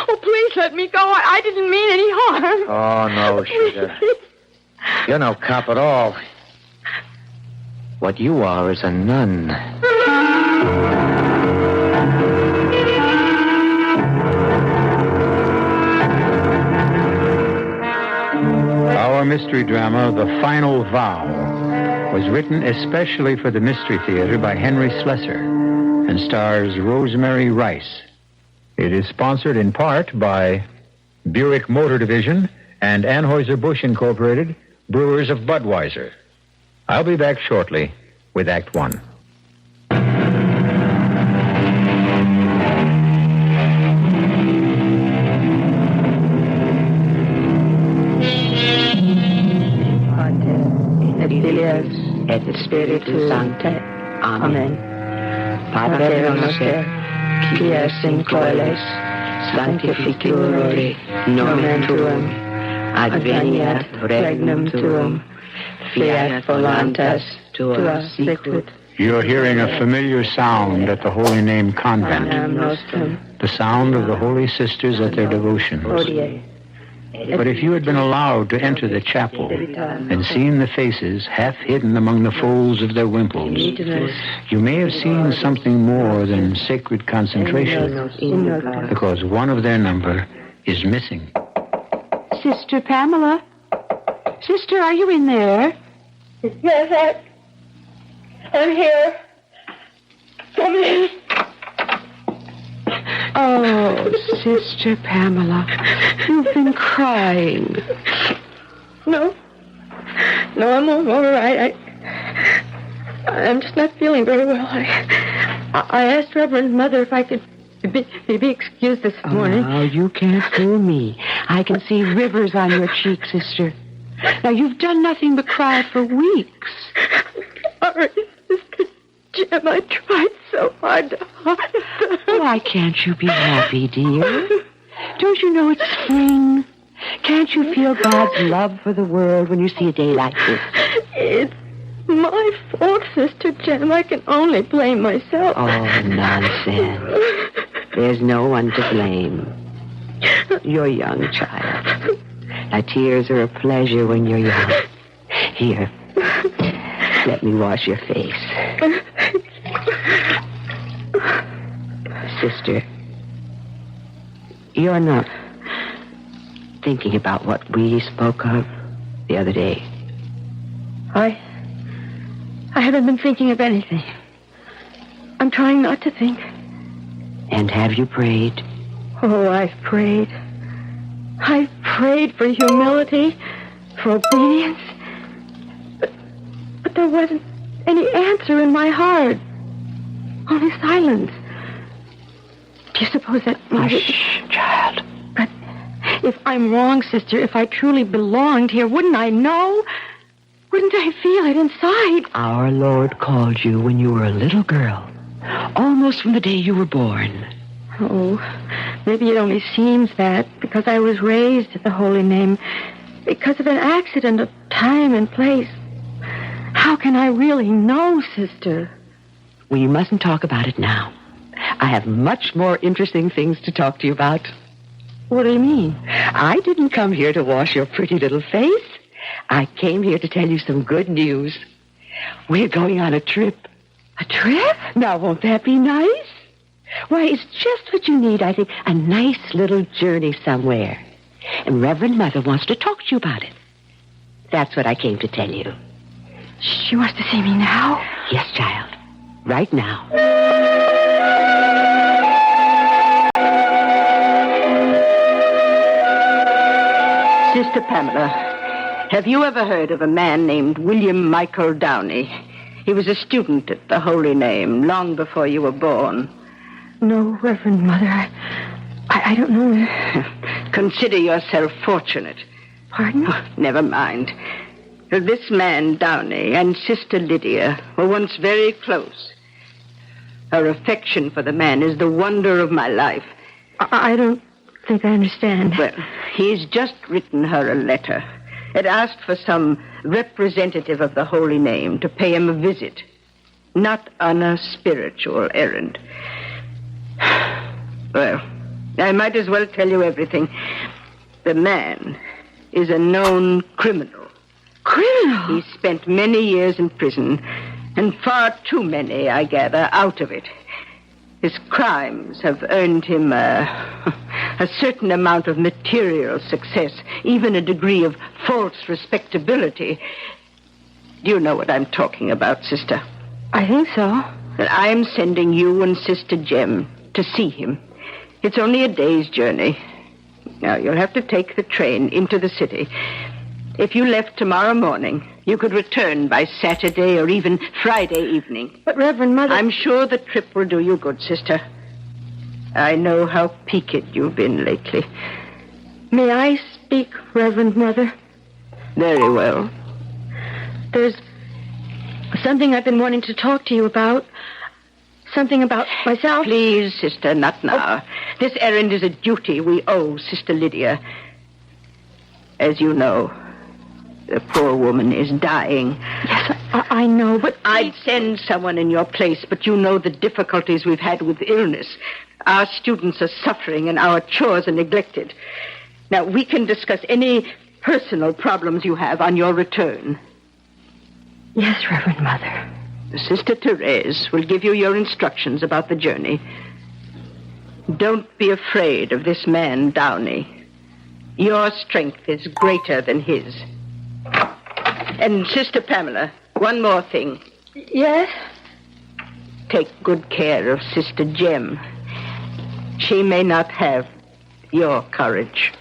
Oh, please let me go. I didn't mean any harm. Oh, no, sugar. You're no cop at all. What you are is a nun. Our mystery drama, The Final Vow, was written especially for the Mystery Theater by Henry Slesser and stars Rosemary Rice. It is sponsored in part by Buick Motor Division and Anheuser-Busch Incorporated, Brewers of Budweiser. I'll be back shortly with Act One. Et Spiritus Sancte. Amen. Pater noster, qui es in coeles, sanctificuri nomen tuum, adveniat regnum tuum, fiat voluntas tua sicut. You're hearing a familiar sound at the Holy Name Convent. The sound of the Holy Sisters at their devotions. But if you had been allowed to enter the chapel and seen the faces half hidden among the folds of their wimples, you may have seen something more than sacred concentration, because one of their number is missing. Sister Pamela? Sister, are you in there? Yes, I'm here. Come in. Oh, Sister Pamela, you've been crying. No, I'm all right. I'm just not feeling very well. I asked Reverend Mother if I could be excused this morning. Now, you can't fool me. I can see rivers on your cheeks, Sister. Now, you've done nothing but cry for weeks. Sorry, Sister Jim, I tried so hard to hide. Why can't you be happy, dear? Don't you know it's spring? Can't you feel God's love for the world when you see a day like this? It's my fault, Sister Jim. I can only blame myself. Oh, nonsense. There's no one to blame. You're young, child. Now, tears are a pleasure when you're young. Here, let me wash your face. Sister, you're not thinking about what we spoke of the other day. I haven't been thinking of anything. I'm trying not to think. And have you prayed? Oh, I've prayed. I've prayed for humility, for obedience. But there wasn't any answer in my heart. Only silence. Do you suppose that... Hush, child. But if I'm wrong, Sister, if I truly belonged here, wouldn't I know? Wouldn't I feel it inside? Our Lord called you when you were a little girl, almost from the day you were born. Oh, maybe it only seems that because I was raised at the Holy Name, because of an accident of time and place. How can I really know, Sister? Well, you mustn't talk about it now. I have much more interesting things to talk to you about. What do you mean? I didn't come here to wash your pretty little face. I came here to tell you some good news. We're going on a trip. A trip? Now, won't that be nice? Why, it's just what you need, I think. A nice little journey somewhere. And Reverend Mother wants to talk to you about it. That's what I came to tell you. She wants to see me now? Yes, child. Right now. Sister Pamela, have you ever heard of a man named William Michael Downey? He was a student at the Holy Name long before you were born. No, Reverend Mother. I don't know. Consider yourself fortunate. Pardon? Oh, never mind. This man, Downey, and Sister Lydia were once very close. Her affection for the man is the wonder of my life. I don't think I understand. Well, he's just written her a letter. It asked for some representative of the Holy Name to pay him a visit, not on a spiritual errand. Well, I might as well tell you everything. The man is a known criminal. Criminal? He spent many years in prison, and far too many, I gather, out of it. His crimes have earned him a certain amount of material success, even a degree of false respectability. Do you know what I'm talking about, sister? I think so. That I am sending you and Sister Jem to see him. It's only a day's journey. Now, you'll have to take the train into the city. If you left tomorrow morning, you could return by Saturday or even Friday evening. But, Reverend Mother... I'm sure the trip will do you good, sister. I know how peaked you've been lately. May I speak, Reverend Mother? Very well. There's something I've been wanting to talk to you about. Something about myself. Please, sister, not now. This errand is a duty we owe Sister Lydia. As you know, the poor woman is dying. Yes, I know, but... I'd send someone in your place, but you know the difficulties we've had with illness. Our students are suffering and our chores are neglected. Now, we can discuss any personal problems you have on your return. Yes, Reverend Mother. Sister Therese will give you your instructions about the journey. Don't be afraid of this man, Downey. Your strength is greater than his. And Sister Pamela, one more thing. Yes? Take good care of Sister Jem. She may not have your courage.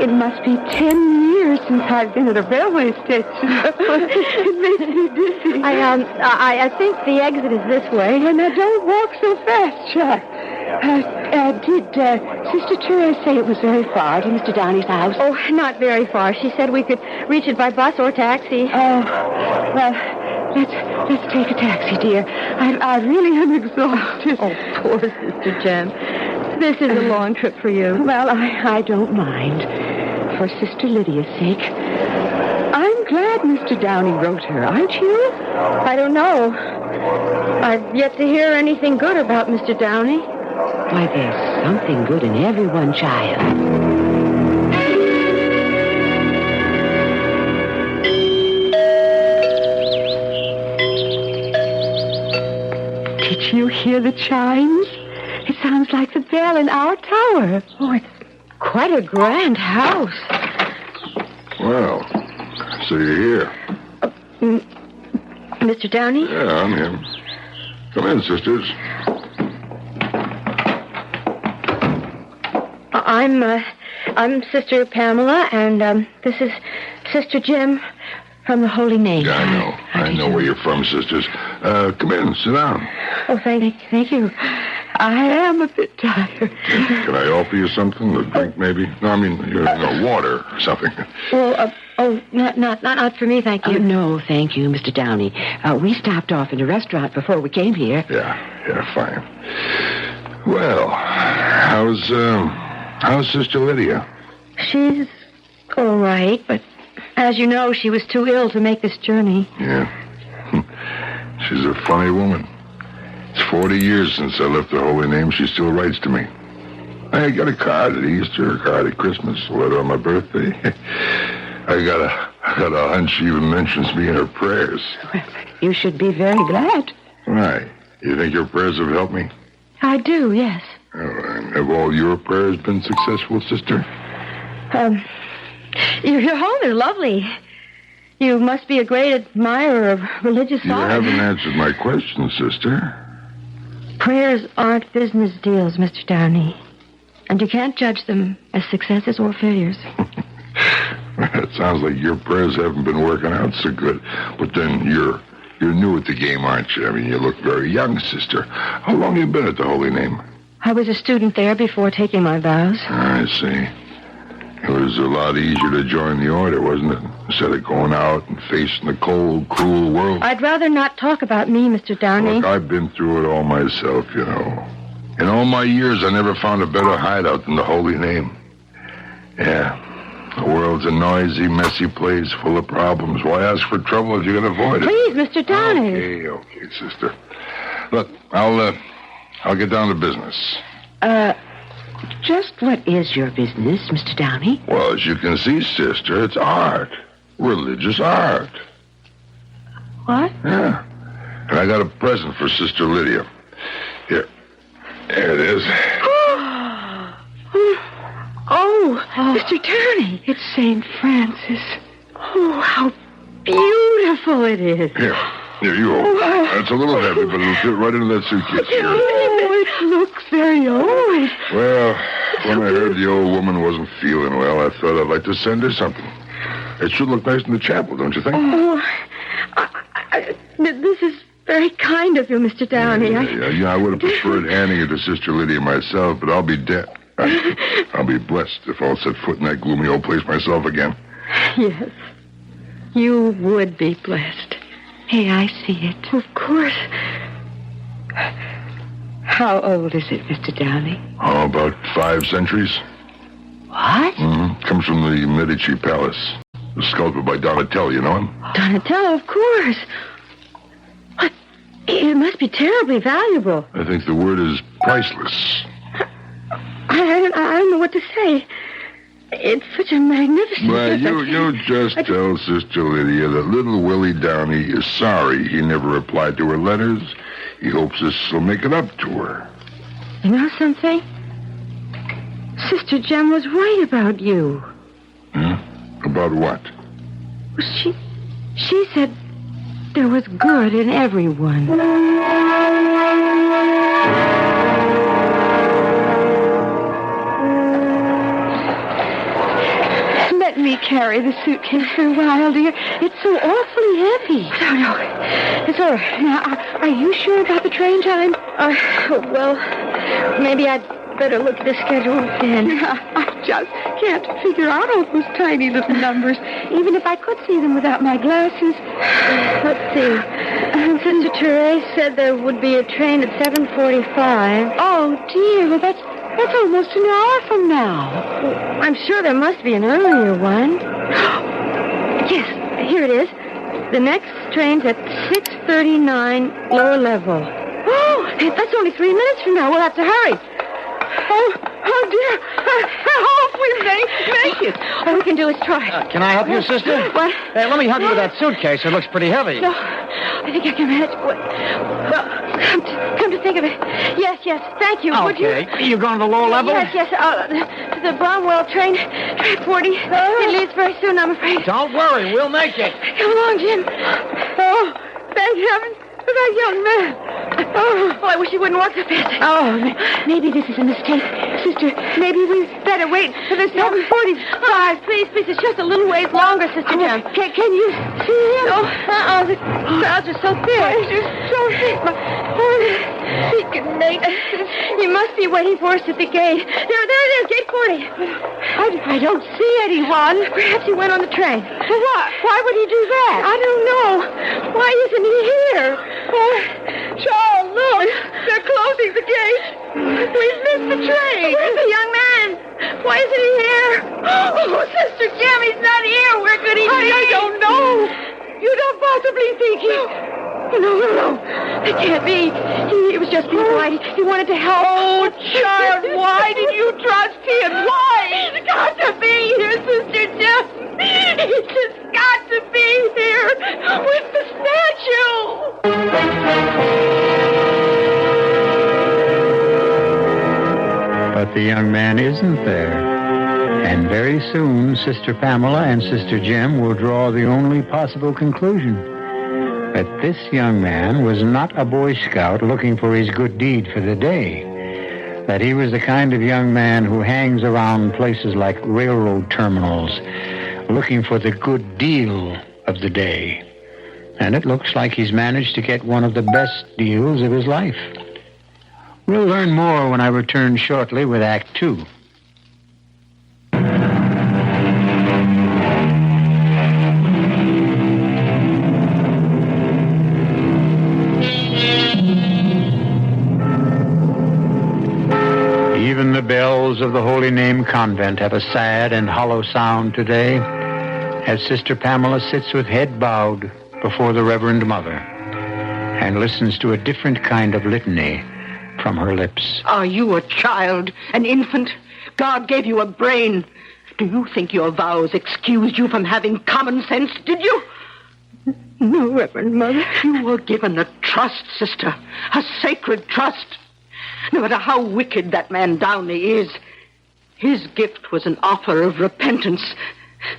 It must be 10 years since I've been at a railway station. It makes me dizzy. I think the exit is this way. Well, now, don't walk so fast, Chuck. Did Sister Therese say it was very far to Mr. Downey's house? Oh, not very far. She said we could reach it by bus or taxi. Oh, well, let's take a taxi, dear. I really am exhausted. Oh, poor Sister Jem. This is a long trip for you. Well, I don't mind. For Sister Lydia's sake. I'm glad Mr. Downey wrote her, aren't you? I don't know. I've yet to hear anything good about Mr. Downey. Why, there's something good in everyone, child. Did you hear the chimes? It sounds like the bell in our tower. Oh, it's quite a grand house. Well, so you're here. Mr. Downey? Yeah, I'm here. Come in, sisters. I'm Sister Pamela, and this is Sister Jem from the Holy Name. Yeah, I know where you're from, sisters. Come in, sit down. Oh, thank you. I am a bit tired. Can I offer you something? A drink, maybe? No, I mean, water or something. Well, not for me, thank you. No, thank you, Mr. Downey. We stopped off in a restaurant before we came here. Yeah, fine. Well, how's Sister Lydia? She's all right, but as you know, she was too ill to make this journey. Yeah. She's a funny woman. It's 40 years since I left the Holy Name. She still writes to me. I got a card at Easter, a card at Christmas, a letter on my birthday. I got a hunch she even mentions me in her prayers. Well, you should be very glad. Right. You think your prayers have helped me? I do, yes. Oh, and have all your prayers been successful, sister? Your home is lovely. You must be a great admirer of religious You art. haven't answered my question, sister. Prayers aren't business deals, Mr. Downey. And you can't judge them as successes or failures. It sounds like your prayers haven't been working out so good. But then you're new at the game, aren't you? I mean, you look very young, sister. How long have you been at the Holy Name? I was a student there before taking my vows. I see. It was a lot easier to join the order, wasn't it? Instead of going out and facing the cold, cruel world. I'd rather not talk about me, Mr. Downey. Look, I've been through it all myself, you know. In all my years, I never found a better hideout than the Holy Name. Yeah. The world's a noisy, messy place full of problems. Why ask for trouble if you can avoid it? Please, Mr. Downey. Okay, sister. Look, I'll get down to business. Just what is your business, Mr. Downey? Well, as you can see, sister, it's art. Religious art. What? Yeah. And I got a present for Sister Lydia. Here. There it is. Oh, Mr. Downey. It's St. Francis. Oh, how beautiful it is. Here, you hold it. It's a little heavy, but it'll fit right into that suitcase here. Oh, it looks very old. Well, when I heard the old woman wasn't feeling well, I thought I'd like to send her something. It should look nice in the chapel, don't you think? Oh, this is very kind of you, Mr. Downey. I would have preferred handing it to Sister Lydia myself, but I'll be dead. I'll be blessed if I'll set foot in that gloomy old place myself again. Yes, you would be blessed. Hey, I see it. Of course. How old is it, Mr. Downey? Oh, about 5 centuries. What? Mm-hmm. Comes from the Medici Palace. The sculptor by Donatello, you know him? Donatello, of course. What? It must be terribly valuable. I think the word is priceless. I don't know what to say. It's such a magnificent... Well, you just tell Sister Lydia that little Willie Downey is sorry he never replied to her letters. He hopes this will make it up to her. You know something? Sister Jem was right about you. About what? She said there was good in everyone. Let me carry the suitcase for a while, dear. It's so awfully heavy. No, it's all right. Now, are you sure about the train time? Well, maybe I'd better look at the schedule again. I just can't figure out all those tiny little numbers, even if I could see them without my glasses. Let's see. Sister Therese said there would be a train at 7:45. Oh, dear. Well, that's almost an hour from now. I'm sure there must be an earlier one. Yes, here it is. The next train's at 6:39 lower level. Oh, that's only 3 minutes from now. We'll have to hurry. Oh, dear. I hope we make it. All we can do is try. Can I help you, sister? What? Hey, let me help you with that suitcase. It looks pretty heavy. No, I think I can manage. Well, come to think of it. Yes, thank you. Would you? Okay. You going to the lower level? Yes. To the Bromwell train, track 40. It leaves very soon, I'm afraid. Don't worry. We'll make it. Come along, Jim. Oh, thank heaven for that young man. Oh, I wish he wouldn't walk so fast. Oh, maybe this is a mistake. Sister, maybe we better wait for the 7:45. Please, it's just a little ways longer, Sister Jem. Can you see him? No, the crowds are so thick. So thick. He can make it. He must be waiting for us at the gate. There it is, gate 40. I don't see anyone. Perhaps he went on the train. For what? Why would he do that? I don't know. Why isn't he here? Charles, look. They're closing the gate. We've missed the train. Where's the young man? Why isn't he here? Oh, Sister Jem, he's not here. Where could he be? I don't know. You don't possibly think he... No. It can't be. He was just being polite. He wanted to help. Oh, Charles, why did you trust him? Why? He's got to be here, Sister Jem. He's just got to be here with the statue. But the young man isn't there. And very soon, Sister Pamela and Sister Jem will draw the only possible conclusion. That this young man was not a Boy Scout looking for his good deed for the day. That he was the kind of young man who hangs around places like railroad terminals, looking for the good deal of the day. And it looks like he's managed to get one of the best deals of his life. We'll learn more when I return shortly with Act Two. Even the bells of the Holy Name Convent have a sad and hollow sound today as Sister Pamela sits with head bowed before the Reverend Mother and listens to a different kind of litany from her lips. Are you a child, an infant? God gave you a brain. Do you think your vows excused you from having common sense, did you? No, Reverend Mother. You were given a trust, sister, a sacred trust. No matter how wicked that man Downey is, his gift was an offer of repentance.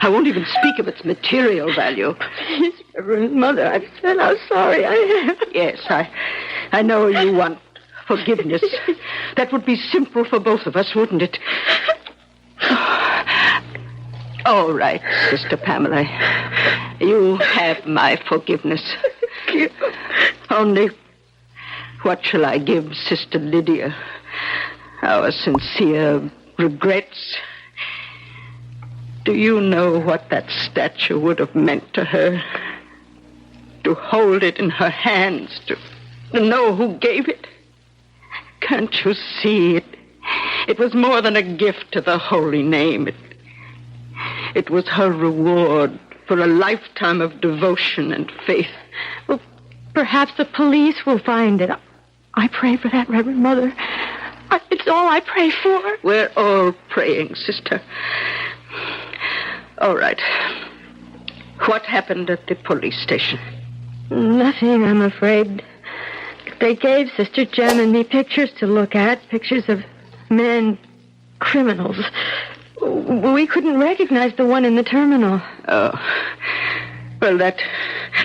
I won't even speak of its material value. Please, Reverend Mother, I've said how sorry I am. Yes, I know you want forgiveness. That would be simple for both of us, wouldn't it? All right, Sister Pamela. You have my forgiveness. Only, what shall I give Sister Lydia? Our sincere regrets. Do you know what that statue would have meant to her? To hold it in her hands, to know who gave it? Can't you see it? It was more than a gift to the holy name. It was her reward for a lifetime of devotion and faith. Well, perhaps the police will find it. I pray for that, Reverend Mother. It's all I pray for. We're all praying, sister. All right. What happened at the police station? Nothing, I'm afraid. They gave Sister Jem and me pictures to look at, pictures of men, criminals. We couldn't recognize the one in the terminal. Oh. Well, that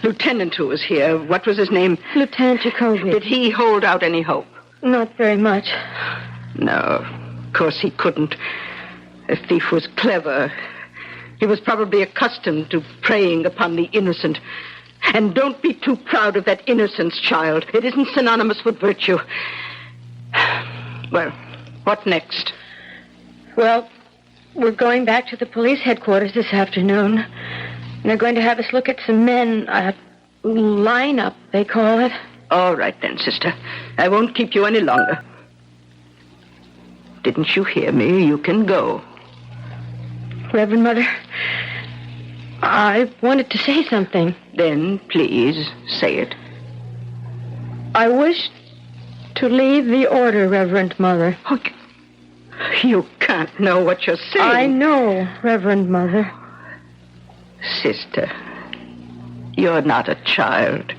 lieutenant who was here, what was his name? Lieutenant Jacoby. Did he hold out any hope? Not very much. No, of course he couldn't. The thief was clever. He was probably accustomed to preying upon the innocent. And don't be too proud of that innocence, child. It isn't synonymous with virtue. Well, what next? Well, we're going back to the police headquarters this afternoon. They're going to have us look at some men, lineup, they call it. All right then, sister. I won't keep you any longer. Didn't you hear me? You can go. Reverend Mother, I wanted to say something. Then, please, say it. I wish to leave the order, Reverend Mother. Oh, you can't know what you're saying. I know, Reverend Mother. Sister, you're not a child.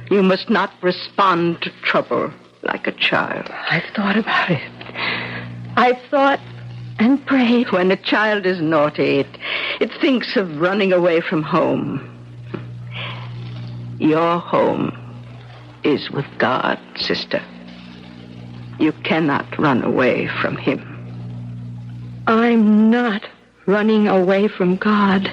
You must not respond to trouble like a child. I've thought about it. I've thought and prayed. When a child is naughty, it thinks of running away from home. Your home is with God, sister. You cannot run away from Him. I'm not running away from God.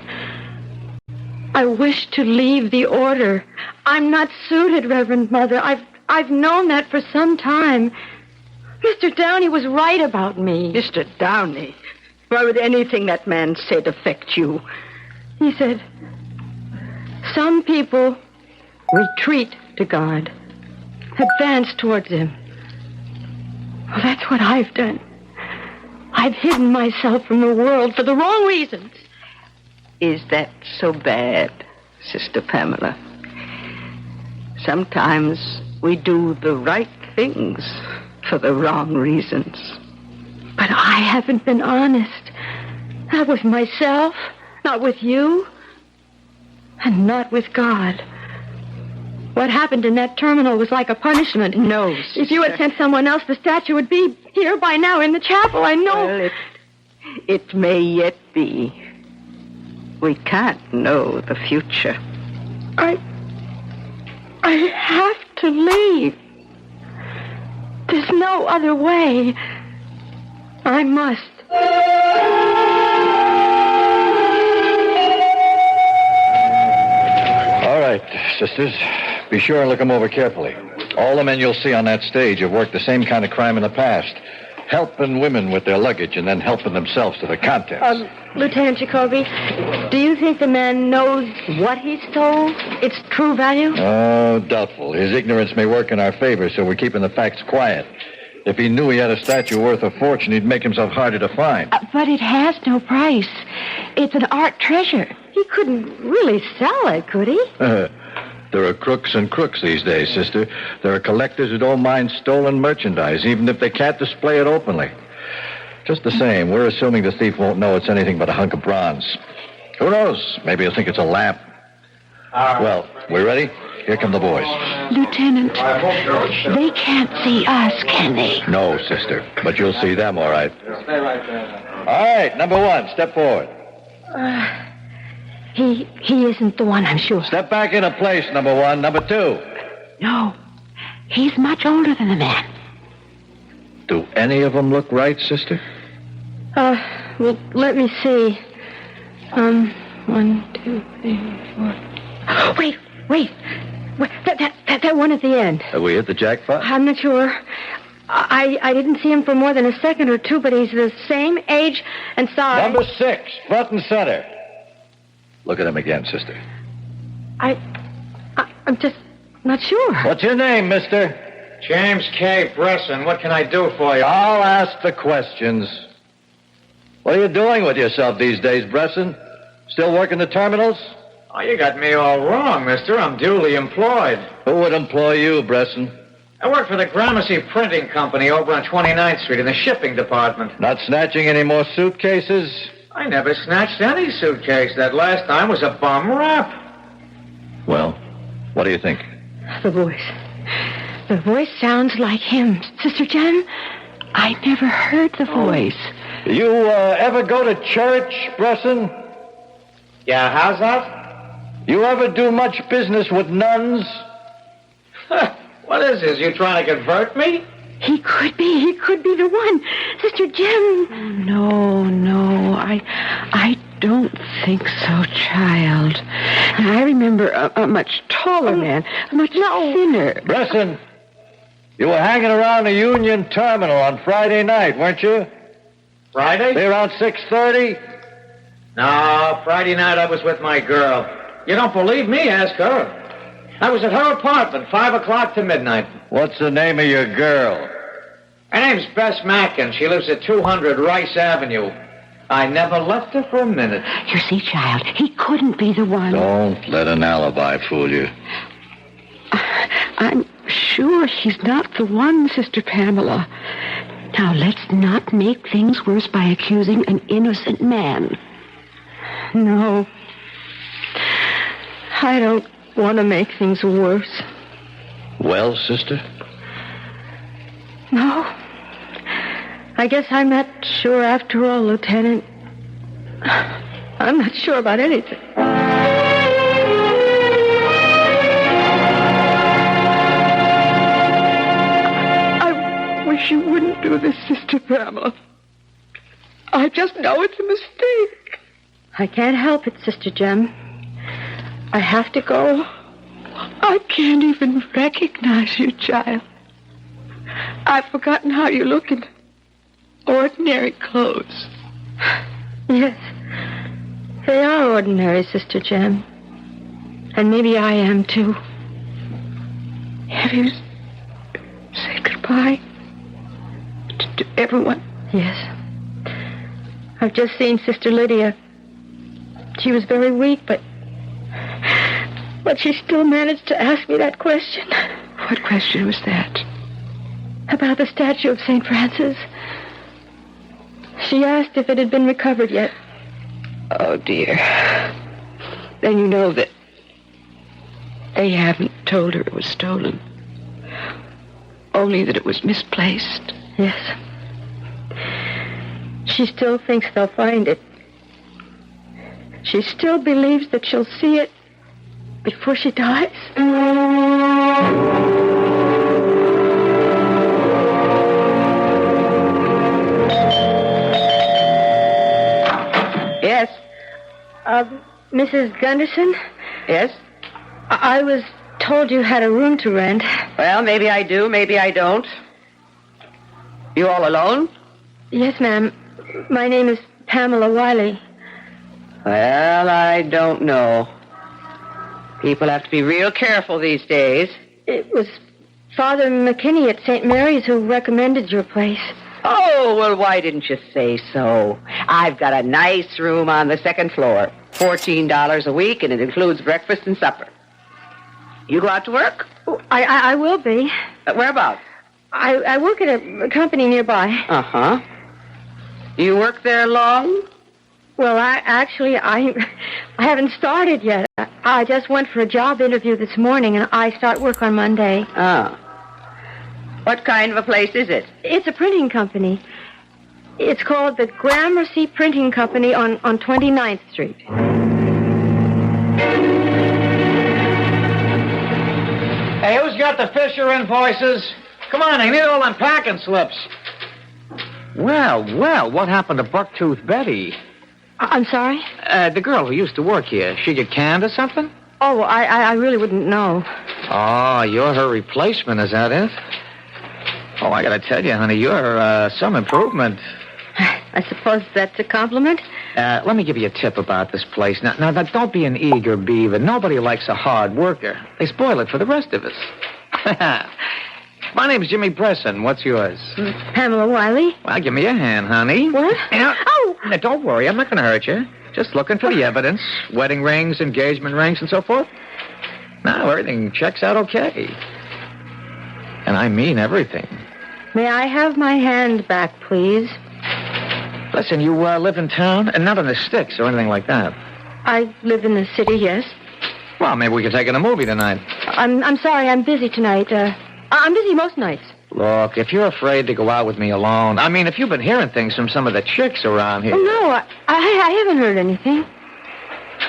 I wish to leave the order. I'm not suited, Reverend Mother. I've known that for some time. Mr. Downey was right about me. Mr. Downey? Why would anything that man said affect you? He said, some people retreat to God, advance towards Him. Well, that's what I've done. I've hidden myself from the world for the wrong reasons. Is that so bad, Sister Pamela? Sometimes we do the right things for the wrong reasons. But I haven't been honest. Not with myself, not with you, and not with God. What happened in that terminal was like a punishment. No, sister. If you had sent someone else, the statue would be here by now in the chapel, I know. Well, it may yet be. We can't know the future. I have to leave. There's no other way. I must. sisters. Be sure and look them over carefully. All the men you'll see on that stage have worked the same kind of crime in the past. Helping women with their luggage and then helping themselves to the contents. Lieutenant Jacoby, do you think the man knows what he stole? Its true value? Oh, doubtful. His ignorance may work in our favor, so we're keeping the facts quiet. If he knew he had a statue worth a fortune, he'd make himself harder to find. But it has no price. It's an art treasure. He couldn't really sell it, could he? There are crooks and crooks these days, sister. There are collectors who don't mind stolen merchandise, even if they can't display it openly. Just the same, we're assuming the thief won't know it's anything but a hunk of bronze. Who knows? Maybe he'll think it's a lamp. Well, we ready? Here come the boys. Lieutenant, they can't see us, can they? No, sister, but you'll see them, all right. All right, number one, step forward. He isn't the one, I'm sure. Step back into place, number one. Number two. No, he's much older than the man. Do any of them look right, sister? Well, let me see. 1, 2, 3, 4. Wait. That one at the end. Have we hit the jackpot? I'm not sure. I didn't see him for more than a second or two, but he's the same age and size. Number 6, front and center. Look at him again, sister. I'm just not sure. What's your name, mister? James K. Bresson. What can I do for you? I'll ask the questions. What are you doing with yourself these days, Bresson? Still working the terminals? Oh, you got me all wrong, mister. I'm duly employed. Who would employ you, Bresson? I work for the Gramercy Printing Company over on 29th Street in the shipping department. Not snatching any more suitcases? I never snatched any suitcase. That last time was a bum rap. Well, what do you think? The voice. The voice sounds like him. Sister Jen, I never heard the voice. You ever go to church, Bresson? Yeah, how's that? You ever do much business with nuns? What is this? You trying to convert me? He could be the one. Sister Jim. No, I don't think so, child. Now, I remember a much taller man, a much thinner. Bresson, you were hanging around the Union Terminal on Friday night, weren't you? Friday? Say around 6:30? No, Friday night I was with my girl. You don't believe me? Ask her. I was at her apartment, 5 o'clock to midnight. What's the name of your girl? Her name's Bess Mackin. She lives at 200 Rice Avenue. I never left her for a minute. You see, child, he couldn't be the one. Don't let an alibi fool you. I'm sure he's not the one, Sister Pamela. Now, let's not make things worse by accusing an innocent man. No. I don't want to make things worse. Well, sister? No. I guess I'm not sure after all, Lieutenant. I'm not sure about anything. I wish you wouldn't do this, Sister Pamela. I just know it's a mistake. I can't help it, Sister Jem. I have to go. I can't even recognize you, child. I've forgotten how you look in ordinary clothes. Yes, they are ordinary, Sister Jem. And maybe I am, too. Have you said goodbye to everyone? Yes. I've just seen Sister Lydia. She was very weak, but she still managed to ask me that question. What question was that? About the statue of St. Francis. She asked if it had been recovered yet. Oh, dear. Then you know that they haven't told her it was stolen. Only that it was misplaced. Yes. She still thinks they'll find it. She still believes that she'll see it before she dies. Yes? Mrs. Gunderson? Yes? I was told you had a room to rent. Well, maybe I do, maybe I don't. You all alone? Yes, ma'am. My name is Pamela Wiley. Well, I don't know. People have to be real careful these days. It was Father McKinney at St. Mary's who recommended your place. Oh, well, why didn't you say so? I've got a nice room on the second floor. $14 a week, and it includes breakfast and supper. You go out to work? I will be. Whereabouts? I work at a company nearby. Uh-huh. You work there long? Well, I haven't started yet. I just went for a job interview this morning, and I start work on Monday. Ah. What kind of a place is it? It's a printing company. It's called the Gramercy Printing Company on 29th Street. Hey, who's got the Fisher invoices? Come on, I need all them packing slips. Well, what happened to Bucktooth Betty? I'm sorry? The girl who used to work here. She get canned or something? Oh, I really wouldn't know. Oh, you're her replacement, is that it? Oh, I gotta tell you, honey, you're some improvement. I suppose that's a compliment? Let me give you a tip about this place. Now, don't be an eager beaver. Nobody likes a hard worker. They spoil it for the rest of us. My name's Jimmy Bresson. What's yours? Pamela Wiley. Well, give me a hand, honey. What? Oh! Now, don't worry. I'm not going to hurt you. Just looking for the evidence. Wedding rings, engagement rings, and so forth. Now, everything checks out okay. And I mean everything. May I have my hand back, please? Listen, you live in town? And not in the sticks or anything like that. I live in the city, yes. Well, maybe we could take in a movie tonight. I'm sorry, I'm busy tonight. I'm busy most nights. Look, if you're afraid to go out with me alone... I mean, if you've been hearing things from some of the chicks around here... Oh, no, I haven't heard anything.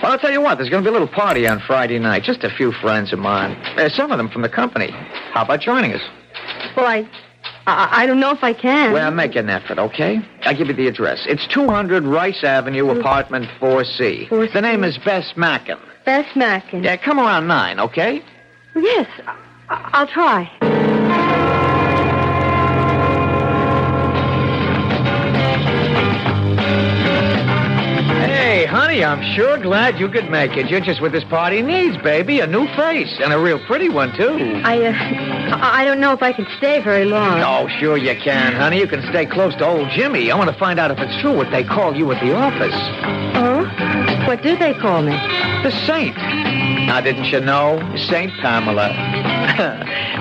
Well, I'll tell you what, there's going to be a little party on Friday night. Just a few friends of mine. Some of them from the company. How about joining us? Well, I don't know if I can. Well, make an effort, okay? I'll give you the address. It's 200 Rice Avenue, apartment 4C. 4C. The name is Bess Mackin. Bess Mackin. Yeah, come around 9, okay? Yes, I'll try. Hey, honey, I'm sure glad you could make it. You're just what this party needs, baby. A new face, and a real pretty one, too. I don't know if I can stay very long. Oh, sure you can, honey. You can stay close to old Jimmy. I want to find out if it's true what they call you at the office. Oh? What do they call me? The Saint. Now, didn't you know? Saint Pamela.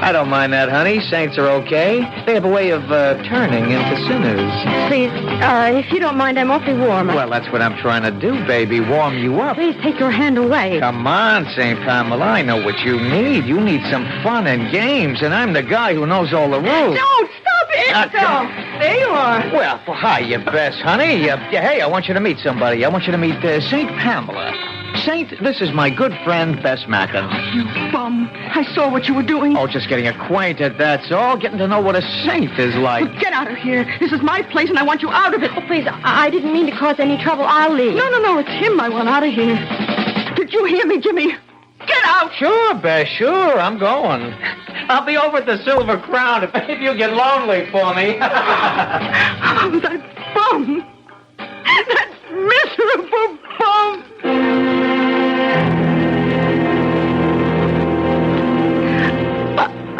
I don't mind that, honey. Saints are okay. They have a way of turning into sinners. Please, if you don't mind, I'm awfully warm. Well, that's what I'm trying to do, baby. Warm you up. Please take your hand away. Come on, Saint Pamela. I know what you need. You need some fun and games, and I'm the guy who knows all the rules. Don't stop it! There you are. Well, hi, you best, honey. Hey, I want you to meet somebody. I want you to meet Saint Pamela. Saint, this is my good friend, Bess Mackin. You bum. I saw what you were doing. Oh, just getting acquainted, that's all. Getting to know what a saint is like. Well, get out of here. This is my place, and I want you out of it. Oh, please, I didn't mean to cause any trouble. I'll leave. No, it's him I want out of here. Did you hear me, Jimmy? Get out! Sure, Bess, sure. I'm going. I'll be over at the Silver Crown if you get lonely for me. Oh, that bum. That miserable bum.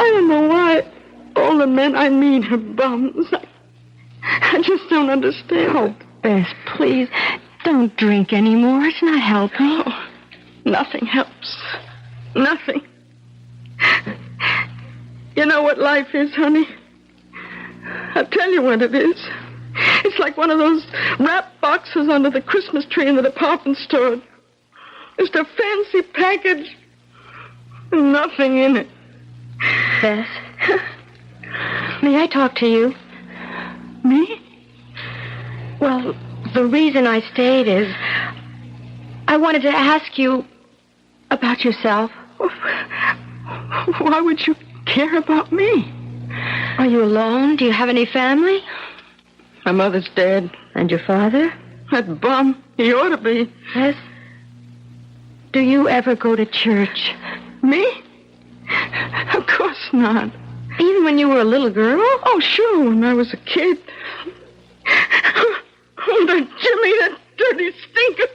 I don't know why all the men I meet are bums. I just don't understand. Oh, Bess, please, don't drink anymore. It's not helping. Oh, nothing helps. Nothing. You know what life is, honey? I'll tell you what it is. It's like one of those wrap boxes under the Christmas tree in the department store. Just a fancy package. Nothing in it. Bess, may I talk to you? Me? Well, the reason I stayed is I wanted to ask you about yourself. Why would you care about me? Are you alone? Do you have any family? My mother's dead. And your father? That bum. He ought to be. Yes. Do you ever go to church? Me? Of course not. Even when you were a little girl? Oh, sure, when I was a kid. Oh, that Jimmy, that dirty stinker.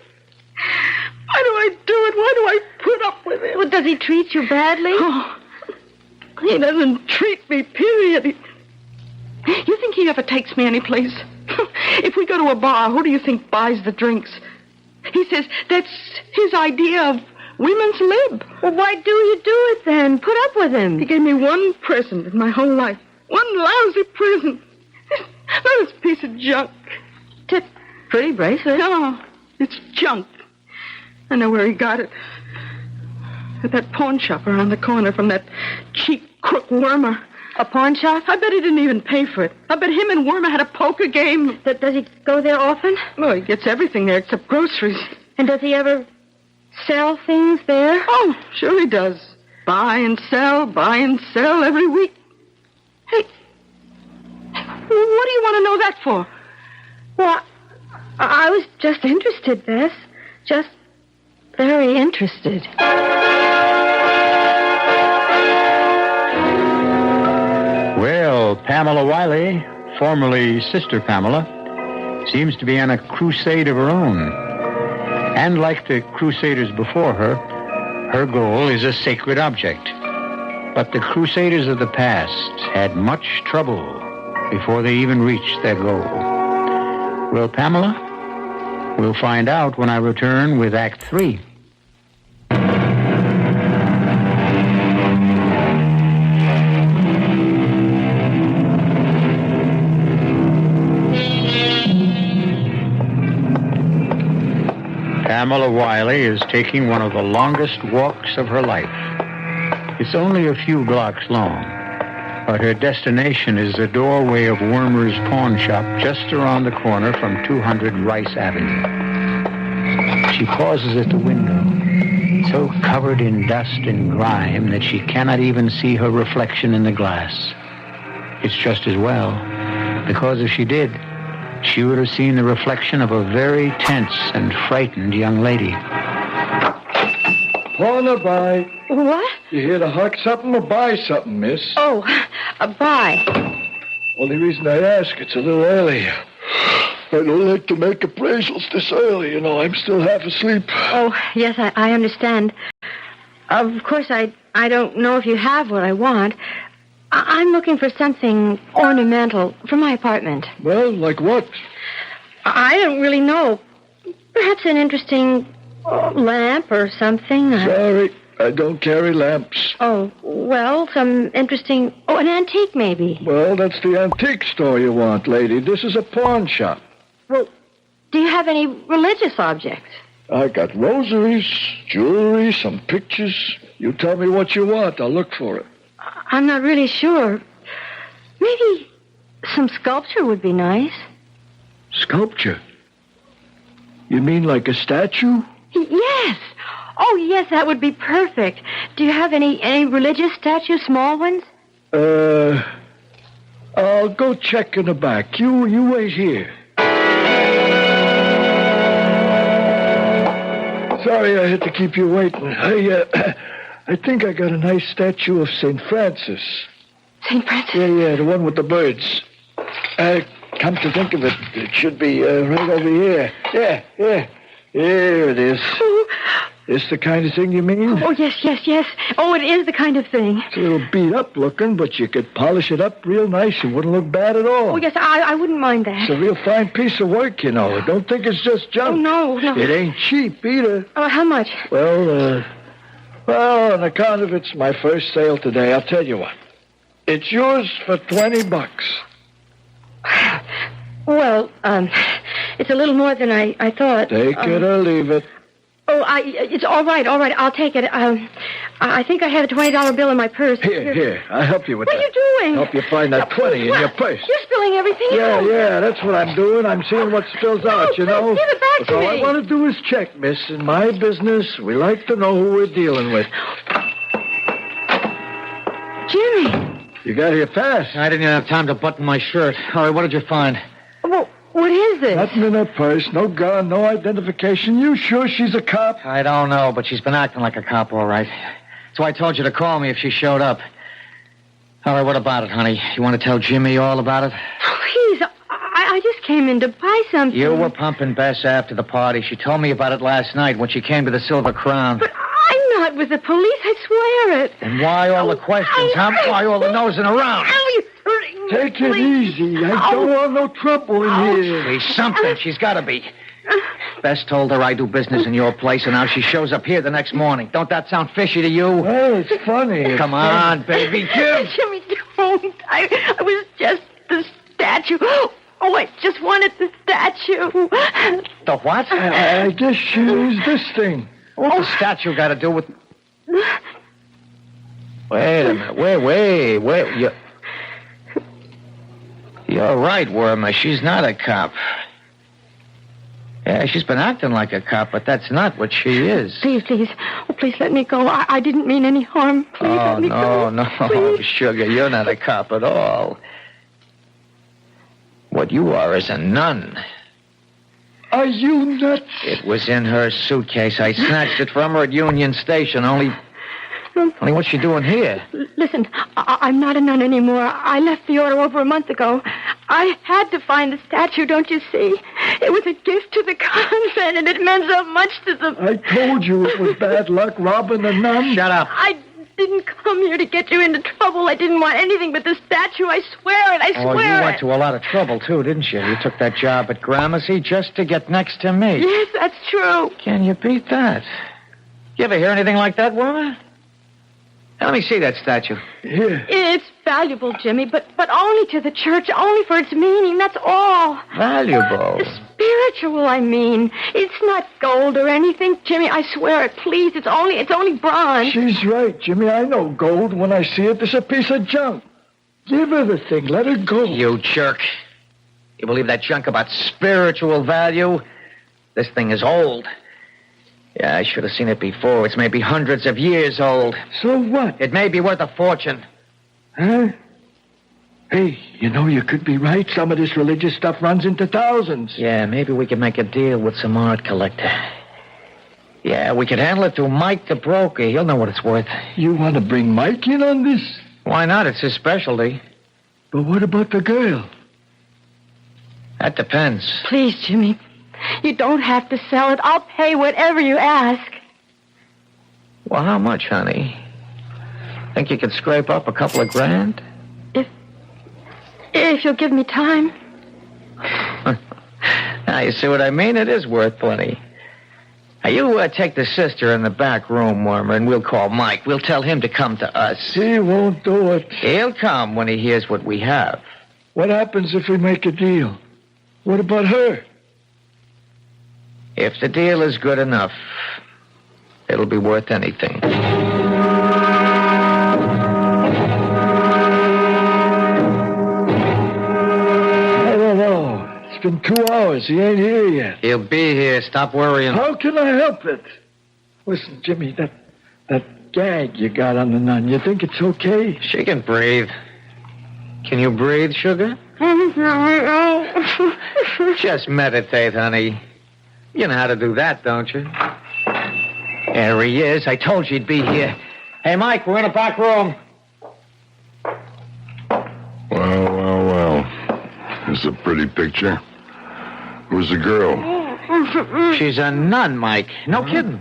Why do I do it? Why do I put up with it? Well, does he treat you badly? Oh, he doesn't treat me, period. You think he ever takes me anyplace? If we go to a bar, who do you think buys the drinks? He says that's his idea of women's lib. Well, why do you do it then? Put up with him. He gave me one present in my whole life. One lousy present. This piece of junk. It's a pretty bracelet. No, it's junk. I know where he got it. At that pawn shop around the corner from that cheap crook Wormer. A pawn shop? I bet he didn't even pay for it. I bet him and Wormer had a poker game. Does he go there often? No, he gets everything there except groceries. And does he ever sell things there? Oh, sure he does. Buy and sell every week. Hey, what do you want to know that for? Well, I was just interested, Bess. Just very interested. Well, Pamela Wiley, formerly Sister Pamela, seems to be on a crusade of her own. And like the crusaders before her, her goal is a sacred object. But the crusaders of the past had much trouble before they even reached their goal. Will Pamela? We'll find out when I return with Act 3. Pamela Wiley is taking one of the longest walks of her life. It's only a few blocks long, but her destination is the doorway of Wormer's pawn shop just around the corner from 200 Rice Avenue. She pauses at the window, so covered in dust and grime that she cannot even see her reflection in the glass. It's just as well, because if she did, she would have seen the reflection of a very tense and frightened young lady. Wanna buy? What? You here to huck something or buy something, miss? Oh, buy. Only reason I ask, it's a little early. I don't like to make appraisals this early, you know. I'm still half asleep. Oh, yes, I understand. Of course, I don't know if you have what I want. I'm looking for something ornamental for my apartment. Well, like what? I don't really know. Perhaps an interesting lamp or something. Sorry, I don't carry lamps. Oh, well, some interesting... Oh, an antique, maybe. Well, that's the antique store you want, lady. This is a pawn shop. Well, do you have any religious objects? I got rosaries, jewelry, some pictures. You tell me what you want. I'll look for it. I'm not really sure. Maybe some sculpture would be nice. Sculpture? You mean like a statue? Yes. Oh, yes, that would be perfect. Do you have any religious statues, small ones? I'll go check in the back. You wait here. Sorry I had to keep you waiting. I think I got a nice statue of St. Francis. St. Francis? Yeah, the one with the birds. Come to think of it, it should be right over here. Yeah. Here it is. This the kind of thing you mean? Oh, yes. Oh, it is the kind of thing. It's a little beat up looking, but you could polish it up real nice. It wouldn't look bad at all. Oh, yes, I wouldn't mind that. It's a real fine piece of work, you know. Don't think it's just junk. Oh, no. It ain't cheap either. Oh, how much? Well, on account of it's my first sale today, I'll tell you what. It's yours for $20. Well, it's a little more than I thought. Take it or leave it. Oh, it's all right. I'll take it. I think I have a $20 bill in my purse. Here. I'll help you with that. What are you doing? Help you find that 20 in your purse. You're spilling everything out. Yeah, that's what I'm doing. I'm seeing what spills out, you know. Give it back to me. All I want to do is check, miss. In my business, we like to know who we're dealing with. Jimmy. You got here fast. I didn't even have time to button my shirt. All right, what did you find? Well, what is this? Nothing in her purse, no gun, no identification. You sure she's a cop? I don't know, but she's been acting like a cop, all right. That's why I told you to call me if she showed up. All right, what about it, honey? You want to tell Jimmy all about it? Please, I just came in to buy something. You were pumping Bess after the party. She told me about it last night when she came to the Silver Crown. But I'm not with the police, I swear it. And why all the questions, huh? Why all the nosing around? Take it easy. I don't want no trouble in here. She's something. She's got to be. Bess told her I do business in your place, and now she shows up here the next morning. Don't that sound fishy to you? Well, it's funny. Come on, baby. Give. Jimmy, don't. I was just the statue. Oh, I just wanted the statue. The what? I guess she used this thing. What's the statue got to do with... Wait a minute. Wait. You're right, Wormer. She's not a cop. Yeah, she's been acting like a cop, but that's not what she is. Please. Oh, please let me go. I didn't mean any harm. Please let me go. No, Please. Sugar, you're not a cop at all. What you are is a nun. Are you nuts? It was in her suitcase. I snatched it from her at Union Station. Only what's she doing here? Listen, I'm not a nun anymore. I left the order over a month ago. I had to find the statue, don't you see? It was a gift to the convent, and it meant so much to the... I told you it was bad luck robbing a nun. Shut up. I didn't come here to get you into trouble. I didn't want anything but the statue. I swear it. I swear it. Oh, you went to a lot of trouble, too, didn't you? You took that job at Gramercy just to get next to me. Yes, that's true. Can you beat that? You ever hear anything like that, Wormer? Let me see that statue. Here. It's valuable, Jimmy, but only to the church, only for its meaning, that's all. Valuable? Spiritual, I mean. It's not gold or anything, Jimmy, I swear it. Please, it's only bronze. She's right, Jimmy. I know gold. When I see it, it's a piece of junk. Give her the thing. Let her go. You jerk. You believe that junk about spiritual value? This thing is old. Yeah, I should have seen it before. It's maybe hundreds of years old. So what? It may be worth a fortune. Huh? Hey, you could be right. Some of this religious stuff runs into thousands. Yeah, maybe we could make a deal with some art collector. Yeah, we could handle it through Mike the broker. He'll know what it's worth. You want to bring Mike in on this? Why not? It's his specialty. But what about the girl? That depends. Please, Jimmy. You don't have to sell it. I'll pay whatever you ask. Well, how much, honey? Think you could scrape up a couple of grand? If you'll give me time. Now, you see what I mean? It is worth plenty. Now, you take the sister in the back room, Wormer, and we'll call Mike. We'll tell him to come to us. He won't do it. He'll come when he hears what we have. What happens if we make a deal? What about her? If the deal is good enough, it'll be worth anything. I don't know. It's been 2 hours. He ain't here yet. He'll be here. Stop worrying. How can I help it? Listen, Jimmy, that gag you got on the nun, you think it's okay? She can breathe. Can you breathe, Sugar? Just meditate, honey. You know how to do that, don't you? There he is. I told you he'd be here. Hey, Mike, we're in the back room. Well. It's a pretty picture. Who's the girl? She's a nun, Mike. No kidding.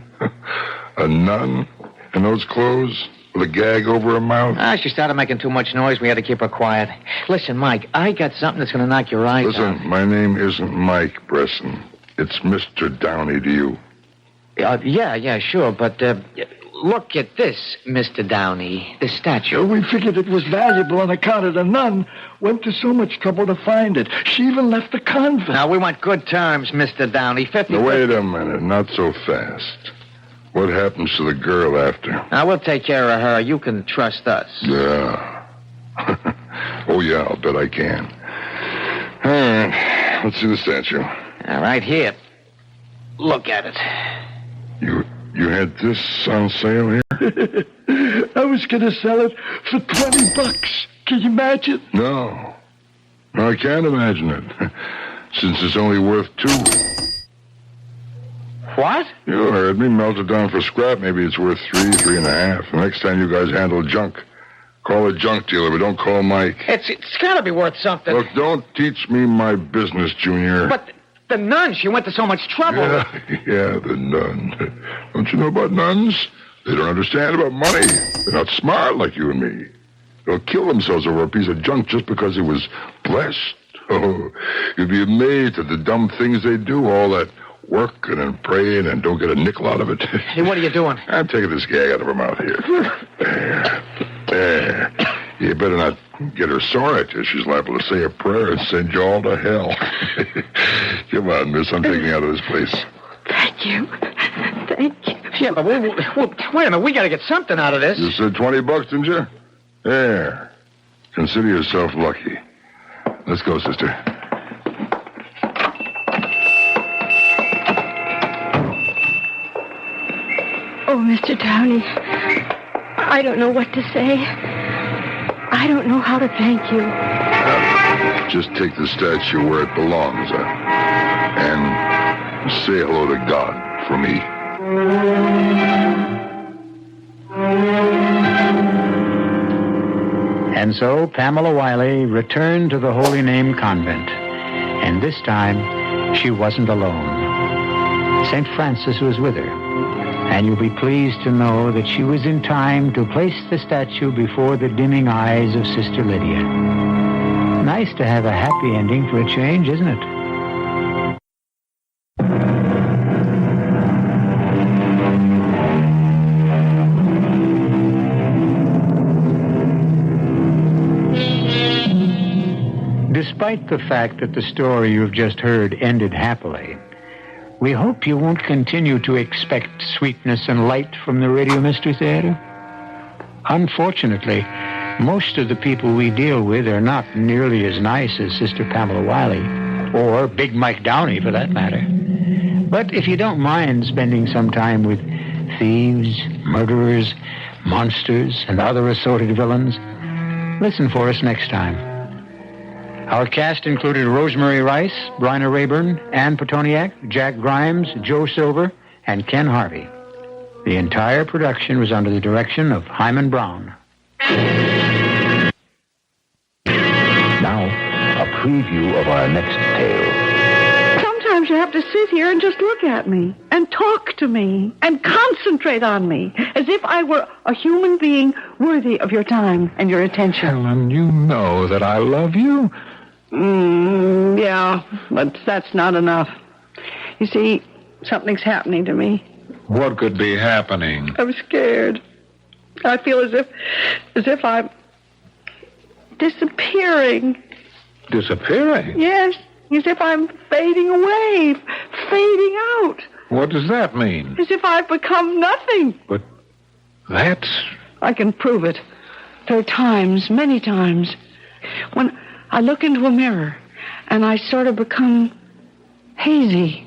A nun? In those clothes? With a gag over her mouth? She started making too much noise. We had to keep her quiet. Listen, Mike, I got something that's going to knock your eyes out. Listen, my name isn't Mike Bresson. It's Mr. Downey to you. Yeah, sure, but look at this, Mr. Downey, the statue. We figured it was valuable on account of the nun. Went to so much trouble to find it. She even left the convent. Now, we want good terms, Mr. Downey. 50. Now, wait a minute, not so fast. What happens to the girl after? Now, we'll take care of her. You can trust us. Yeah. Oh, yeah, I'll bet I can. All right, let's see the statue. All right, here. Look at it. You had this on sale here? I was going to sell it for $20. Can you imagine? No, I can't imagine it. Since it's only worth $2. What? You heard me. Melt it down for scrap. Maybe it's worth 3.5. The next time you guys handle junk, call a junk dealer, but don't call Mike. It's got to be worth something. Look, don't teach me my business, Junior. But the nun, she went to so much trouble. Yeah, the nun. Don't you know about nuns? They don't understand about money. They're not smart like you and me. They'll kill themselves over a piece of junk just because it was blessed. Oh, you'd be amazed at the dumb things they do, all that working and praying and don't get a nickel out of it. Hey, what are you doing? I'm taking this gag out of her mouth here. There. You better not get her sore at you. She's liable to say a prayer and send you all to hell. Come on, miss. I'm taking you out of this place. Thank you. Thank you. Yeah, but wait a minute. We got to get something out of this. You said $20, didn't you? There. Consider yourself lucky. Let's go, sister. Oh, Mr. Downey, I don't know what to say. I don't know how to thank you. Just take the statue where it belongs, and say hello to God for me. And so Pamela Wiley returned to the Holy Name Convent. And this time, she wasn't alone. St. Francis was with her. And you'll be pleased to know that she was in time to place the statue before the dimming eyes of Sister Lydia. Nice to have a happy ending for a change, isn't it? Despite the fact that the story you've just heard ended happily, we hope you won't continue to expect sweetness and light from the Radio Mystery Theater. Unfortunately, most of the people we deal with are not nearly as nice as Sister Pamela Wiley, or Big Mike Downey, for that matter. But if you don't mind spending some time with thieves, murderers, monsters, and other assorted villains, listen for us next time. Our cast included Rosemary Rice, Bryna Rayburn, Ann Petoniak, Jack Grimes, Joe Silver, and Ken Harvey. The entire production was under the direction of Hyman Brown. Now, a preview of our next tale. Sometimes you have to sit here and just look at me and talk to me and concentrate on me as if I were a human being worthy of your time and your attention. Helen, you know that I love you. Yeah, but that's not enough. You see, something's happening to me. What could be happening? I'm scared. I feel as if I'm disappearing. Disappearing? Yes, as if I'm fading away, fading out. What does that mean? As if I've become nothing. But that's... I can prove it. There are times, many times, when I look into a mirror and I sort of become hazy,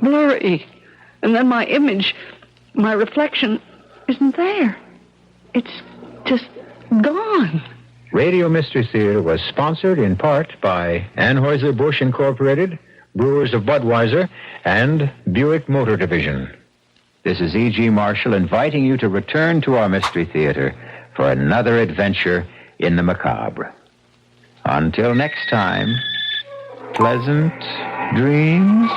blurry, and then my image, my reflection, isn't there. It's just gone. Radio Mystery Theater was sponsored in part by Anheuser-Busch Incorporated, Brewers of Budweiser, and Buick Motor Division. This is E.G. Marshall inviting you to return to our Mystery Theater for another adventure in the macabre. Until next time, pleasant dreams.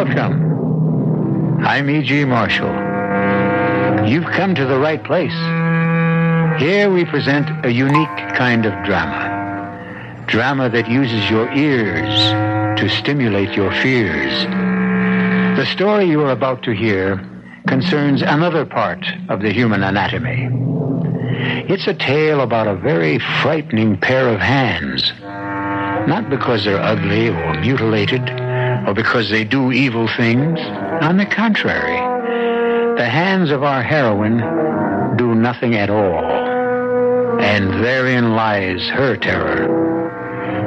Welcome. I'm E.G. Marshall. You've come to the right place. Here we present a unique kind of drama. Drama that uses your ears to stimulate your fears. The story you are about to hear concerns another part of the human anatomy. It's a tale about a very frightening pair of hands. Not because they're ugly or mutilated, or because they do evil things. On the contrary, the hands of our heroine do nothing at all. And therein lies her terror.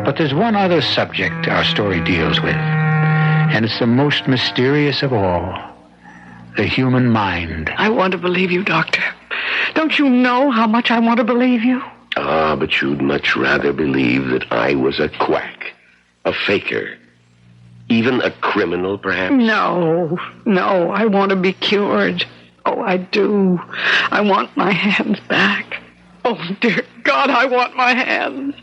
But there's one other subject our story deals with, and it's the most mysterious of all, the human mind. I want to believe you, Doctor. Don't you know how much I want to believe you? Ah, but you'd much rather believe that I was a quack, a faker, even a criminal, perhaps? No, I want to be cured. Oh, I do. I want my hands back. Oh, dear God, I want my hands.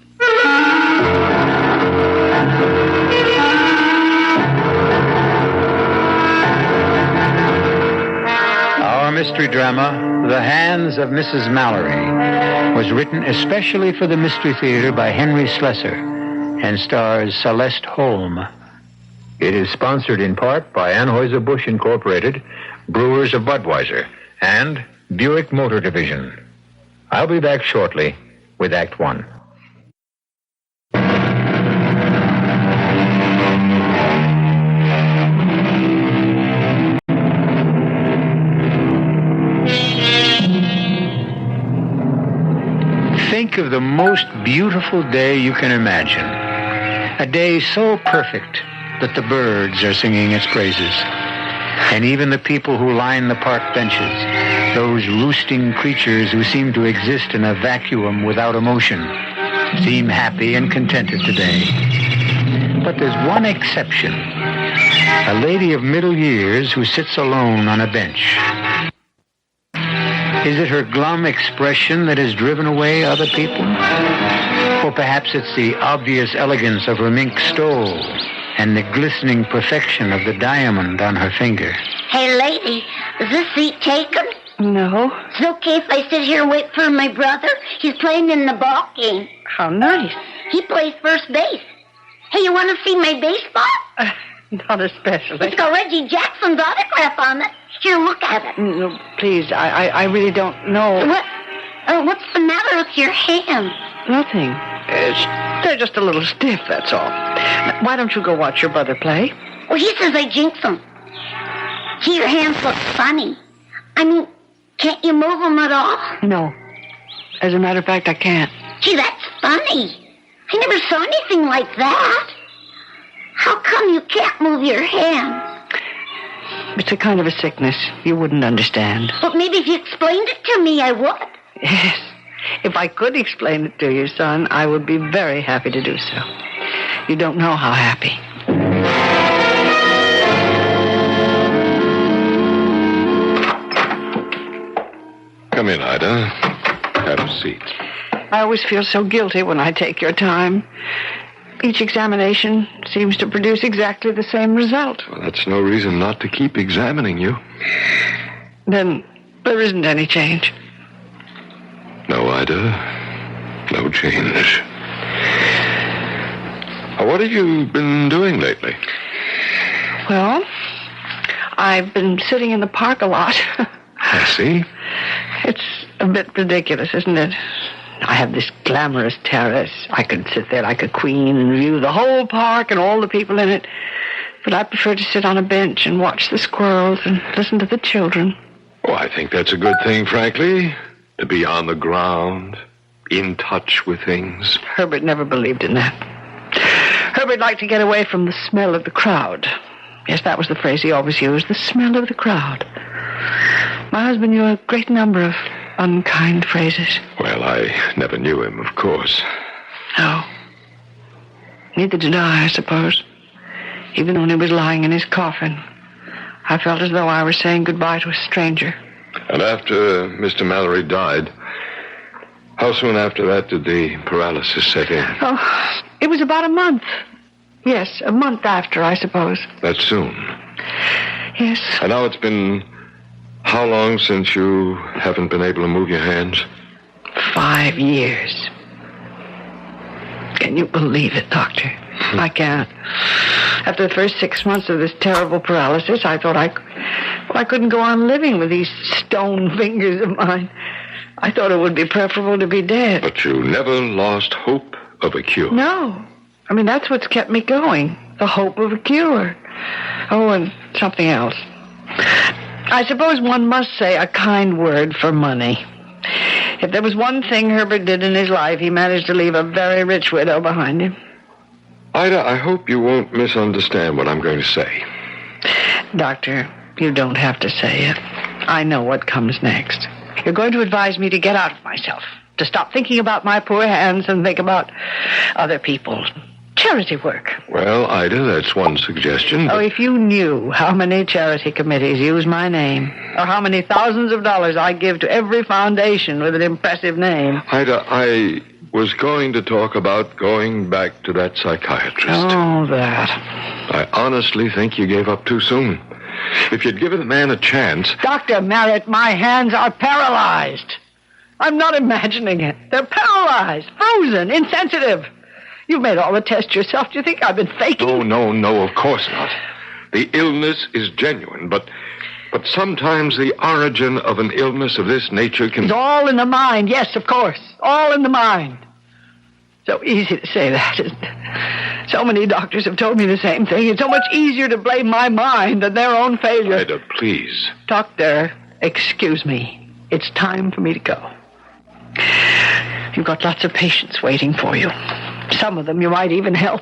Our mystery drama, The Hands of Mrs. Mallory, was written especially for the Mystery Theater by Henry Slessor and stars Celeste Holm. It is sponsored in part by Anheuser-Busch Incorporated, Brewers of Budweiser, and Buick Motor Division. I'll be back shortly with Act One. Think of the most beautiful day you can imagine. A day so perfect that the birds are singing its praises. And even the people who line the park benches, those roosting creatures who seem to exist in a vacuum without emotion, seem happy and contented today. But there's one exception. A lady of middle years who sits alone on a bench. Is it her glum expression that has driven away other people? Or perhaps it's the obvious elegance of her mink stole and the glistening perfection of the diamond on her finger. Hey, lady, is this seat taken? No. It's okay if I sit here and wait for my brother? He's playing in the ball game. How nice. He plays first base. Hey, you want to see my baseball? Not especially. It's got Reggie Jackson's autograph on it. Here, look at it. No, please, I really don't know. What's the matter with your hands? Nothing. They're just a little stiff, that's all. Now, why don't you go watch your brother play? Well, he says I jinx him. Gee, your hands look funny. I mean, can't you move them at all? No. As a matter of fact, I can't. Gee, that's funny. I never saw anything like that. How come you can't move your hands? It's a kind of a sickness. You wouldn't understand. But maybe if you explained it to me, I would. Yes. If I could explain it to you, son, I would be very happy to do so. You don't know how happy. Come in, Ida. Have a seat. I always feel so guilty when I take your time. Each examination seems to produce exactly the same result. Well, that's no reason not to keep examining you. Then there isn't any change. No, Ida. No change. What have you been doing lately? Well, I've been sitting in the park a lot. I see. It's a bit ridiculous, isn't it? I have this glamorous terrace. I could sit there like a queen and view the whole park and all the people in it. But I prefer to sit on a bench and watch the squirrels and listen to the children. Oh, I think that's a good thing, frankly. To be on the ground, in touch with things. Herbert never believed in that. Herbert liked to get away from the smell of the crowd. Yes, that was the phrase he always used, the smell of the crowd. My husband knew a great number of unkind phrases. Well, I never knew him, of course. No. Neither did I suppose. Even when he was lying in his coffin, I felt as though I was saying goodbye to a stranger. And after Mr. Mallory died, how soon after that did the paralysis set in? Oh, it was about a month. Yes, a month after, I suppose. That soon? Yes. And now it's been how long since you haven't been able to move your hands? 5 years. Can you believe it, Doctor? I can't. After the first 6 months of this terrible paralysis, I thought I couldn't go on living with these stone fingers of mine. I thought it would be preferable to be dead. But you never lost hope of a cure. No. I mean, that's what's kept me going. The hope of a cure. Oh, and something else. I suppose one must say a kind word for money. If there was one thing Herbert did in his life, he managed to leave a very rich widow behind him. Ida, I hope you won't misunderstand what I'm going to say. Doctor, you don't have to say it. I know what comes next. You're going to advise me to get out of myself, to stop thinking about my poor hands and think about other people. Charity work. Well, Ida, that's one suggestion. Oh, if you knew how many charity committees use my name, or how many thousands of dollars I give to every foundation with an impressive name. Ida, I was going to talk about going back to that psychiatrist. Oh, that. I honestly think you gave up too soon. If you'd given the man a chance... Dr. Merritt, my hands are paralyzed. I'm not imagining it. They're paralyzed, frozen, insensitive. You've made all the tests yourself. Do you think I've been faking? No, of course not. The illness is genuine, but sometimes the origin of an illness of this nature can... It's all in the mind. Yes, of course. All in the mind. So easy to say that, isn't it? So many doctors have told me the same thing. It's so much easier to blame my mind than their own failure. Ida, please. Doctor, excuse me. It's time for me to go. You've got lots of patients waiting for you. Some of them you might even help.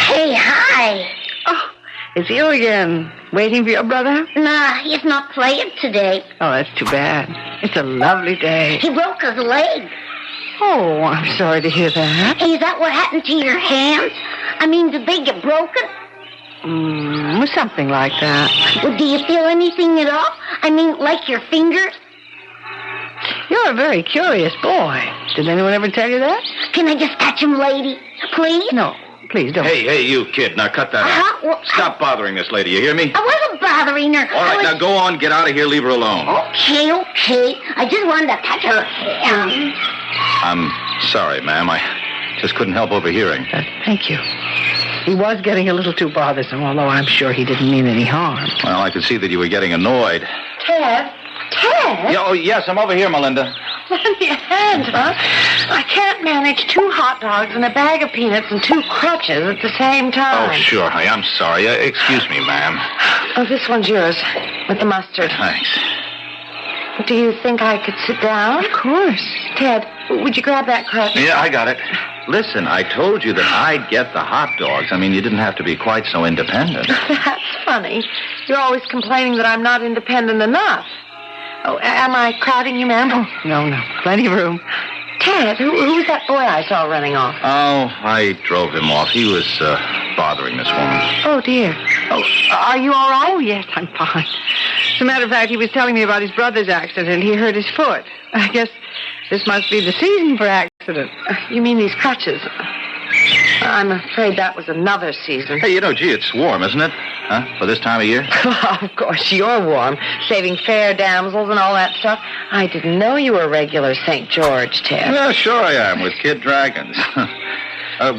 Hey, hi. Oh, it's you again. Waiting for your brother? Nah, he's not playing today. Oh, that's too bad. It's a lovely day. He broke his leg. Oh, I'm sorry to hear that. Hey, is that what happened to your hands? I mean, did they get broken? Something like that. Well, do you feel anything at all? I mean, like your fingers? You're a very curious boy. Did anyone ever tell you that? Can I just touch him, lady? Please? No, please don't. Hey, you kid. Now cut that out. Well, Stop bothering this lady. You hear me? I wasn't bothering her. All right, now go on. Get out of here. Leave her alone. Okay. I just wanted to touch her hand. I'm sorry, ma'am. I just couldn't help overhearing. Thank you. He was getting a little too bothersome, although I'm sure he didn't mean any harm. Well, I could see that you were getting annoyed. Ted? Yeah, oh, yes, I'm over here, Melinda. Lend me a hand, huh? I can't manage 2 hot dogs and a bag of peanuts and 2 crutches at the same time. Oh, sure. Hey, I'm sorry. Excuse me, ma'am. Oh, this one's yours, with the mustard. Thanks. Do you think I could sit down? Of course. Ted, would you grab that crutch? Yeah, I got it. Listen, I told you that I'd get the hot dogs. I mean, you didn't have to be quite so independent. That's funny. You're always complaining that I'm not independent enough. Oh, am I crowding you, ma'am? Oh, no. Plenty of room. Ted, who's that boy I saw running off? Oh, I drove him off. He was bothering this woman. Oh, dear. Oh, are you all right? Oh, yes, I'm fine. As a matter of fact, he was telling me about his brother's accident. He hurt his foot. I guess this must be the season for accidents. You mean these crutches? I'm afraid that was another season. Hey, gee, it's warm, isn't it? Huh? For this time of year? Of course, you're warm. Saving fair damsels and all that stuff. I didn't know you were a regular St. George, Ted. Well, sure I am, with Kid Dragons.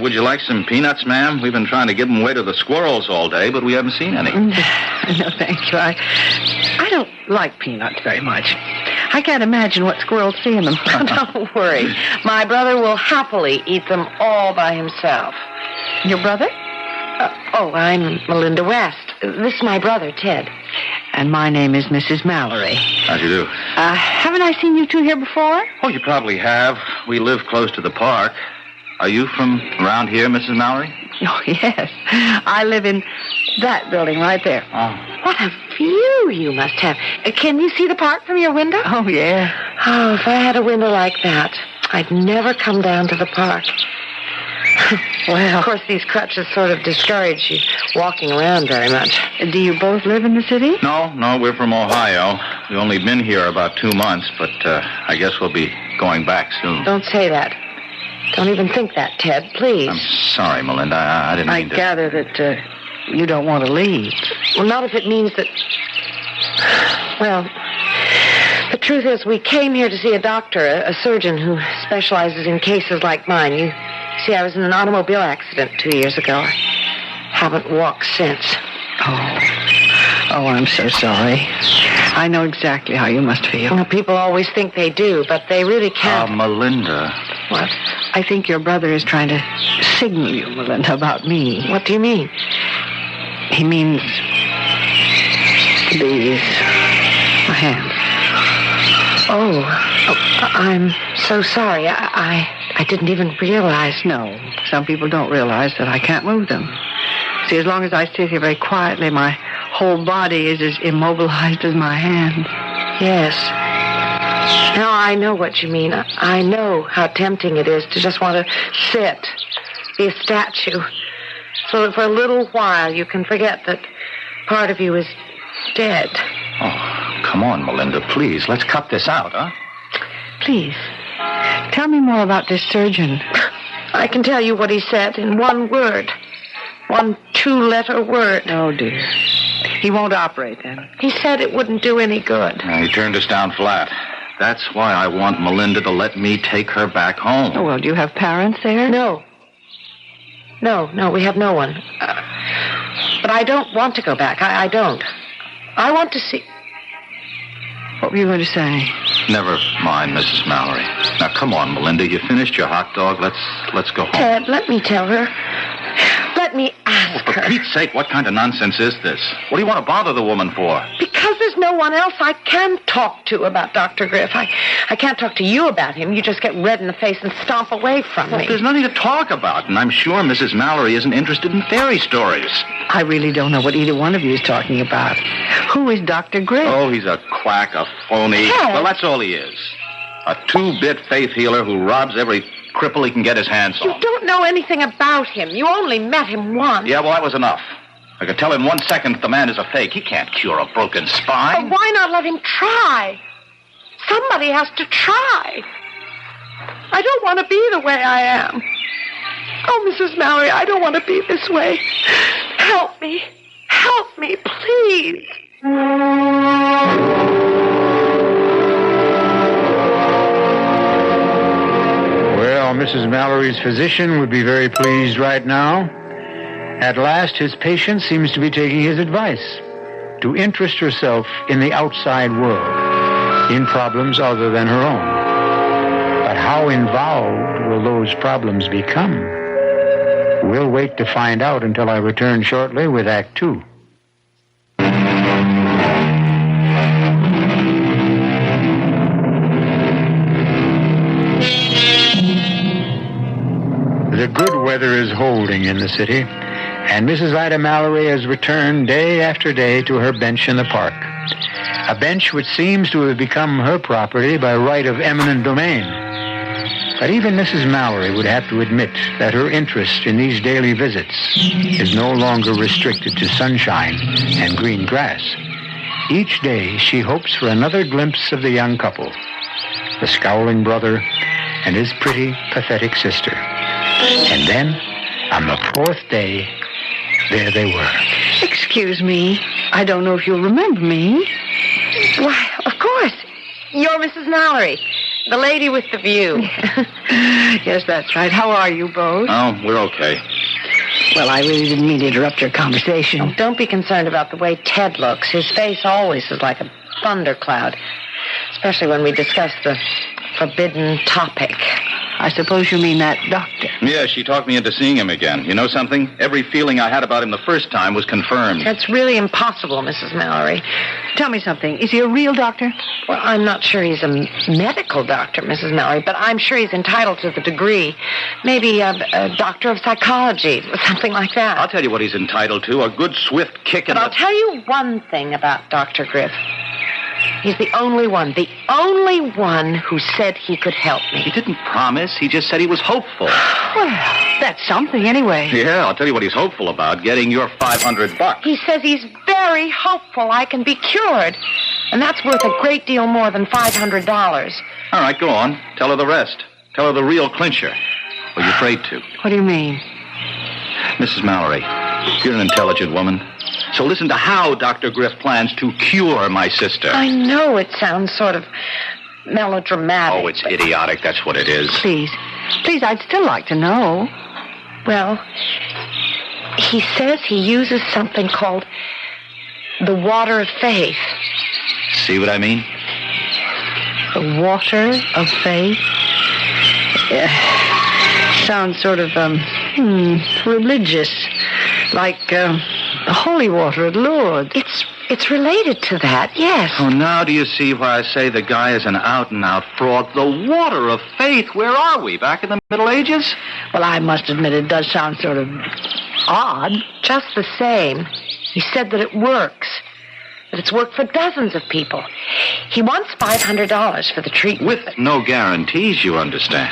Would you like some peanuts, ma'am? We've been trying to give them away to the squirrels all day, but we haven't seen any. No, thank you. I don't like peanuts very much. I can't imagine what squirrels see in them. Don't worry. My brother will happily eat them all by himself. Your brother? I'm Melinda West. This is my brother, Ted. And my name is Mrs. Mallory. How'd you do? Haven't I seen you two here before? Oh, you probably have. We live close to the park. Are you from around here, Mrs. Mallory? Oh, yes. I live in that building right there. Oh. What a view you must have. Can you see the park from your window? Oh, yeah. Oh, if I had a window like that, I'd never come down to the park. Well, of course, these crutches sort of discourage you walking around very much. Do you both live in the city? No, we're from Ohio. We've only been here about 2 months, but I guess we'll be going back soon. Don't say that. Don't even think that, Ted, please. I'm sorry, Melinda. I didn't mean to... I gather that you don't want to leave. Well, not if it means that... Well, the truth is we came here to see a doctor, a surgeon who specializes in cases like mine. You see, I was in an automobile accident 2 years ago. I haven't walked since. Oh, I'm so sorry. I know exactly how you must feel. Well, people always think they do, but they really can't. Melinda. What? I think your brother is trying to signal you, Melinda, about me. What do you mean? He means these. My hands. Oh, I'm so sorry. I didn't even realize. No, some people don't realize that I can't move them. See, as long as I sit here very quietly, my whole body is as immobilized as my hands. Yes. Now I know what you mean. I know how tempting it is to just want to sit, be a statue, so that for a little while you can forget that part of you is dead. Oh, come on, Melinda, please. Let's cut this out, huh? Please, tell me more about this surgeon. I can tell you what he said in one word. One 2-letter word. Oh, dear. He won't operate, then? He said it wouldn't do any good. He turned us down flat. That's why I want Melinda to let me take her back home. Oh, well, do you have parents there? No, we have no one. But I don't want to go back. I don't. I want to see... What were you going to say? Never mind, Mrs. Mallory. Now, come on, Melinda. You finished your hot dog. Let's go home. Ted, let me tell her. Let me ask her. For Pete's sake, what kind of nonsense is this? What do you want to bother the woman for? Because there's no one else I can talk to about Dr. Griff. I can't talk to you about him. You just get red in the face and stomp away from me. There's nothing to talk about, and I'm sure Mrs. Mallory isn't interested in fairy stories. I really don't know what either one of you is talking about. Who is Dr. Griff? Oh, he's a quack, a phony. Ted. Well, that's all he is. A 2-bit faith healer who robs every cripple he can get his hands on. You don't know anything about him. You only met him once. Yeah, well, that was enough. I could tell in 1 second that the man is a fake. He can't cure a broken spine. But why not let him try? Somebody has to try. I don't want to be the way I am. Oh, Mrs. Mallory, I don't want to be this way. Help me. Help me, please. Well, Mrs. Mallory's physician would be very pleased right now. At last, his patient seems to be taking his advice to interest herself in the outside world, in problems other than her own. But how involved will those problems become? We'll wait to find out until I return shortly with Act 2. The good weather is holding in the city, and Mrs. Ida Mallory has returned day after day to her bench in the park, a bench which seems to have become her property by right of eminent domain. But even Mrs. Mallory would have to admit that her interest in these daily visits is no longer restricted to sunshine and green grass. Each day she hopes for another glimpse of the young couple, the scowling brother and his pretty, pathetic sister. And then, on the 4th day, there they were. Excuse me. I don't know if you'll remember me. Why, of course. You're Mrs. Mallory, the lady with the view. Yes, that's right. How are you both? Oh, we're okay. Well, I really didn't mean to interrupt your conversation. Oh, don't be concerned about the way Ted looks. His face always is like a thundercloud, especially when we discuss the forbidden topic. I suppose you mean that doctor. Yeah, she talked me into seeing him again. You know something? Every feeling I had about him the first time was confirmed. That's really impossible, Mrs. Mallory. Tell me something. Is he a real doctor? Well, I'm not sure he's a medical doctor, Mrs. Mallory, but I'm sure he's entitled to the degree. Maybe a doctor of psychology, or something like that. I'll tell you what he's entitled to, a good swift kick in But I'll tell you one thing about Dr. Griff. He's the only one who said he could help me. He didn't promise. He just said he was hopeful. Well, that's something anyway. Yeah, I'll tell you what he's hopeful about, getting your $500. He says he's very hopeful I can be cured. And that's worth a great deal more than $500. All right, go on. Tell her the rest. Tell her the real clincher. Or you're afraid to. What do you mean? Mrs. Mallory, you're an intelligent woman. So listen to how Dr. Griff plans to cure my sister. I know it sounds sort of melodramatic. Oh, it's idiotic. That's what it is. Please, I'd still like to know. Well, he says he uses something called the water of faith. See what I mean? The water of faith? Sounds sort of, religious. Like, the holy water at Lourdes. It's related to that, yes. Oh, now do you see why I say the guy is an out-and-out fraud? The water of faith. Where are we? Back in the Middle Ages? Well, I must admit it does sound sort of odd. Just the same. He said that it works. That it's worked for dozens of people. He wants $500 for the treatment. With no guarantees, you understand.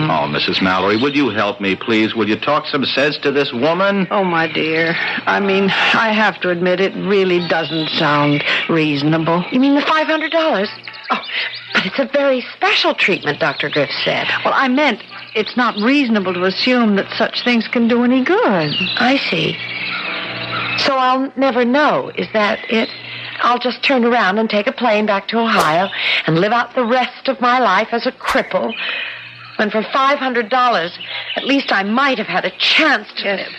Oh, Mrs. Mallory, will you help me, please? Will you talk some sense to this woman? Oh, my dear. I mean, I have to admit it really doesn't sound reasonable. You mean the $500? Oh, but it's a very special treatment, Dr. Griff said. Well, I meant it's not reasonable to assume that such things can do any good. I see. So I'll never know. Is that it? I'll just turn around and take a plane back to Ohio and live out the rest of my life as a cripple. When for $500, at least I might have had a chance to live.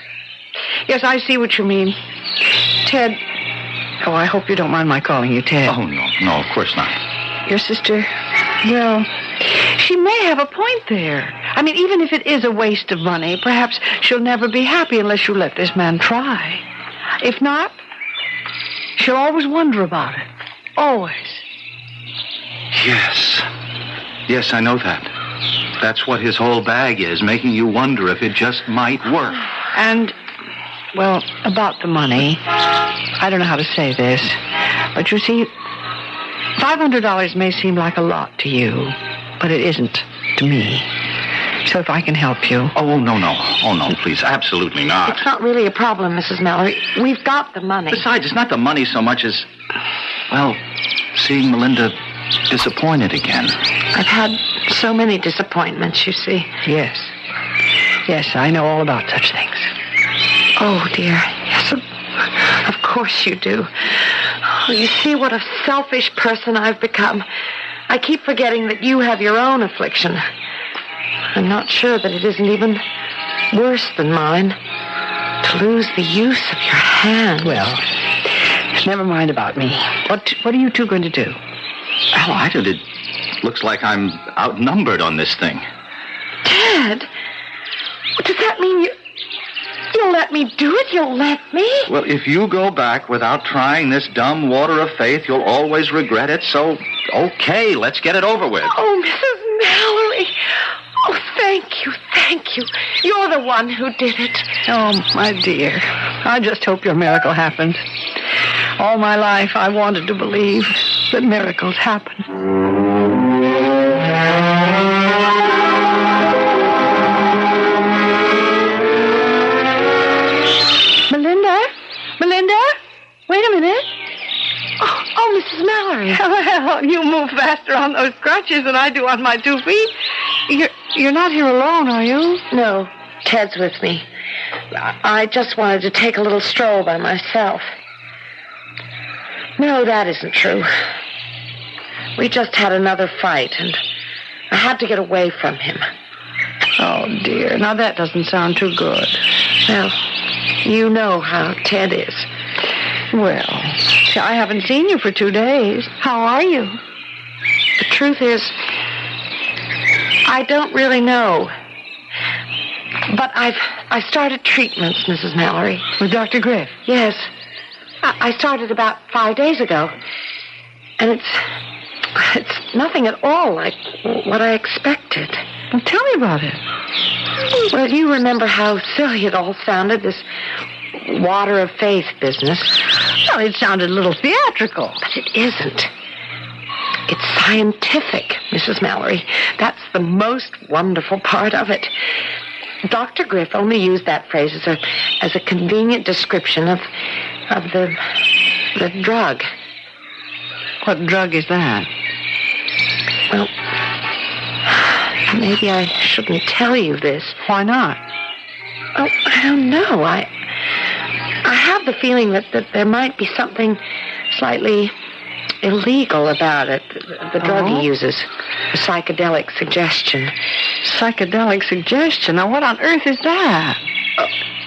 Yes, I see what you mean. Ted. Oh, I hope you don't mind my calling you Ted. Oh, no, of course not. Your sister, well, she may have a point there. I mean, even if it is a waste of money, perhaps she'll never be happy unless you let this man try. If not, she'll always wonder about it. Always. Yes, I know that. That's what his whole bag is, making you wonder if it just might work. And, well, about the money, I don't know how to say this, but you see, $500 may seem like a lot to you, but it isn't to me. So if I can help you. Oh, no. Oh, no, please. Absolutely not. It's not really a problem, Mrs. Mallory. We've got the money. Besides, it's not the money so much as, well, seeing Melinda disappointed again. I've had so many disappointments, you see. Yes, I know all about such things. Oh, dear. Yes, of course you do. Oh, you see what a selfish person I've become. I keep forgetting that you have your own affliction. I'm not sure that it isn't even worse than mine. To lose the use of your hand. Well, never mind about me. What are you two going to do? Oh, I don't. It looks like I'm outnumbered on this thing. Ted, does that mean you'll let me do it? You'll let me? Well, if you go back without trying this dumb water of faith, you'll always regret it. So, okay, let's get it over with. Oh, Mrs. Mallory. Oh, thank you. You're the one who did it. Oh, my dear. I just hope your miracle happens. All my life, I wanted to believe that miracles happen. Melinda? Wait a minute. Oh, Mrs. Mallory. Well, you move faster on those crutches than I do on my 2 feet. You're not here alone, are you? No, Ted's with me. I just wanted to take a little stroll by myself. No, that isn't true. We just had another fight, and I had to get away from him. Oh, dear. Now, that doesn't sound too good. Well, you know how Ted is. Well, I haven't seen you for 2 days. How are you? The truth is, I don't really know. But I started treatments, Mrs. Mallory. With Dr. Griff? Yes. I started about 5 days ago. And it's nothing at all like what I expected. Well, tell me about it. Well, you remember how silly it all sounded, this water of faith business. Well, it sounded a little theatrical. But it isn't. It's scientific, Mrs. Mallory. That's the most wonderful part of it. Dr. Griff only used that phrase as a convenient description of the drug. What drug is that? Well, maybe I shouldn't tell you this. Why not? Oh, I don't know. I have the feeling that there might be something slightly illegal about it. The drug he uses. Psychedelic suggestion. Psychedelic suggestion? Now, what on earth is that?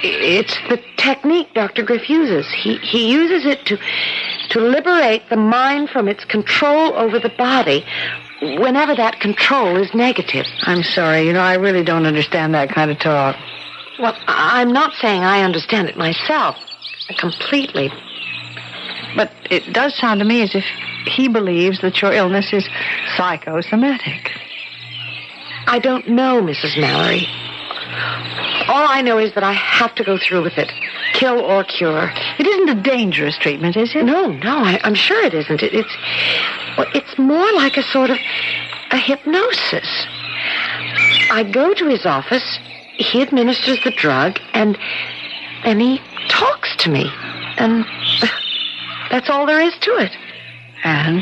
It's the technique Dr. Griff uses. He uses it to liberate the mind from its control over the body whenever that control is negative. I'm sorry. I really don't understand that kind of talk. Well, I'm not saying I understand it myself completely. But it does sound to me as if he believes that your illness is psychosomatic. I don't know, Mrs. Mallory. All I know is that I have to go through with it. Kill or cure. It isn't a dangerous treatment, is it? No, I'm sure it isn't. It's more like a sort of a hypnosis. I go to his office, he administers the drug, and then he talks to me. And that's all there is to it. And?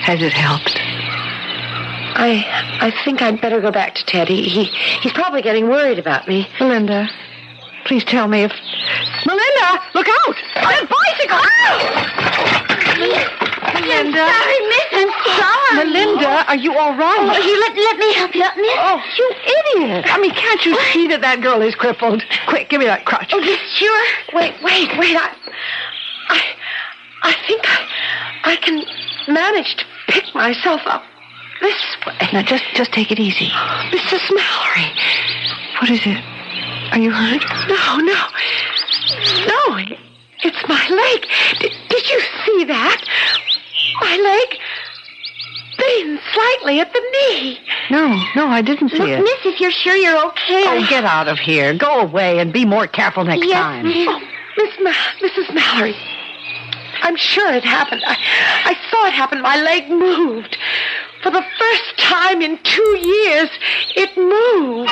Has it helped? I think I'd better go back to Teddy. He's probably getting worried about me. Melinda, please tell me if... Melinda, look out! That bicycle! Melinda. I'm sorry, miss. I'm sorry. Melinda, are you all right? Oh, here, let me help you up, miss. Oh, you idiot. I mean, can't you see that girl is crippled? Quick, give me that crutch. Oh, yes, sure. Wait. I think I can manage to pick myself up this way. Now, just take it easy. Mrs. Mallory. What is it? Are you hurt? No. It's my leg. Did you see that? My leg bends slightly at the knee. No, I didn't see it. Miss, if you're sure you're okay. Oh, get out of here. Go away and be more careful next time. Yes, Mrs. Mallory. I'm sure it happened. I saw it happen. My leg moved. For the first time in 2 years, it moved.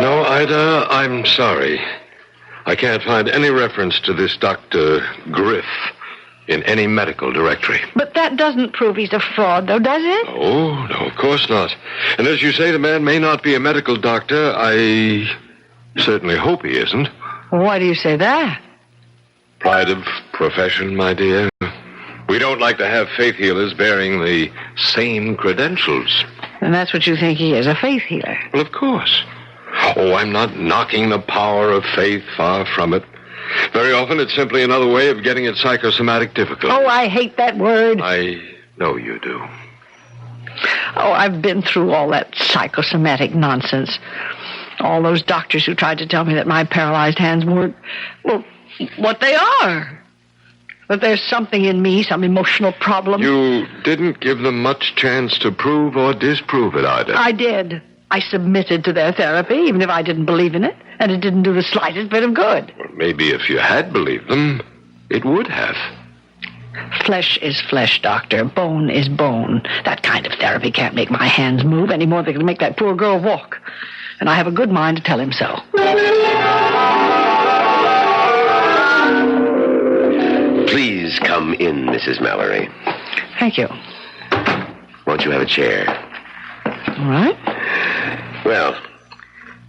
No, Ida, I'm sorry. I can't find any reference to this Dr. Griff in any medical directory. But that doesn't prove he's a fraud, though, does it? Oh, no, of course not. And as you say, the man may not be a medical doctor. I certainly hope he isn't. Why do you say that? Pride of profession, my dear. We don't like to have faith healers bearing the same credentials. And that's what you think he is, a faith healer? Well, of course. Oh, I'm not knocking the power of faith, far from it. Very often it's simply another way of getting at psychosomatic difficulties. Oh, I hate that word. I know you do. Oh, I've been through all that psychosomatic nonsense. All those doctors who tried to tell me that my paralyzed hands weren't, well, what they are. That there's something in me, some emotional problem. You didn't give them much chance to prove or disprove it, Ida. I did. I submitted to their therapy, even if I didn't believe in it, and it didn't do the slightest bit of good. Well, maybe if you had believed them, it would have. Flesh is flesh, Doctor. Bone is bone. That kind of therapy can't make my hands move any more than it can make that poor girl walk. And I have a good mind to tell him so. Please come in, Mrs. Mallory. Thank you. Won't you have a chair? All right. Well,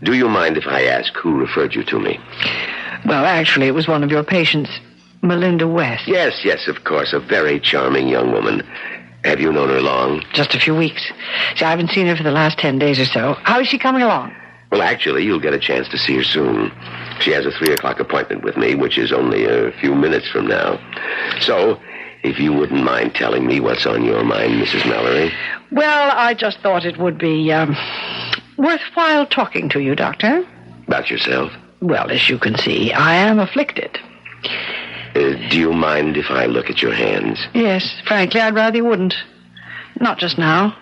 do you mind if I ask who referred you to me? Well, actually, it was one of your patients, Melinda West. Yes, of course. A very charming young woman. Have you known her long? Just a few weeks. See, I haven't seen her for the last 10 days or so. How is she coming along? Well, actually, you'll get a chance to see her soon. She has a 3:00 appointment with me, which is only a few minutes from now. So, if you wouldn't mind telling me what's on your mind, Mrs. Mallory. Well, I just thought it would be worthwhile talking to you, Doctor. About yourself? Well, as you can see, I am afflicted. Do you mind if I look at your hands? Yes, frankly, I'd rather you wouldn't. Not just now.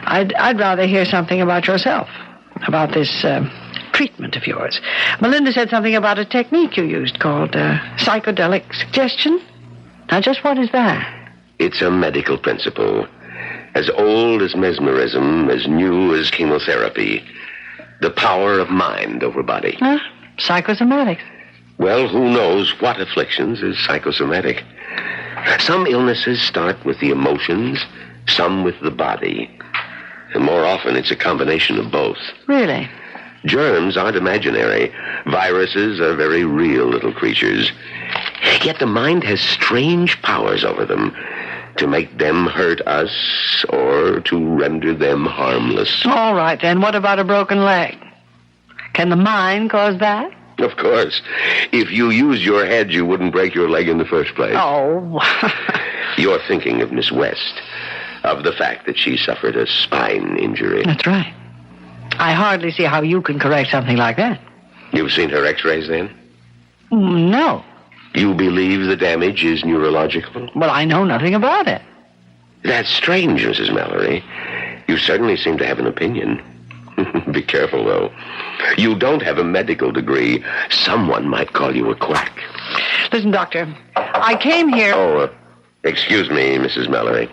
I'd rather hear something about yourself. About this treatment of yours. Melinda said something about a technique you used called psychedelic suggestion. Now, just what is that? It's a medical principle. As old as mesmerism, as new as chemotherapy. The power of mind over body. Huh? Psychosomatics. Well, who knows what afflictions is psychosomatic? Some illnesses start with the emotions, some with the body. And more often, it's a combination of both. Really? Germs aren't imaginary. Viruses are very real little creatures. Yet the mind has strange powers over them to make them hurt us or to render them harmless. All right, then. What about a broken leg? Can the mind cause that? Of course. If you used your head, you wouldn't break your leg in the first place. Oh. You're thinking of Miss West, of the fact that she suffered a spine injury. That's right. I hardly see how you can correct something like that. You've seen her x-rays, then? No. You believe the damage is neurological? Well, I know nothing about it. That's strange, Mrs. Mallory. You certainly seem to have an opinion. Be careful, though. You don't have a medical degree. Someone might call you a quack. Listen, Doctor, I came here... Oh, excuse me, Mrs. Mallory.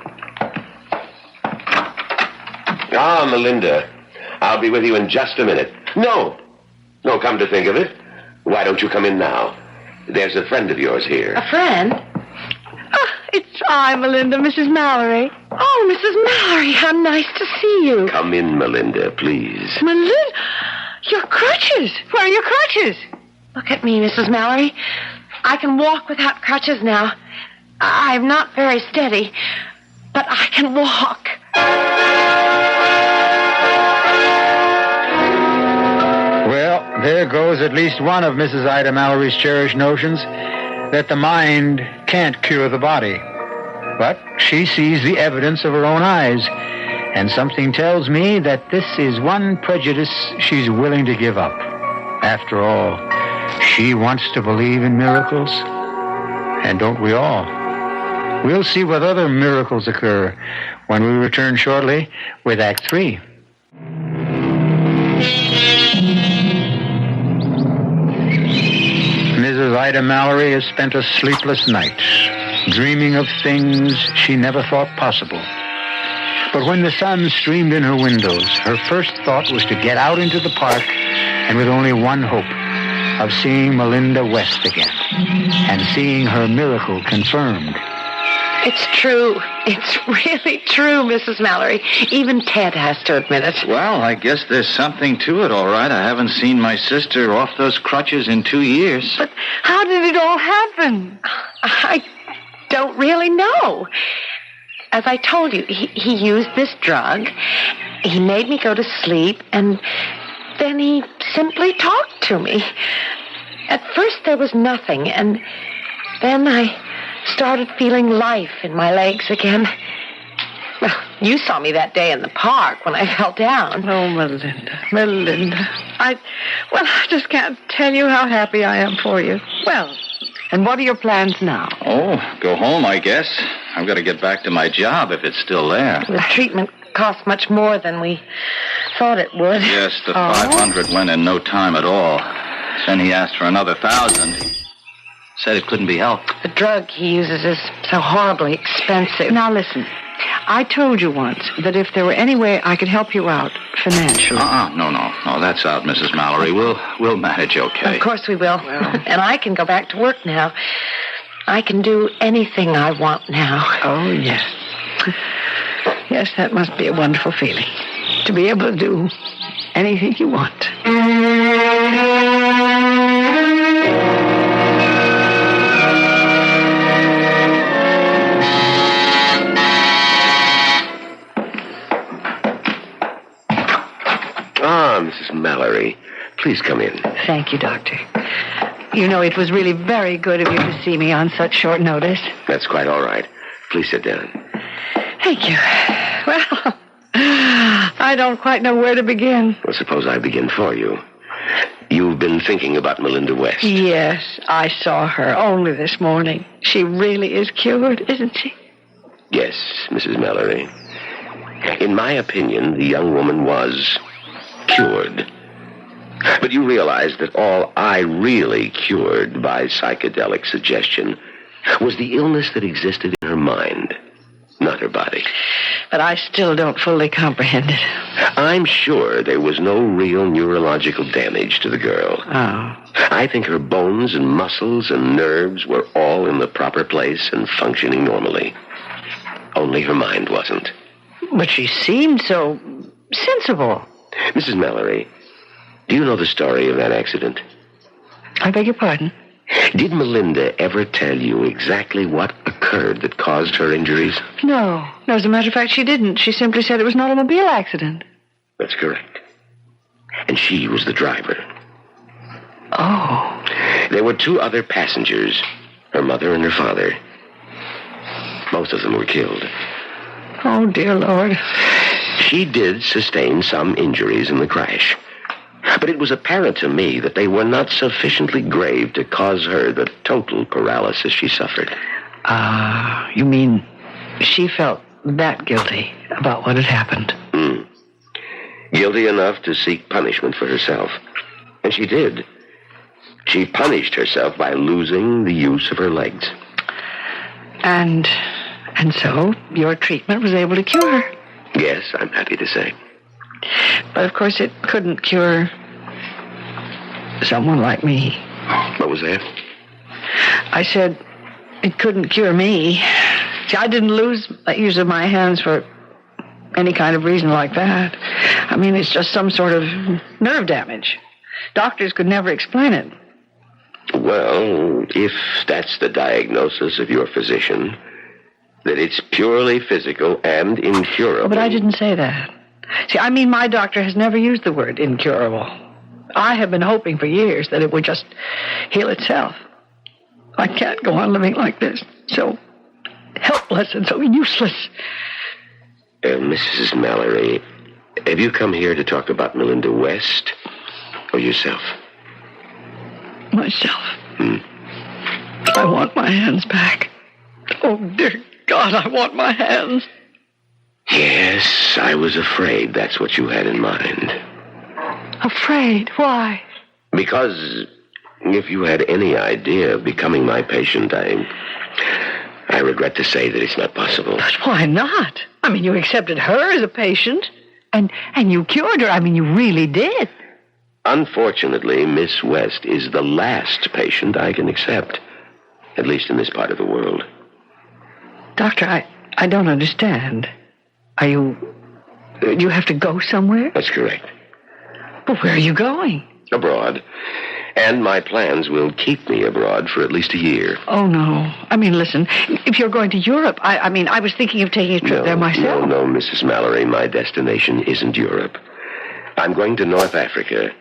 Ah, Melinda. I'll be with you in just a minute. No, come to think of it. Why don't you come in now? There's a friend of yours here. A friend? Oh, it's I, Melinda, Mrs. Mallory. Oh, Mrs. Mallory, how nice to see you. Come in, Melinda, please. Melinda, your crutches. Where are your crutches? Look at me, Mrs. Mallory. I can walk without crutches now. I'm not very steady, but I can walk. Well, there goes at least one of Mrs. Ida Mallory's cherished notions that the mind can't cure the body. But she sees the evidence of her own eyes, and something tells me that this is one prejudice she's willing to give up. After all, she wants to believe in miracles, and don't we all? We'll see what other miracles occur when we return shortly with Act 3. Mrs. Ida Mallory has spent a sleepless night, dreaming of things she never thought possible. But when the sun streamed in her windows, her first thought was to get out into the park, and with only one hope, of seeing Melinda West again, and seeing her miracle confirmed. It's true. It's really true, Mrs. Mallory. Even Ted has to admit it. Well, I guess there's something to it, all right. I haven't seen my sister off those crutches in 2 years. But how did it all happen? I don't really know. As I told you, he used this drug. He made me go to sleep, and then he simply talked to me. At first, there was nothing, and then I started feeling life in my legs again. Well, you saw me that day in the park when I fell down. Oh, Melinda. I just can't tell you how happy I am for you. Well, and what are your plans now? Oh, go home, I guess. I've got to get back to my job if it's still there. The treatment cost much more than we thought it would. Yes, the 500 went in no time at all. Then he asked for another 1,000. He said it couldn't be helped. The drug he uses is so horribly expensive. Now, listen. I told you once that if there were any way I could help you out financially. No, that's out, Mrs. Mallory. We'll manage okay. Of course we will. Well. And I can go back to work now. I can do anything I want now. Oh, yes. Yes, that must be a wonderful feeling. To be able to do anything you want. Mrs. Mallory, please come in. Thank you, Doctor. You know, it was really very good of you to see me on such short notice. That's quite all right. Please sit down. Thank you. Well, I don't quite know where to begin. Well, suppose I begin for you. You've been thinking about Melinda West. Yes, I saw her only this morning. She really is cured, isn't she? Yes, Mrs. Mallory. In my opinion, the young woman was cured. But you realize that all I really cured by psychedelic suggestion was the illness that existed in her mind, not her body. But I still don't fully comprehend it. I'm sure there was no real neurological damage to the girl. Oh. I think her bones and muscles and nerves were all in the proper place and functioning normally. Only her mind wasn't. But she seemed so sensible. Mrs. Mallory, do you know the story of that accident? I beg your pardon? Did Melinda ever tell you exactly what occurred that caused her injuries? No. No, as a matter of fact, she didn't. She simply said it was an automobile accident. That's correct. And she was the driver. Oh. There were 2 other passengers, her mother and her father. Both of them were killed. Oh, dear Lord. She did sustain some injuries in the crash. But it was apparent to me that they were not sufficiently grave to cause her the total paralysis she suffered. You mean she felt that guilty about what had happened? Guilty enough to seek punishment for herself. And she did. She punished herself by losing the use of her legs. And so your treatment was able to cure her? Yes, I'm happy to say. But of course it couldn't cure someone like me. What was that? I said it couldn't cure me. See, I didn't lose the use of my hands for any kind of reason like that. I mean, it's just some sort of nerve damage. Doctors could never explain it. Well, if that's the diagnosis of your physician, that it's purely physical and incurable. Oh, but I didn't say that. See, I mean, my doctor has never used the word incurable. I have been hoping for years that it would just heal itself. I can't go on living like this, so helpless and so useless. Mrs. Mallory, have you come here to talk about Melinda West or yourself? Myself. I want my hands back. Oh, dear God, I want my hands. Yes, I was afraid that's what you had in mind. Afraid? Why? Because if you had any idea of becoming my patient, I regret to say that it's not possible. But why not? I mean, you accepted her as a patient, and you cured her. I mean, you really did. Unfortunately, Miss West is the last patient I can accept, at least in this part of the world. Doctor, I don't understand. Do you have to go somewhere? That's correct. But where are you going? Abroad. And my plans will keep me abroad for at least a year. Oh, no. I mean, listen, if you're going to Europe, I was thinking of taking a trip there myself. No, Mrs. Mallory, my destination isn't Europe. I'm going to North Africa.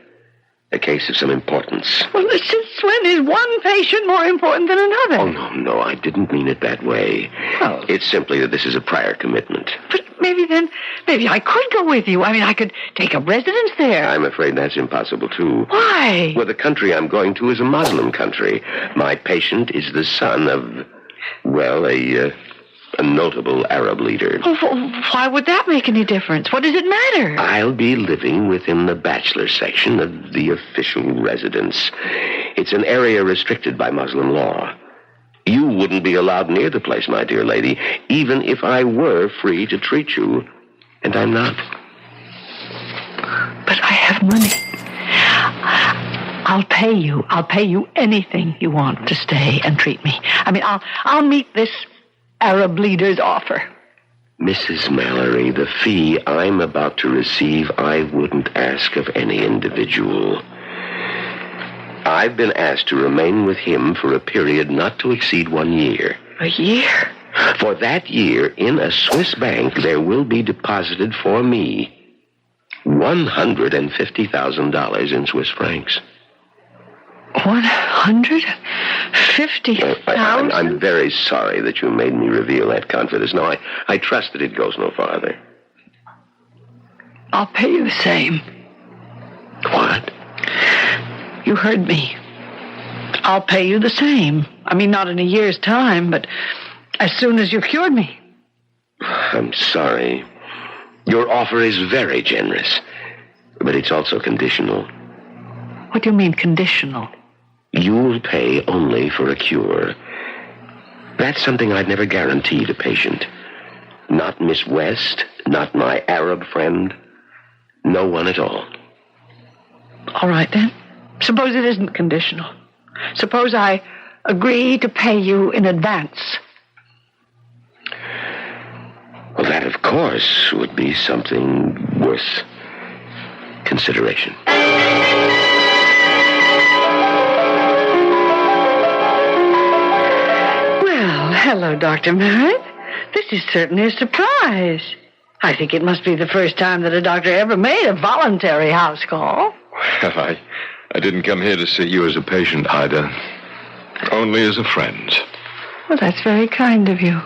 A case of some importance. Well, since when is one patient more important than another? Oh, no, I didn't mean it that way. Oh. It's simply that this is a prior commitment. But maybe I could go with you. I mean, I could take up residence there. I'm afraid that's impossible, too. Why? Well, the country I'm going to is a Muslim country. My patient is the son of, well, a notable Arab leader. Why would that make any difference? What does it matter? I'll be living within the bachelor section of the official residence. It's an area restricted by Muslim law. You wouldn't be allowed near the place, my dear lady, even if I were free to treat you. And I'm not. But I have money. I'll pay you. I'll pay you anything you want to stay and treat me. I mean, I'll meet this Arab leader's offer. Mrs. Mallory, the fee I'm about to receive, I wouldn't ask of any individual. I've been asked to remain with him for a period not to exceed 1 year. A year? For that year, in a Swiss bank, there will be deposited for me $150,000 in Swiss francs. 150,000? I'm very sorry that you made me reveal that confidence. No, I trust that it goes no farther. I'll pay you the same. What? You heard me. I'll pay you the same. I mean, not in a year's time, but as soon as you've cured me. I'm sorry. Your offer is very generous, but it's also conditional. What do you mean, conditional? You'll pay only for a cure. That's something I'd never guarantee to patient. Not Miss West, not my Arab friend. No one at all. All right, then. Suppose it isn't conditional. Suppose I agree to pay you in advance. Well, that, of course, would be something worth consideration. Well, hello, Dr. Merritt. This is certainly a surprise. I think it must be the first time that a doctor ever made a voluntary house call. Well, I didn't come here to see you as a patient, Ida. Only as a friend. Well, that's very kind of you.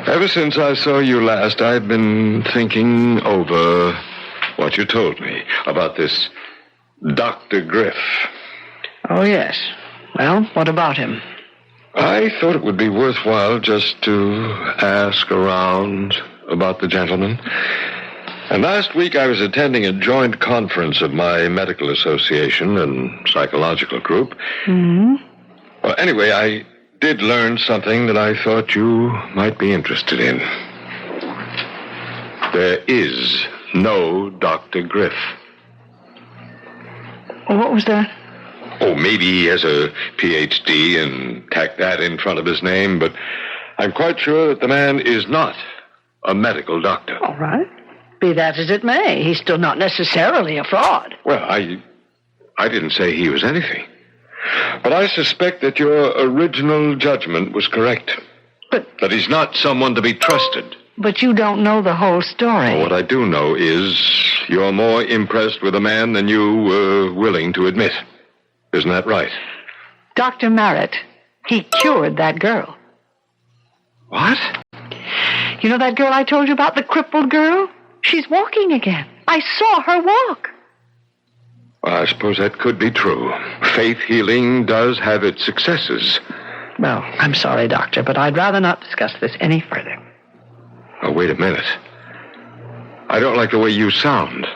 Ever since I saw you last, I've been thinking over what you told me about this Dr. Griff. Oh, yes. Well, what about him? I thought it would be worthwhile just to ask around about the gentleman. And last week I was attending a joint conference of my medical association and psychological group. Hmm? Well, anyway, I did learn something that I thought you might be interested in. There is no Dr. Griff. What was that? Oh, maybe he has a Ph.D. and tack that in front of his name, but I'm quite sure that the man is not a medical doctor. All right. Be that as it may, he's still not necessarily a fraud. Well, I didn't say he was anything. But I suspect that your original judgment was correct. That he's not someone to be trusted. But you don't know the whole story. Well, what I do know is you're more impressed with a man than you were willing to admit. Isn't that right? Dr. Merritt, he cured that girl. What? You know that girl I told you about, the crippled girl? She's walking again. I saw her walk. Well, I suppose that could be true. Faith healing does have its successes. Well, I'm sorry, Doctor, but I'd rather not discuss this any further. Oh, wait a minute. I don't like the way you sound.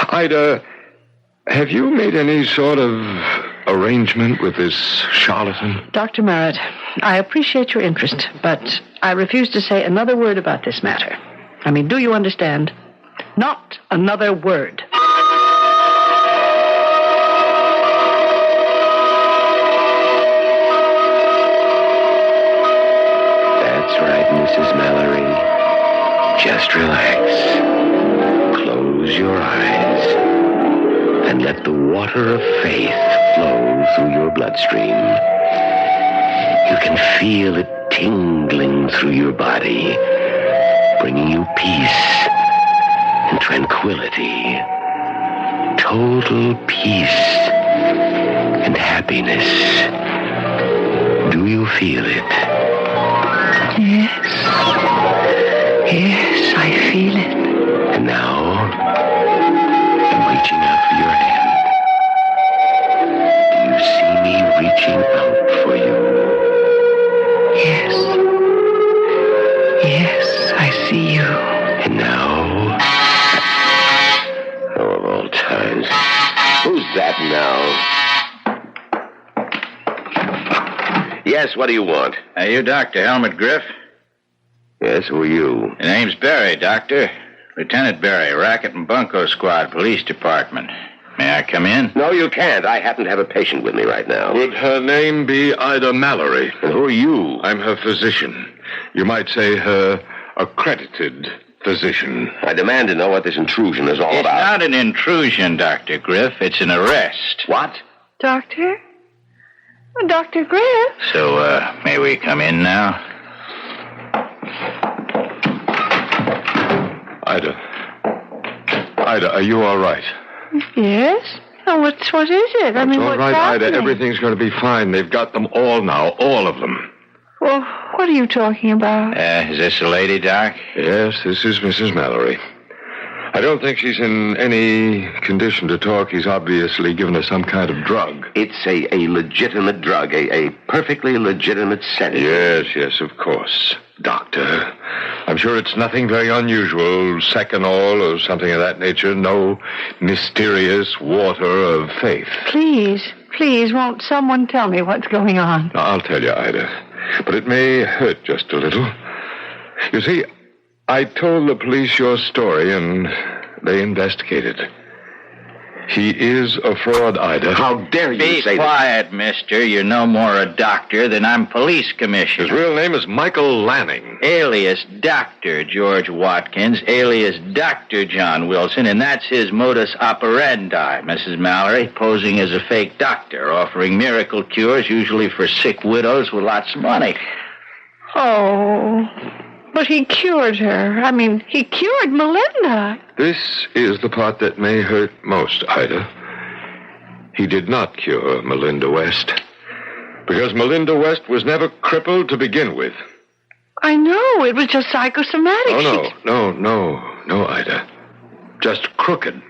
Ida, have you made any sort of arrangement with this charlatan? Dr. Merritt, I appreciate your interest, but I refuse to say another word about this matter. I mean, do you understand? Not another word. That's right, Mrs. Mallory. Just relax. Close your eyes and let the water of faith flow through your bloodstream. You can feel it tingling through your body, bringing you peace and tranquility, total peace and happiness. Do you feel it? Yes. Yes, I feel it. And now, I'm reaching out for your hand. Do you see me reaching out for you? Yes. Yes, I see you. And now, oh, of all times, who's that now? Yes, what do you want? Are you Dr. Helmut Griff? Yes, who are you? The name's Barry, Doctor. Lieutenant Barry, Racket and Bunko Squad, Police Department. May I come in? No, you can't. I happen to have a patient with me right now. Would her name be Ida Mallory? And who are you? I'm her physician. You might say her accredited physician. I demand to know what this intrusion is all It's about. not an intrusion, Dr. Griff. It's an arrest. What? Doctor? Dr. Griff? So, may we come in now? Ida, are you all right? Yes? Oh, what is it? I mean, all what's right, happening? Ida. Everything's going to be fine. They've got them all now, all of them. Well, what are you talking about? Is this a lady, Doc? Yes, this is Mrs. Mallory. I don't think she's in any condition to talk. He's obviously given her some kind of drug. It's a legitimate drug, a perfectly legitimate sedative. Yes, of course. Doctor. I'm sure it's nothing very unusual, seconal or something of that nature. No mysterious water of faith. Please, won't someone tell me what's going on? I'll tell you, Ida. But it may hurt just a little. You see, I told the police your story, and they investigated. He is a fraud, Ida. How dare you say that? Be quiet, mister. You're no more a doctor than I'm police commissioner. His real name is Michael Lanning. Alias Dr. George Watkins, alias Dr. John Wilson, and that's his modus operandi, Mrs. Mallory, posing as a fake doctor, offering miracle cures, usually for sick widows with lots of money. Oh, but he cured her. I mean, he cured Melinda. This is the part that may hurt most, Ida. He did not cure Melinda West. Because Melinda West was never crippled to begin with. I know. It was just psychosomatic. Oh, no, Ida. Just crooked.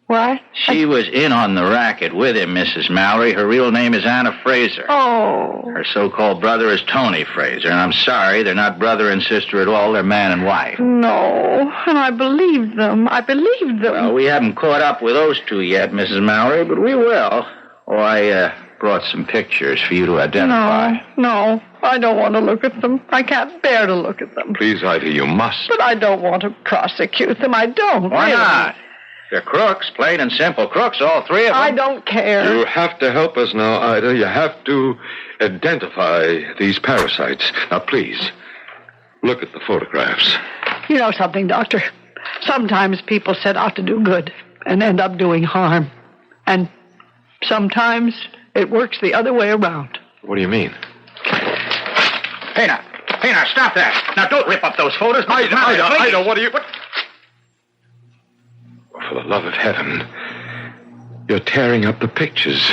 What? She was in on the racket with him, Mrs. Mallory. Her real name is Anna Fraser. Oh. Her so-called brother is Tony Fraser, and I'm sorry, they're not brother and sister at all. They're man and wife. No, and I believed them. Well, we haven't caught up with those two yet, Mrs. Mallory, but we will. Oh, I brought some pictures for you to identify. No, I don't want to look at them. I can't bear to look at them. Please, Ida, you must. But I don't want to prosecute them. I don't. Why really. not? They're crooks, plain and simple crooks, all three of them. I don't care. You have to help us now, Ida. You have to identify these parasites. Now, please, look at the photographs. You know something, Doctor? Sometimes people set out to do good and end up doing harm. And sometimes it works the other way around. What do you mean? Hey, now, stop that. Now, don't rip up those photos. Ida, what are you... For the love of heaven, you're tearing up the pictures.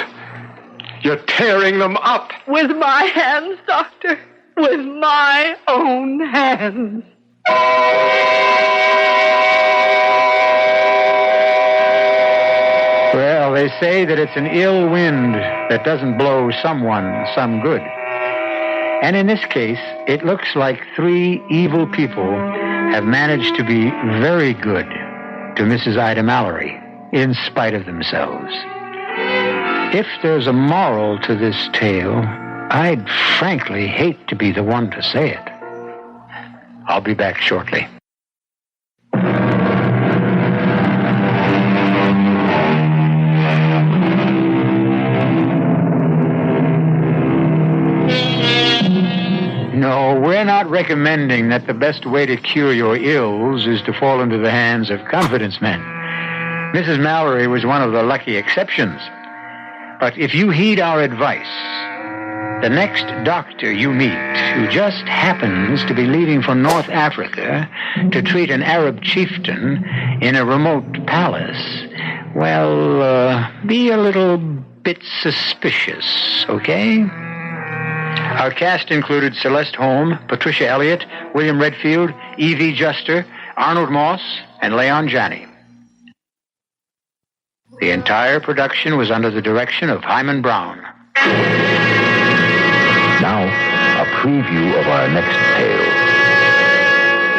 You're tearing them up. With my hands, Doctor. With my own hands. Well, they say that it's an ill wind that doesn't blow someone some good. And in this case, it looks like three evil people have managed to be very good to Mrs. Ida Mallory, in spite of themselves. If there's a moral to this tale, I'd frankly hate to be the one to say it. I'll be back shortly. No, we're not recommending that the best way to cure your ills is to fall into the hands of confidence men. Mrs. Mallory was one of the lucky exceptions. But if you heed our advice, the next doctor you meet who just happens to be leaving for North Africa to treat an Arab chieftain in a remote palace, well, be a little bit suspicious, okay? Our cast included Celeste Holm, Patricia Elliott, William Redfield, Evie Juster, Arnold Moss, and Leon Janney. The entire production was under the direction of Hyman Brown. Now, a preview of our next tale.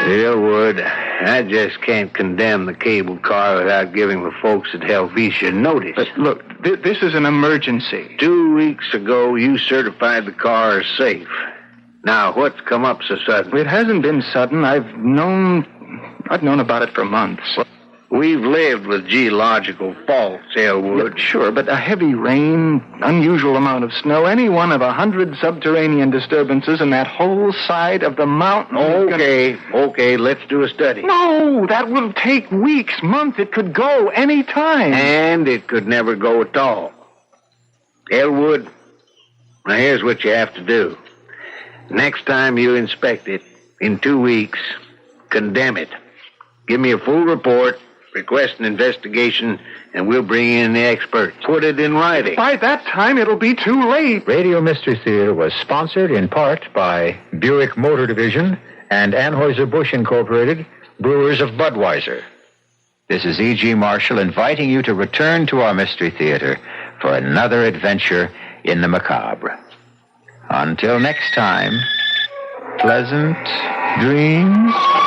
Elwood, I just can't condemn the cable car without giving the folks at Helvetia notice. But look, this is an emergency. 2 weeks ago, you certified the car as safe. Now, what's come up so sudden? It hasn't been sudden. I've known about it for months. We've lived with geological faults, Elwood. Yeah, sure, but a heavy rain, unusual amount of snow, any one of 100 subterranean disturbances in that whole side of the mountain. Okay, let's do a study. No, that will take weeks, months. It could go any time. And it could never go at all. Elwood, now here's what you have to do. Next time you inspect it, in 2 weeks, condemn it. Give me a full report. Request an investigation, and we'll bring in the experts. Put it in writing. By that time, it'll be too late. Radio Mystery Theater was sponsored in part by Buick Motor Division and Anheuser-Busch Incorporated, brewers of Budweiser. This is E.G. Marshall inviting you to return to our Mystery Theater for another adventure in the macabre. Until next time, Pleasant dreams.